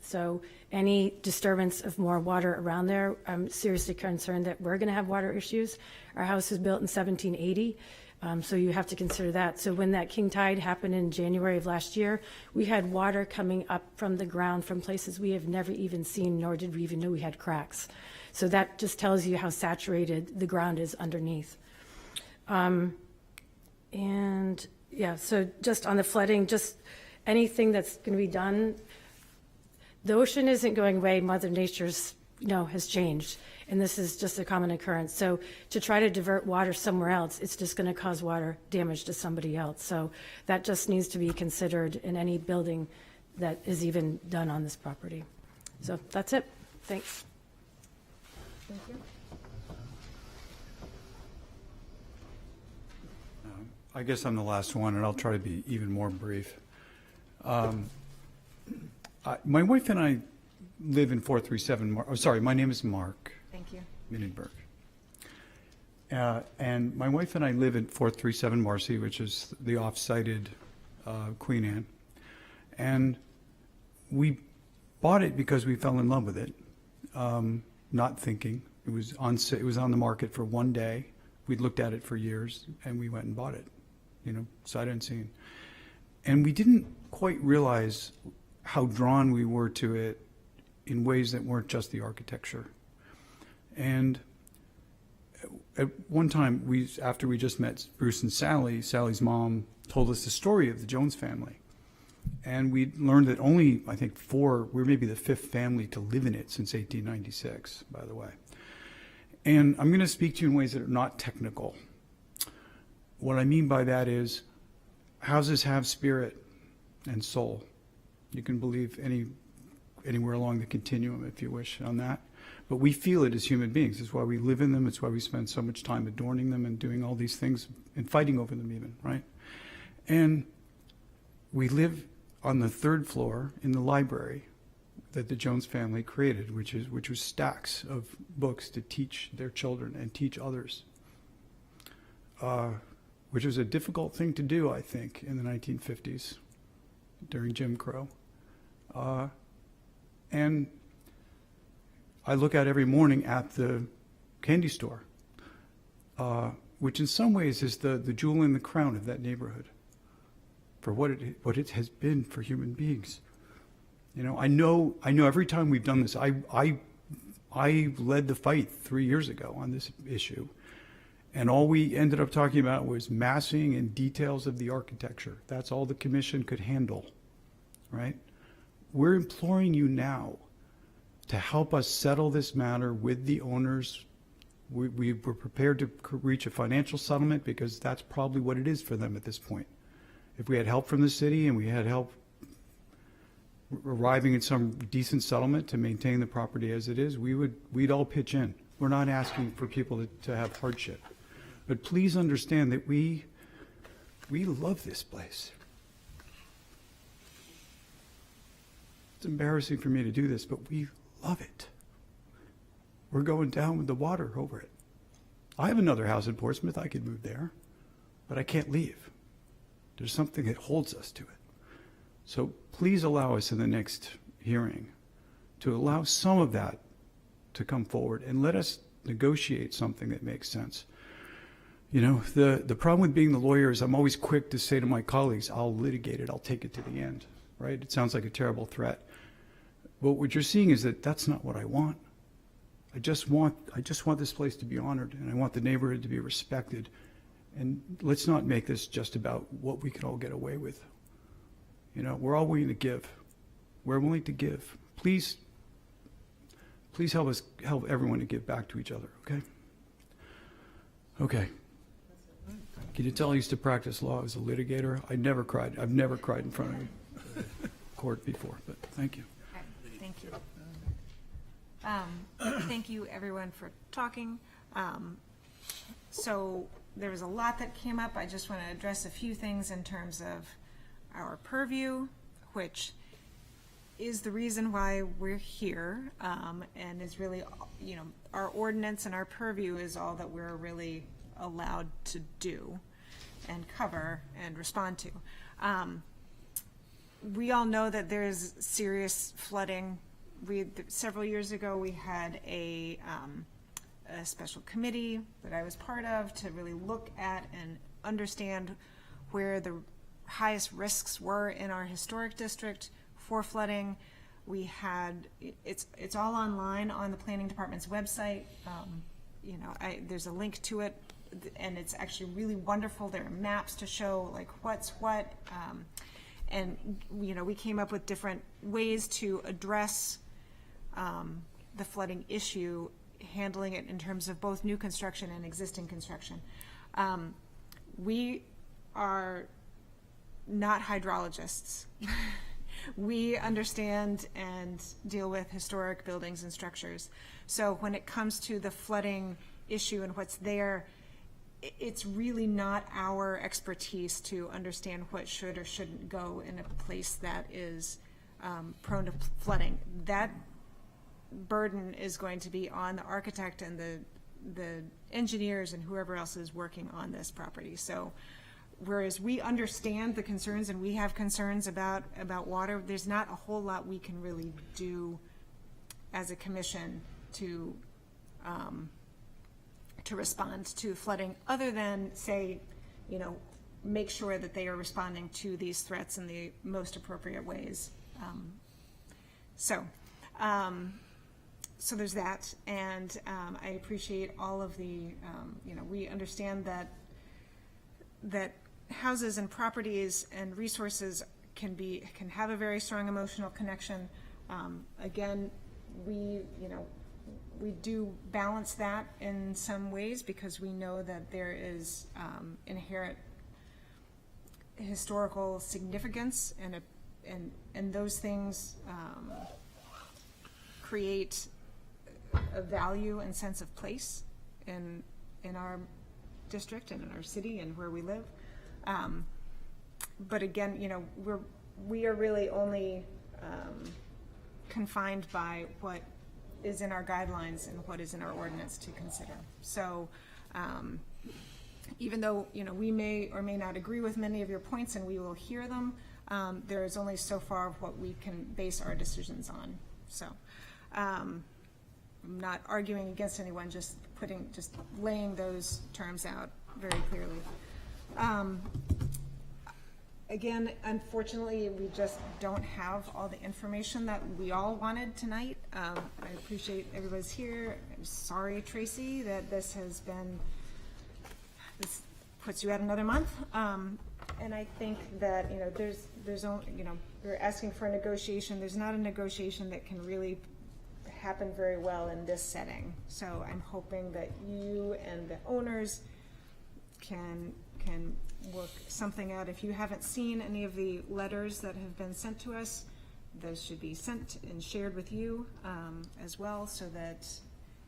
So any disturbance of more water around there, I'm seriously concerned that we're going to have water issues. Our house was built in 1780. So you have to consider that. So when that king tide happened in January of last year, we had water coming up from the ground from places we have never even seen, nor did we even know we had cracks. So that just tells you how saturated the ground is underneath. And yeah, so just on the flooding, just anything that's going to be done, the ocean isn't going away. Mother Nature's, has changed. And this is just a common occurrence. So to try to divert water somewhere else, it's just going to cause water damage to somebody else. So that just needs to be considered in any building that is even done on this property. So that's it. Thanks.
Thank you.
I guess I'm the last one, and I'll try to be even more brief. My wife and I live in 437, my name is Mark.
Thank you.
Minenberg. And my wife and I live at 437 Marcy, which is the off-sited Queen Anne. And we bought it because we fell in love with it, not thinking. It was on the market for 1 day. We'd looked at it for years, and we went and bought it, sight unseen. And we didn't quite realize how drawn we were to it in ways that weren't just the architecture. And at one time, after we just met Bruce and Sally, Sally's mom told us the story of the Jones family. And we learned that only, I think, we're maybe the 5th family to live in it since 1896, by the way. And I'm going to speak to you in ways that are not technical. What I mean by that is houses have spirit and soul. You can believe anywhere along the continuum, if you wish, on that. But we feel it as human beings. It's why we live in them. It's why we spend so much time adorning them and doing all these things and fighting over them even, right? And we live on the 3rd floor in the library that the Jones family created, which was stacks of books to teach their children and teach others, which was a difficult thing to do, I think, in the 1950s during Jim Crow. And I look out every morning at the candy store, which in some ways is the jewel in the crown of that neighborhood for what it has been for human beings. I know every time we've done this, I I led the fight 3 years ago on this issue. And all we ended up talking about was massing and details of the architecture. That's all the commission could handle, right? We're imploring you now to help us settle this matter with the owners. We were prepared to reach a financial settlement because that's probably what it is for them at this point. If we had help from the city and we had help arriving at some decent settlement to maintain the property as it is, we'd all pitch in. We're not asking for people to have hardship. But please understand that we love this place. It's embarrassing for me to do this, but we love it. We're going down with the water over it. I have another house in Portsmouth. I could move there, but I can't leave. There's something that holds us to it. So please allow us in the next hearing to allow some of that to come forward and let us negotiate something that makes sense. You know, the problem with being the lawyer is I'm always quick to say to my colleagues, I'll litigate it, I'll take it to the end, right? It sounds like a terrible threat. But what you're seeing is that that's not what I want. I just want this place to be honored, and I want the neighborhood to be respected. And let's not make this just about what we can all get away with. You know, we're all willing to give. We're willing to give. Please help everyone to give back to each other, okay? Okay. Can you tell I used to practice law as a litigator? I've never cried in front of a court before, but thank you.
Okay, thank you. Thank you, everyone, for talking. So there was a lot that came up. I just want to address a few things in terms of our purview, which is the reason why we're here, and is really, you know, our ordinance and our purview is all that we're really allowed to do and cover and respond to. We all know that there's serious flooding. Several years ago, we had a special committee that I was part of to really look at and understand where the highest risks were in our historic district for flooding. We had, it's all online on the planning department's website. You know, there's a link to it, and it's actually really wonderful. There are maps to show like what's what. And, you know, we came up with different ways to address the flooding issue, handling it in terms of both new construction and existing construction. We are not hydrologists. We understand and deal with historic buildings and structures. So when it comes to the flooding issue and what's there, it's really not our expertise to understand what should or shouldn't go in a place that is prone to flooding. That burden is going to be on the architect and the engineers and whoever else is working on this property. So whereas we understand the concerns and we have concerns about water, there's not a whole lot we can really do as a commission to respond to flooding, other than say, you know, make sure that they are responding to these threats in the most appropriate ways. So there's that, and I appreciate all of the, you know, we understand that houses and properties and resources can have a very strong emotional connection. Again, we do balance that in some ways because we know that there is inherent historical significance, and those things create a value and sense of place in our district and in our city and where we live. But again, you know, we are really only confined by what is in our guidelines and what is in our ordinance to consider. So even though, you know, we may or may not agree with many of your points and we will hear them, there is only so far of what we can base our decisions on. So I'm not arguing against anyone, just laying those terms out very clearly. Again, unfortunately, we just don't have all the information that we all wanted tonight. I appreciate everybody's here. I'm sorry, Tracy, that this puts you out another month. And I think that, there's only, we're asking for a negotiation. There's not a negotiation that can really happen very well in this setting. So I'm hoping that you and the owners can work something out. If you haven't seen any of the letters that have been sent to us, those should be sent and shared with you as well, so that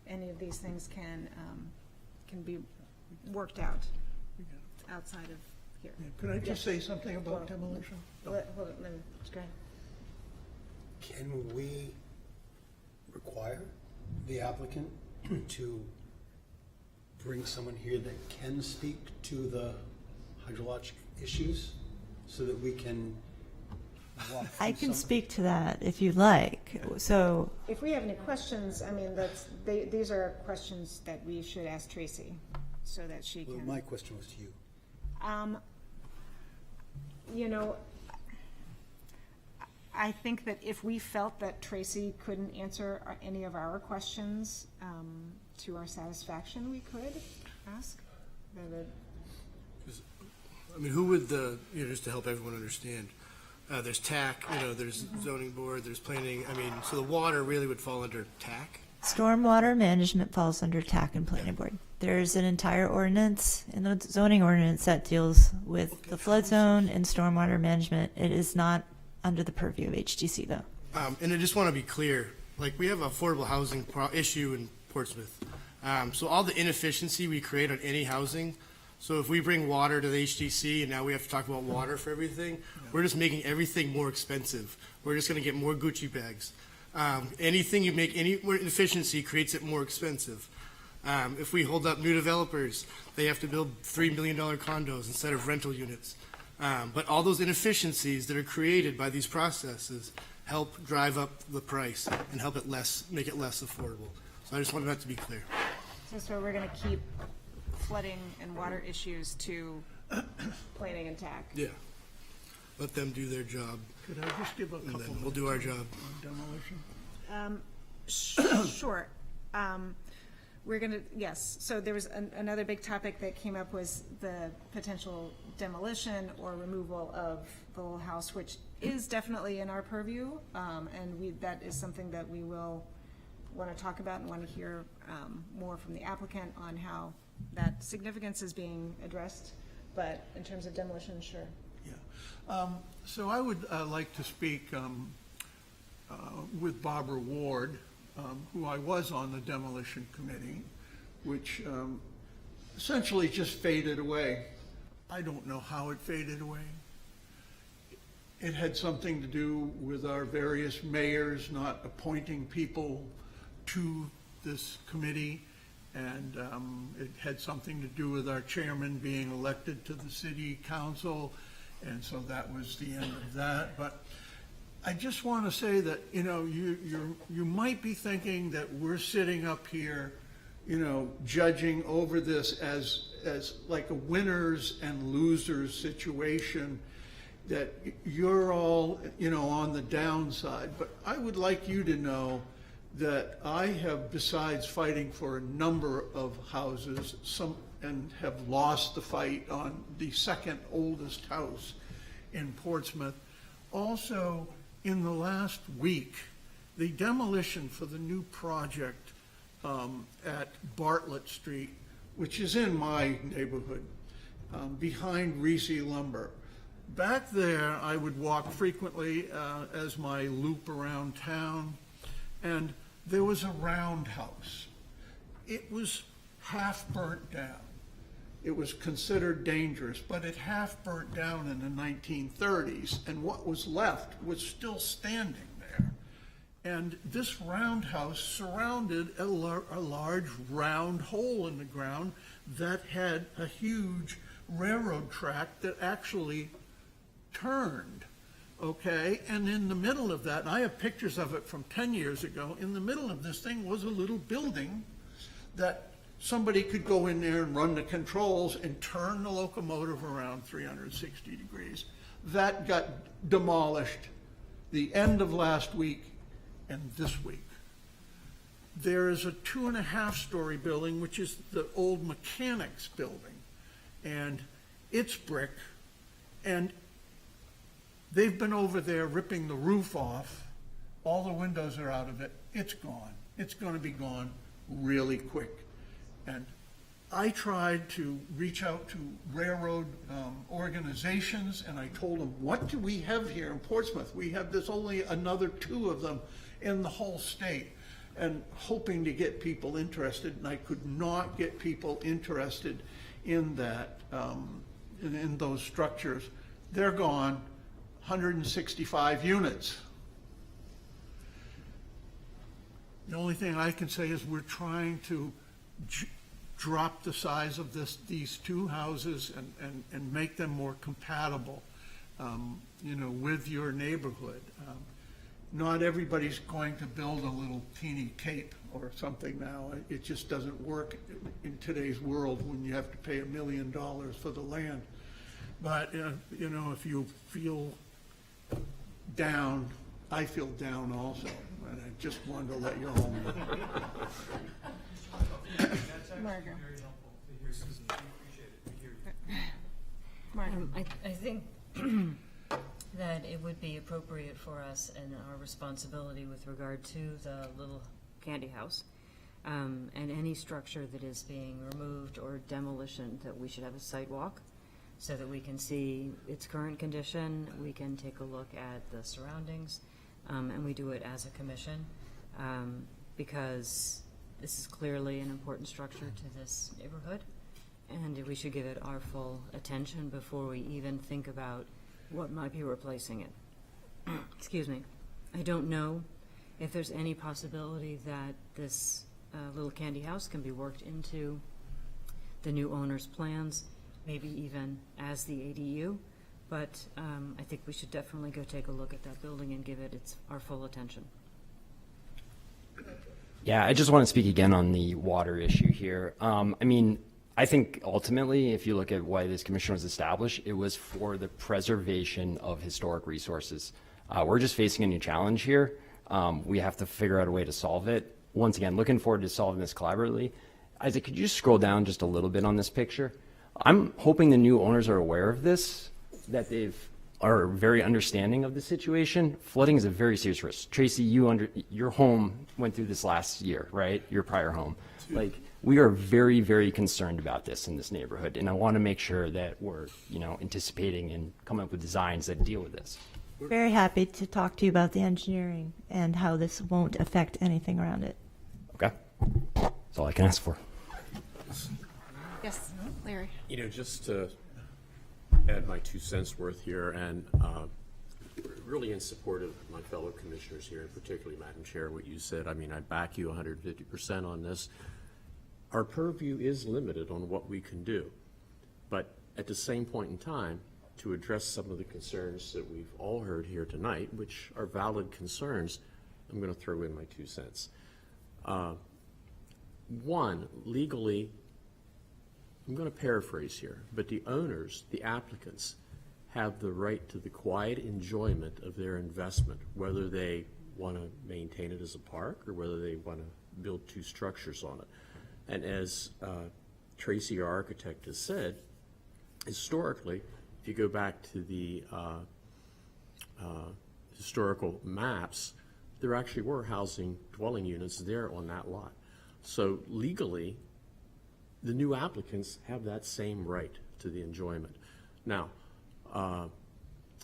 any of these things can be worked out outside of here.
Could I just
Yes.
say something about demolition?
Hold on, let me, go ahead.
Can we require the applicant to bring someone here that can speak to the hydrologic issues so that we can walk through
I can
some-
speak to that if you'd like. So,
If we have any questions, I mean, these are questions that we should ask Tracy, so that she
Well,
can.
my question was to you.
I think that if we felt that Tracy couldn't answer any of our questions to our satisfaction, we could ask.
I mean, who would just to help everyone understand, there's TAC, there's zoning board, there's planning, so the water really would fall under TAC?
stormwater management falls under TAC and planning board. There's an entire ordinance in the zoning ordinance that deals with the flood zone and stormwater management. It is not under the purview of HDC, though.
And I just want to be clear, we have an affordable housing issue in Portsmouth. So all the inefficiency we create on any housing, so if we bring water to the HDC and now we have to talk about water for everything, we're just making everything more expensive. We're just going to get more Gucci bags. Anything you make, any more inefficiency creates it more expensive. If we hold up new developers, they have to build $3 million condos instead of rental units. But all those inefficiencies that are created by these processes help drive up the price and help make it less affordable. So I just wanted that to be clear.
So we're going to keep flooding and water issues to planning and TAC.
Yeah. Let them do their job.
Could I just give a
And
couple
then
minutes
we'll do our job.
on demolition?
Sure. We're going to, yes. So there was another big topic that came up was the potential demolition or removal of the whole house, which is definitely in our purview. And that is something that we will want to talk about and want to hear more from the applicant on how that significance is being addressed. But in terms of demolition, sure.
So I would like to speak with Barbara Ward, who I was on the demolition committee, which essentially just faded away. I don't know how it faded away. It had something to do with our various mayors not appointing people to this committee, and it had something to do with our chairman being elected to the city council, and so that was the end of that. But I just want to say that, you might be thinking that we're sitting up here, judging over this as like a winners and losers situation, that you're all, on the downside. But I would like you to know that I have, besides fighting for a number of houses, and have lost the fight on the second oldest house in Portsmouth. Also, in the last week, the demolition for the new project at Bartlett Street, which is in my neighborhood, behind Reese Lumber. Back there, I would walk frequently as my loop around town, and there was a roundhouse. It was half burnt down. It was considered dangerous, but it half burnt down in the 1930s, and what was left was still standing there. And this roundhouse surrounded a large round hole in the ground that had a huge railroad track that actually turned, okay? And in the middle of that, and I have pictures of it from 10 years ago, in the middle of this thing was a little building that somebody could go in there and run the controls and turn the locomotive around 360 degrees. That got demolished the end of last week and this week. There is a 2.5-story building, which is the old mechanics building, and it's brick, and they've been over there ripping the roof off. All the windows are out of it. It's gone. It's going to be gone really quick. And I tried to reach out to railroad organizations, and I told them, what do we have here in Portsmouth? We have this only another 2 of them in the whole state, and hoping to get people interested, and I could not get people interested in that, in those structures. They're gone, 165 units. The only thing I can say is we're trying to drop the size of these 2 houses and make them more compatible, with your neighborhood. Not everybody's going to build a little teeny Cape or something now. It just doesn't work in today's world when you have to pay $1 million for the land. But, if you feel down, I feel down also, and I just wanted to let you all know.
I think that it would be appropriate for us and our responsibility with regard to the little candy house, and any structure that is being removed or demolition, that we should have a site walk so that we can see its current condition, we can take a look at the surroundings, and we do it as a commission, because this is clearly an important structure to this neighborhood, and we should give it our full attention before we even think about what might be replacing it. Excuse me. I don't know if there's any possibility that this little candy house can be worked into the new owner's plans, maybe even as the ADU, but I think we should definitely go take a look at that building and give it our full attention.
Yeah, I just want to speak again on the water issue here. I think ultimately, if you look at why this commission was established, it was for the preservation of historic resources. We're just facing a new challenge here. We have to figure out a way to solve it. Once again, looking forward to solving this collaboratively. Isaac, could you just scroll down just a little bit on this picture? I'm hoping the new owners are aware of this, that are very understanding of the situation. Flooding is a very serious risk. Tracy, your home went through this last year, right? Your prior home. We are very, very concerned about this in this neighborhood, and I want to make sure that we're, anticipating and coming up with designs that deal with this.
Very happy to talk to you about the engineering and how this won't affect anything around it.
Okay, that's all I can ask for.
Yes, Larry.
Just to add my 2 cents worth here, and really in support of my fellow commissioners here, particularly Madam Chair, what you said. I back you 150% on this. Our purview is limited on what we can do, but at the same point in time, to address some of the concerns that we've all heard here tonight, which are valid concerns, I'm going to throw in my 2 cents. One, legally, I'm going to paraphrase here, but the owners, the applicants, have the right to the quiet enjoyment of their investment, whether they want to maintain it as a park or whether they want to build 2 structures on it. And as Tracy, our architect, has said, historically, if you go back to the historical maps, there actually were housing dwelling units there on that lot. So legally, the new applicants have that same right to the enjoyment. Now,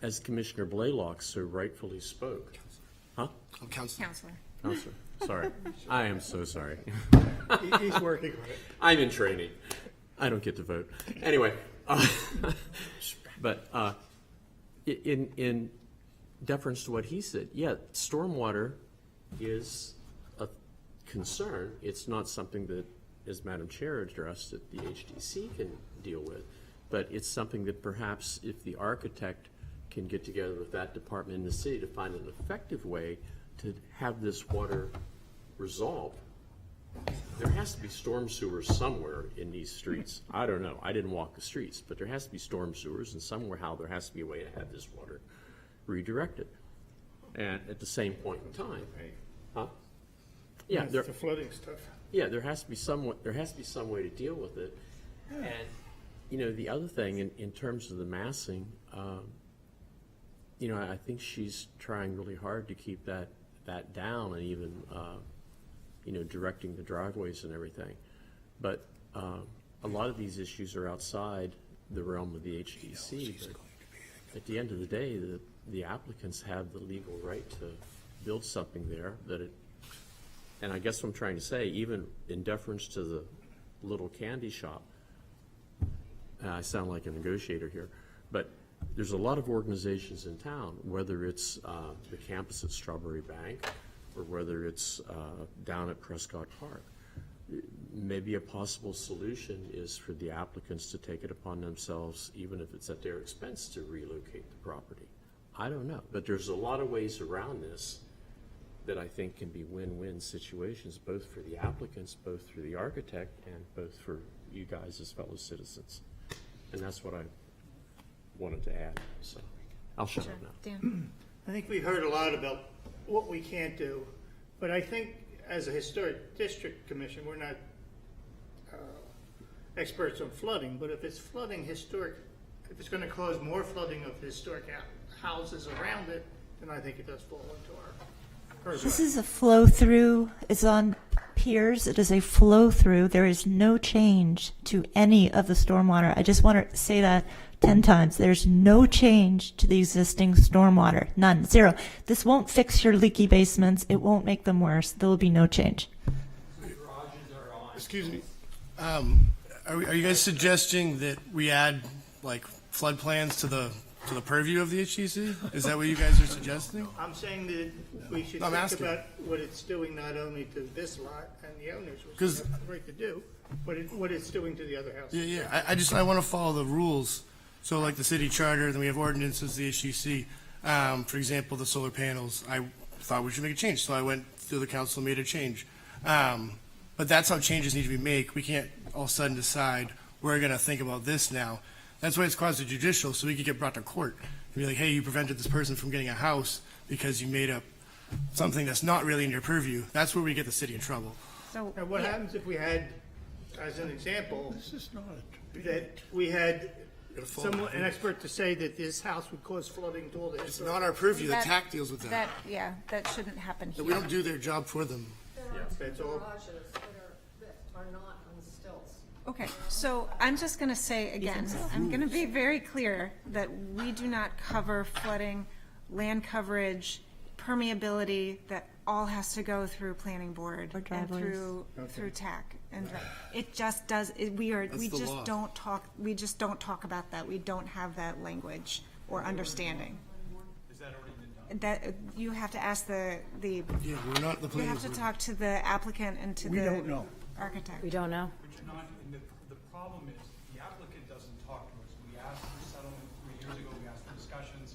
as Commissioner Blaylock so rightfully spoke, huh?
I'm counselor.
Counselor, sorry. I am so sorry.
He's working on it.
I'm in training. I don't get to vote. Anyway, but in deference to what he said, yeah, stormwater is a concern. It's not something that, as Madam Chair addressed, that the HDC can deal with, but it's something that perhaps if the architect can get together with that department in the city to find an effective way to have this water resolved, there has to be storm sewers somewhere in these streets. I don't know. I didn't walk the streets, but there has to be storm sewers, and somewhere how there has to be a way to have this water redirected. And at the same point in time, huh? Yeah,
That's
there,
the flooding stuff.
yeah, there has to be some way to deal with it. And, you know, the other thing in terms of the massing, you know, I think she's trying really hard to keep that down, and even, you know, directing the driveways and everything. But a lot of these issues are outside the realm of the HDC. But at the end of the day, the applicants have the legal right to build something there that it, and I guess what I'm trying to say, even in deference to the little candy shop, I sound like a negotiator here, but there's a lot of organizations in town, whether it's the campus at Strawberry Bank or whether it's down at Prescott Park. Maybe a possible solution is for the applicants to take it upon themselves, even if it's at their expense, to relocate the property. I don't know, but there's a lot of ways around this that I think can be win-win situations, both for the applicants, both for the architect, and both for you guys as fellow citizens. And that's what I wanted to add, so I'll shut up now.
Dan?
I think we've heard a lot about what we can't do, but I think as a historic district commission, we're not experts on flooding, but if it's flooding historic, if it's going to cause more flooding of historic houses around it, then I think it does fall into our purview.
This is a flow through. It's on piers. It is a flow through. There is no change to any of the stormwater. I just want to say that 10 times. There's no change to the existing stormwater. None. Zero. This won't fix your leaky basements. It won't make them worse. There will be no change.
Excuse me. Are you guys suggesting that we add like flood plans to the purview of the HDC? Is that what you guys are suggesting?
I'm saying that we should
I'm
think
asking.
about what it's doing not only to this lot and the owners, which we have the right to do, but what it's doing to the other houses.
Yeah. I want to follow the rules. So like the city charter, then we have ordinances, the HDC. For example, the solar panels, I thought we should make a change. So I went through the council and made a change. But that's how changes need to be made. We can't all of a sudden decide we're going to think about this now. That's why it's quasi-judicial, so we could get brought to court and be like, hey, you prevented this person from getting a house because you made up something that's not really in your purview. That's where we get the city in trouble.
So,
Now, what
yeah.
happens if we had, as an example, that we had an expert to say that this house would cause flooding to all the...
It's not our purview. The
That-
TAC deals with that.
Yeah, that shouldn't happen here.
We don't do their job for them.
That's all.
Are not on stilts.
Okay, so I'm just going to say again, I'm going to be very clear that we do not cover flooding, land coverage, permeability, that all has to go through planning board and
driveways.
through TAC. And it just does, we
the
just
law.
don't talk about that. We don't have that language or understanding.
Is that already been done?
That, you have to ask the,
Yeah, we're not the
you have
planners.
to talk to the applicant and to
We
the
don't know.
architect.
We don't know.
Which is not, and the problem is, the applicant doesn't talk to us. We asked for settlement 3 years ago, we asked for discussions,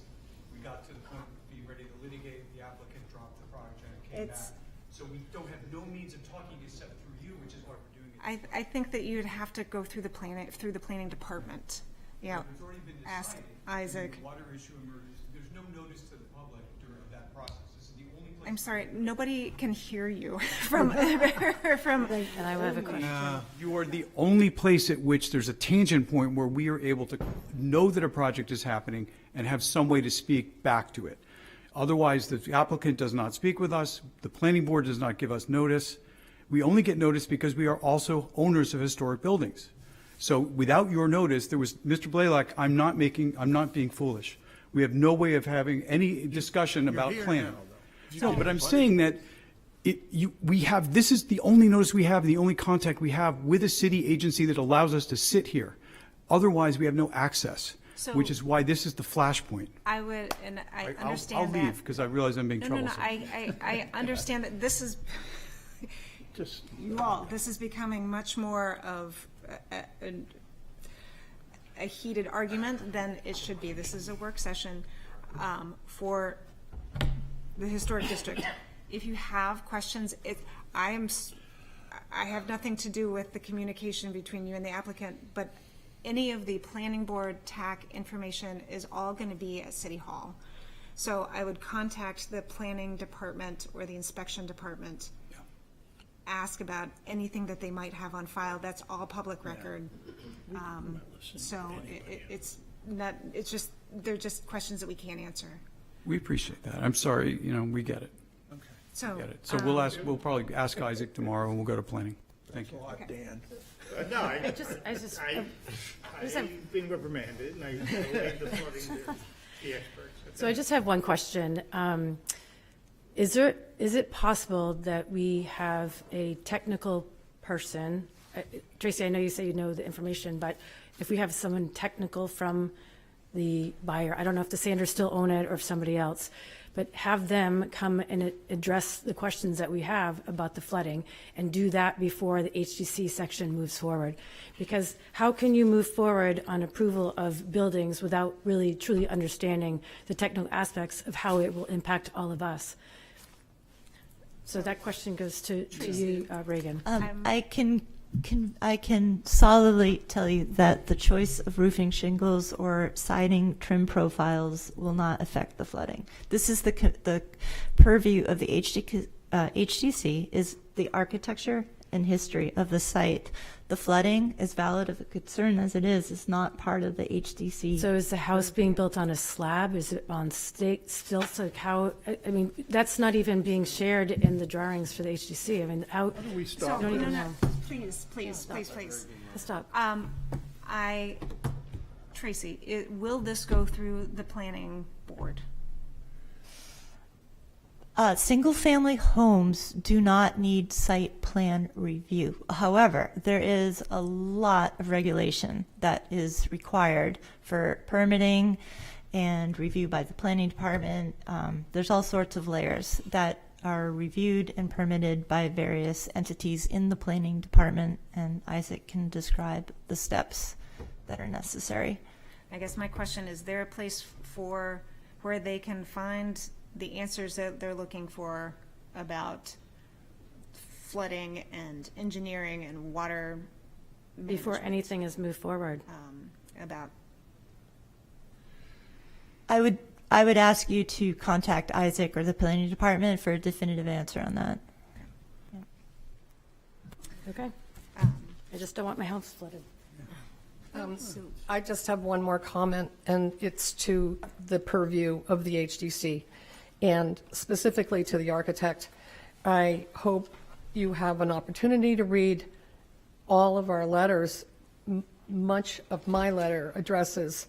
we got to the point of being ready to litigate, the applicant dropped the project, came
It's-
back. So we don't have no means of talking except through you, which is why we're doing it.
I think that you'd have to go through the planning department. Yeah,
It's already been
ask
decided.
Isaac.
The water issue emerges, there's no notice to the public during that process. This is the only place.
I'm sorry, nobody can hear you from, from,
And I have a question.
You are the only place at which there's a tangent point where we are able to know that a project is happening and have some way to speak back to it. Otherwise, the applicant does not speak with us, the planning board does not give us notice. We only get notice because we are also owners of historic buildings. So without your notice, there was, Mr. Blaylock, I'm not being foolish. We have no way of having any discussion about plan. No, but I'm saying that this is the only notice we have, the only contact we have with a city agency that allows us to sit here. Otherwise, we have no access,
So-
which is why this is the flashpoint.
I would, and I
I'll
understand that.
leave because I realize I'm being
No,
troublesome.
I understand that this is, you all, this is becoming much more of a heated argument than it should be. This is a work session for the historic district. If you have questions, I have nothing to do with the communication between you and the applicant, but any of the planning board TAC information is all going to be at City Hall. So I would contact the planning department or the inspection department, ask about anything that they might have on file. That's all public record. So it's not, it's just, they're just questions that we can't answer.
We appreciate that. I'm sorry, we get it.
So,
We get it. So we'll probably ask Isaac tomorrow and we'll go to planning. Thank you.
Dan.
I've been reprimanded, and I leave the flooding to the experts.
So I just have one question. Is it possible that we have a technical person? Tracy, I know you say you know the information, but if we have someone technical from the buyer, I don't know if the Sanders still own it or if somebody else, but have them come and address the questions that we have about the flooding and do that before the HDC section moves forward. Because how can you move forward on approval of buildings without really truly understanding the technical aspects of how it will impact all of us? So that question goes to you, Reagan.
I can solidly tell you that the choice of roofing shingles or siding trim profiles will not affect the flooding. This is the purview of the HDC is the architecture and history of the site. The flooding, as valid of a concern as it is not part of the HDC.
So is the house being built on a slab? Is it on stilts? Like how, I mean, that's not even being shared in the drawings for the HDC. I mean, how do we
So,
don't even
no,
know.
please.
Stop.
Tracy, will this go through the planning board?
Single-family homes do not need site plan review. However, there is a lot of regulation that is required for permitting and review by the planning department. There's all sorts of layers that are reviewed and permitted by various entities in the planning department, and Isaac can describe the steps that are necessary.
I guess my question is there a place for where they can find the answers that they're looking for about flooding and engineering and water
Before
management,
anything is moved forward.
about
I would ask you to contact Isaac or the planning department for a definitive answer on that.
Okay. I just don't want my house flooded.
I just have one more comment, and it's to the purview of the HDC, and specifically to the architect. I hope you have an opportunity to read all of our letters. Much of my letter addresses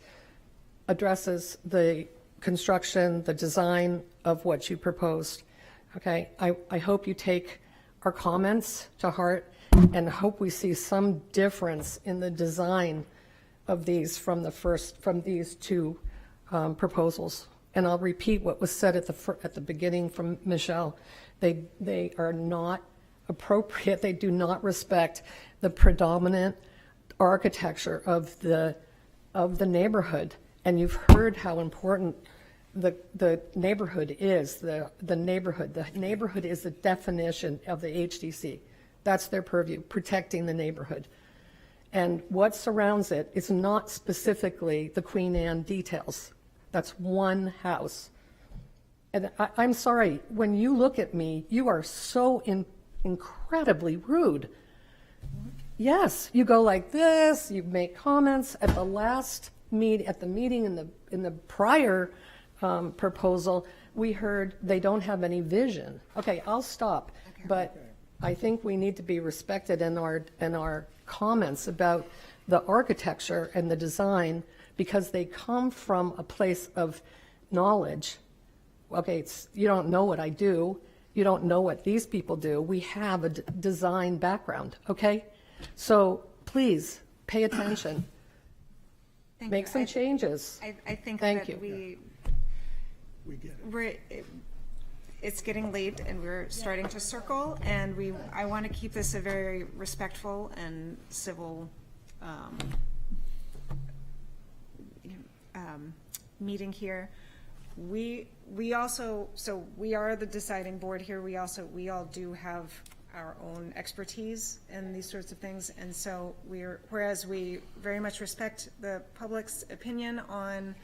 the construction, the design of what you proposed. Okay, I hope you take our comments to heart and hope we see some difference in the design of these from these two proposals. And I'll repeat what was said at the beginning from Michelle. They are not appropriate. They do not respect the predominant architecture of the neighborhood. And you've heard how important the neighborhood is. The neighborhood is the definition of the HDC. That's their purview, protecting the neighborhood. And what surrounds it is not specifically the Queen Anne details. That's one house. And I'm sorry, when you look at me, you are so incredibly rude. Yes, you go like this, you make comments. At the last meeting in the prior proposal, we heard they don't have any vision. Okay, I'll stop. But I think we need to be respected in our comments about the architecture and the design, because they come from a place of knowledge. Okay, you don't know what I do. You don't know what these people do. We have a design background, okay? So please pay attention. Make some changes.
I think
Thank
that
you.
it's getting late and we're starting to circle, and I want to keep this a very respectful and civil meeting here. We also, so we are the deciding board here. We all do have our own expertise in these sorts of things. And so whereas we very much respect the public's opinion on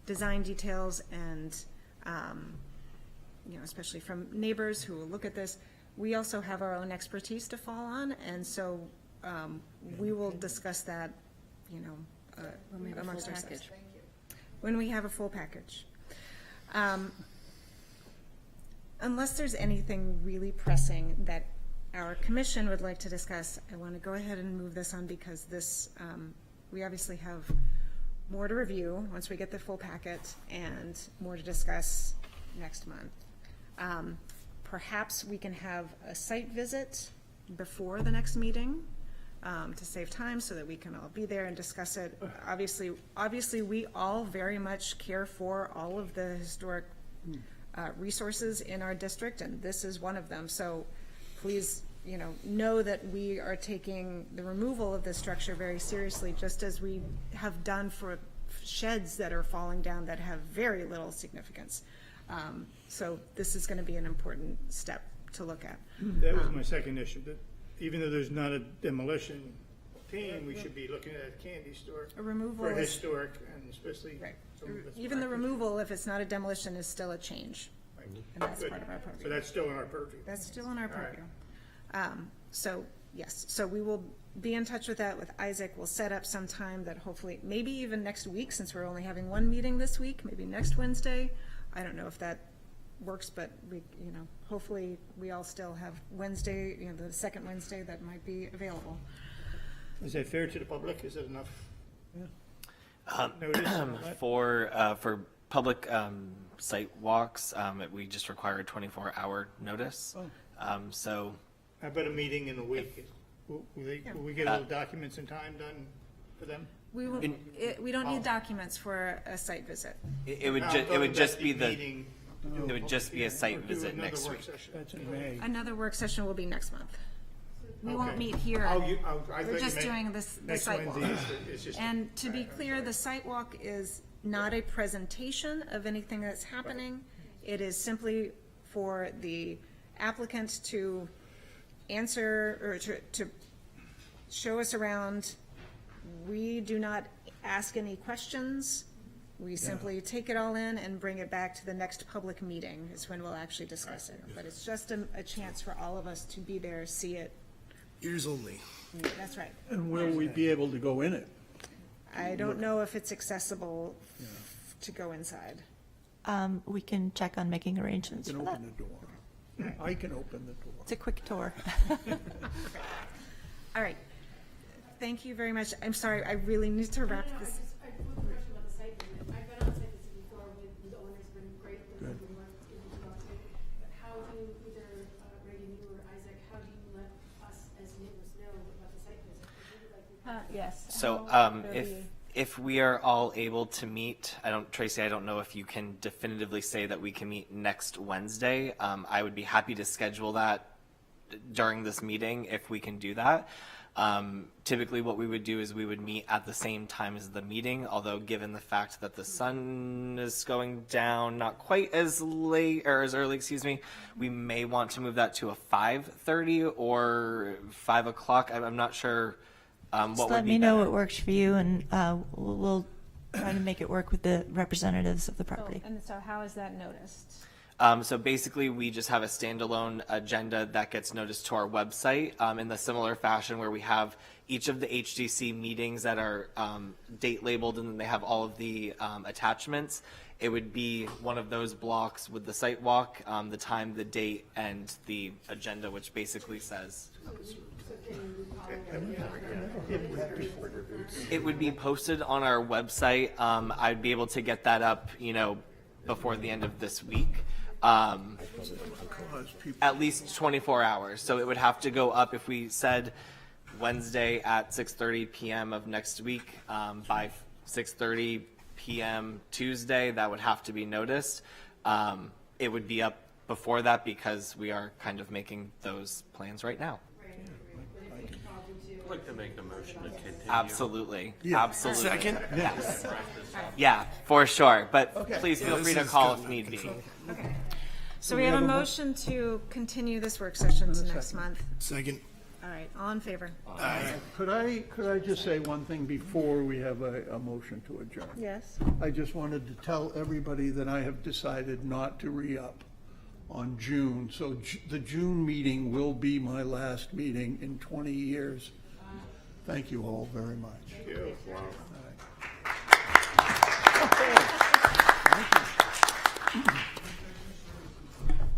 design details and, especially from neighbors who will look at this, we also have our own expertise to fall on. And so we will discuss that, amongst ourselves. When we have a full package. Unless there's anything really pressing that our commission would like to discuss, I want to go ahead and move this on because this, we obviously have more to review once we get the full packet and more to discuss next month. Perhaps we can have a site visit before the next meeting to save time so that we can all be there and discuss it. Obviously, we all very much care for all of the historic resources in our district, and this is one of them. So please, know that we are taking the removal of this structure very seriously, just as we have done for sheds that are falling down that have very little significance. So this is going to be an important step to look at.
That was my second issue, that even though there's not a demolition team, we should be looking at a candy store.
A removal
for
is-
historic, and especially.
Right.
some of its
Even the
practice.
removal, if it's not a demolition, is still a change.
Right.
And that's
Good.
part of our purview.
So that's still in our purview.
That's still in our
All right.
purview. So, yes, so we will be in touch with that with Isaac. We'll set up some time that hopefully, maybe even next week, since we're only having one meeting this week, maybe next Wednesday. I don't know if that works, but we, hopefully we all still have Wednesday, the second Wednesday that might be available.
Is that fair to the public? Is that enough? Notice on that?
For public site walks, we just require a 24-hour notice. So
How about a meeting in a week? Will we get all the documents in time done for them?
We will, we don't need documents for a site visit.
it would just be a site visit next week.
That's in May.
Another work session will be next month. We won't
Okay.
meet here.
Oh, I thought
We're
you
just
meant
doing the
next
site walk.
Wednesday is just.
And to be clear, the site walk is not a presentation of anything that's happening. It is simply for the applicant to answer, or to show us around. We do not ask any questions. We simply take it all in and bring it back to the next public meeting is when we'll actually discuss it. But it's just a chance for all of us to be there, see it.
Ears only.
That's right.
And will we be able to go in it?
I don't know if it's accessible to go inside.
We can check on making arrangements
You
for
can
that.
open the door. I can open the door.
It's a quick tour.
All right. Thank you very much. I'm sorry, I really need to wrap this.
I have one question about the site visit. I've been on site visits before with the owners, been great. But how do either Reagan, you or Isaac, how do you let us as neighbors know about the site visit?
Yes.
So if we are all able to meet, Tracy, I don't know if you can definitively say that we can meet next Wednesday. I would be happy to schedule that during this meeting if we can do that. Typically what we would do is we would meet at the same time as the meeting, although given the fact that the sun is going down not quite as late or as early, we may want to move that to a 5:30 or 5 o'clock. I'm not sure what
Just
would
let
be
me know
better.
what works for you, and we'll try to make it work with the representatives of the property.
And so how is that noticed?
So basically, we just have a standalone agenda that gets noticed to our website in the similar fashion where we have each of the HDC meetings that are date labeled, and then they have all of the attachments. It would be one of those blocks with the site walk, the time, the date, and the agenda, which basically says. It would be posted on our website. I'd be able to get that up, before the end of this week. At least 24 hours. So it would have to go up if we said Wednesday at 6:30 p.m. of next week. By 6:30 p.m. Tuesday, that would have to be noticed. It would be up before that because we are kind of making those plans right now.
I'd like to make the motion to continue.
Absolutely.
Yeah.
Absolutely.
Second?
Yes. Yeah, for sure. But
Okay.
please feel
Yeah,
free
this
to
is
call
good.
if need be.
Okay. So we have a motion to continue this work session to next month.
Second.
All right, all in favor?
Could I just say one thing before we have a motion to adjourn?
Yes.
I just wanted to tell everybody that I have decided not to re-up on June. So the June meeting will be my last meeting in 20 years. Thank you all very much.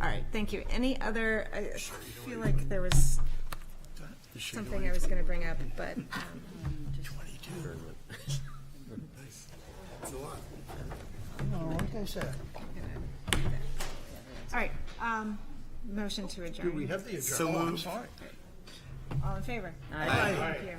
All right, thank you. Any other, I feel like there was something I was going to bring up, but.
Like I said.
All right, motion to adjourn.
Do we have the adjournment?
So
Oh, I'm
moved.
sorry.
All in favor?
Aye.
Thank you.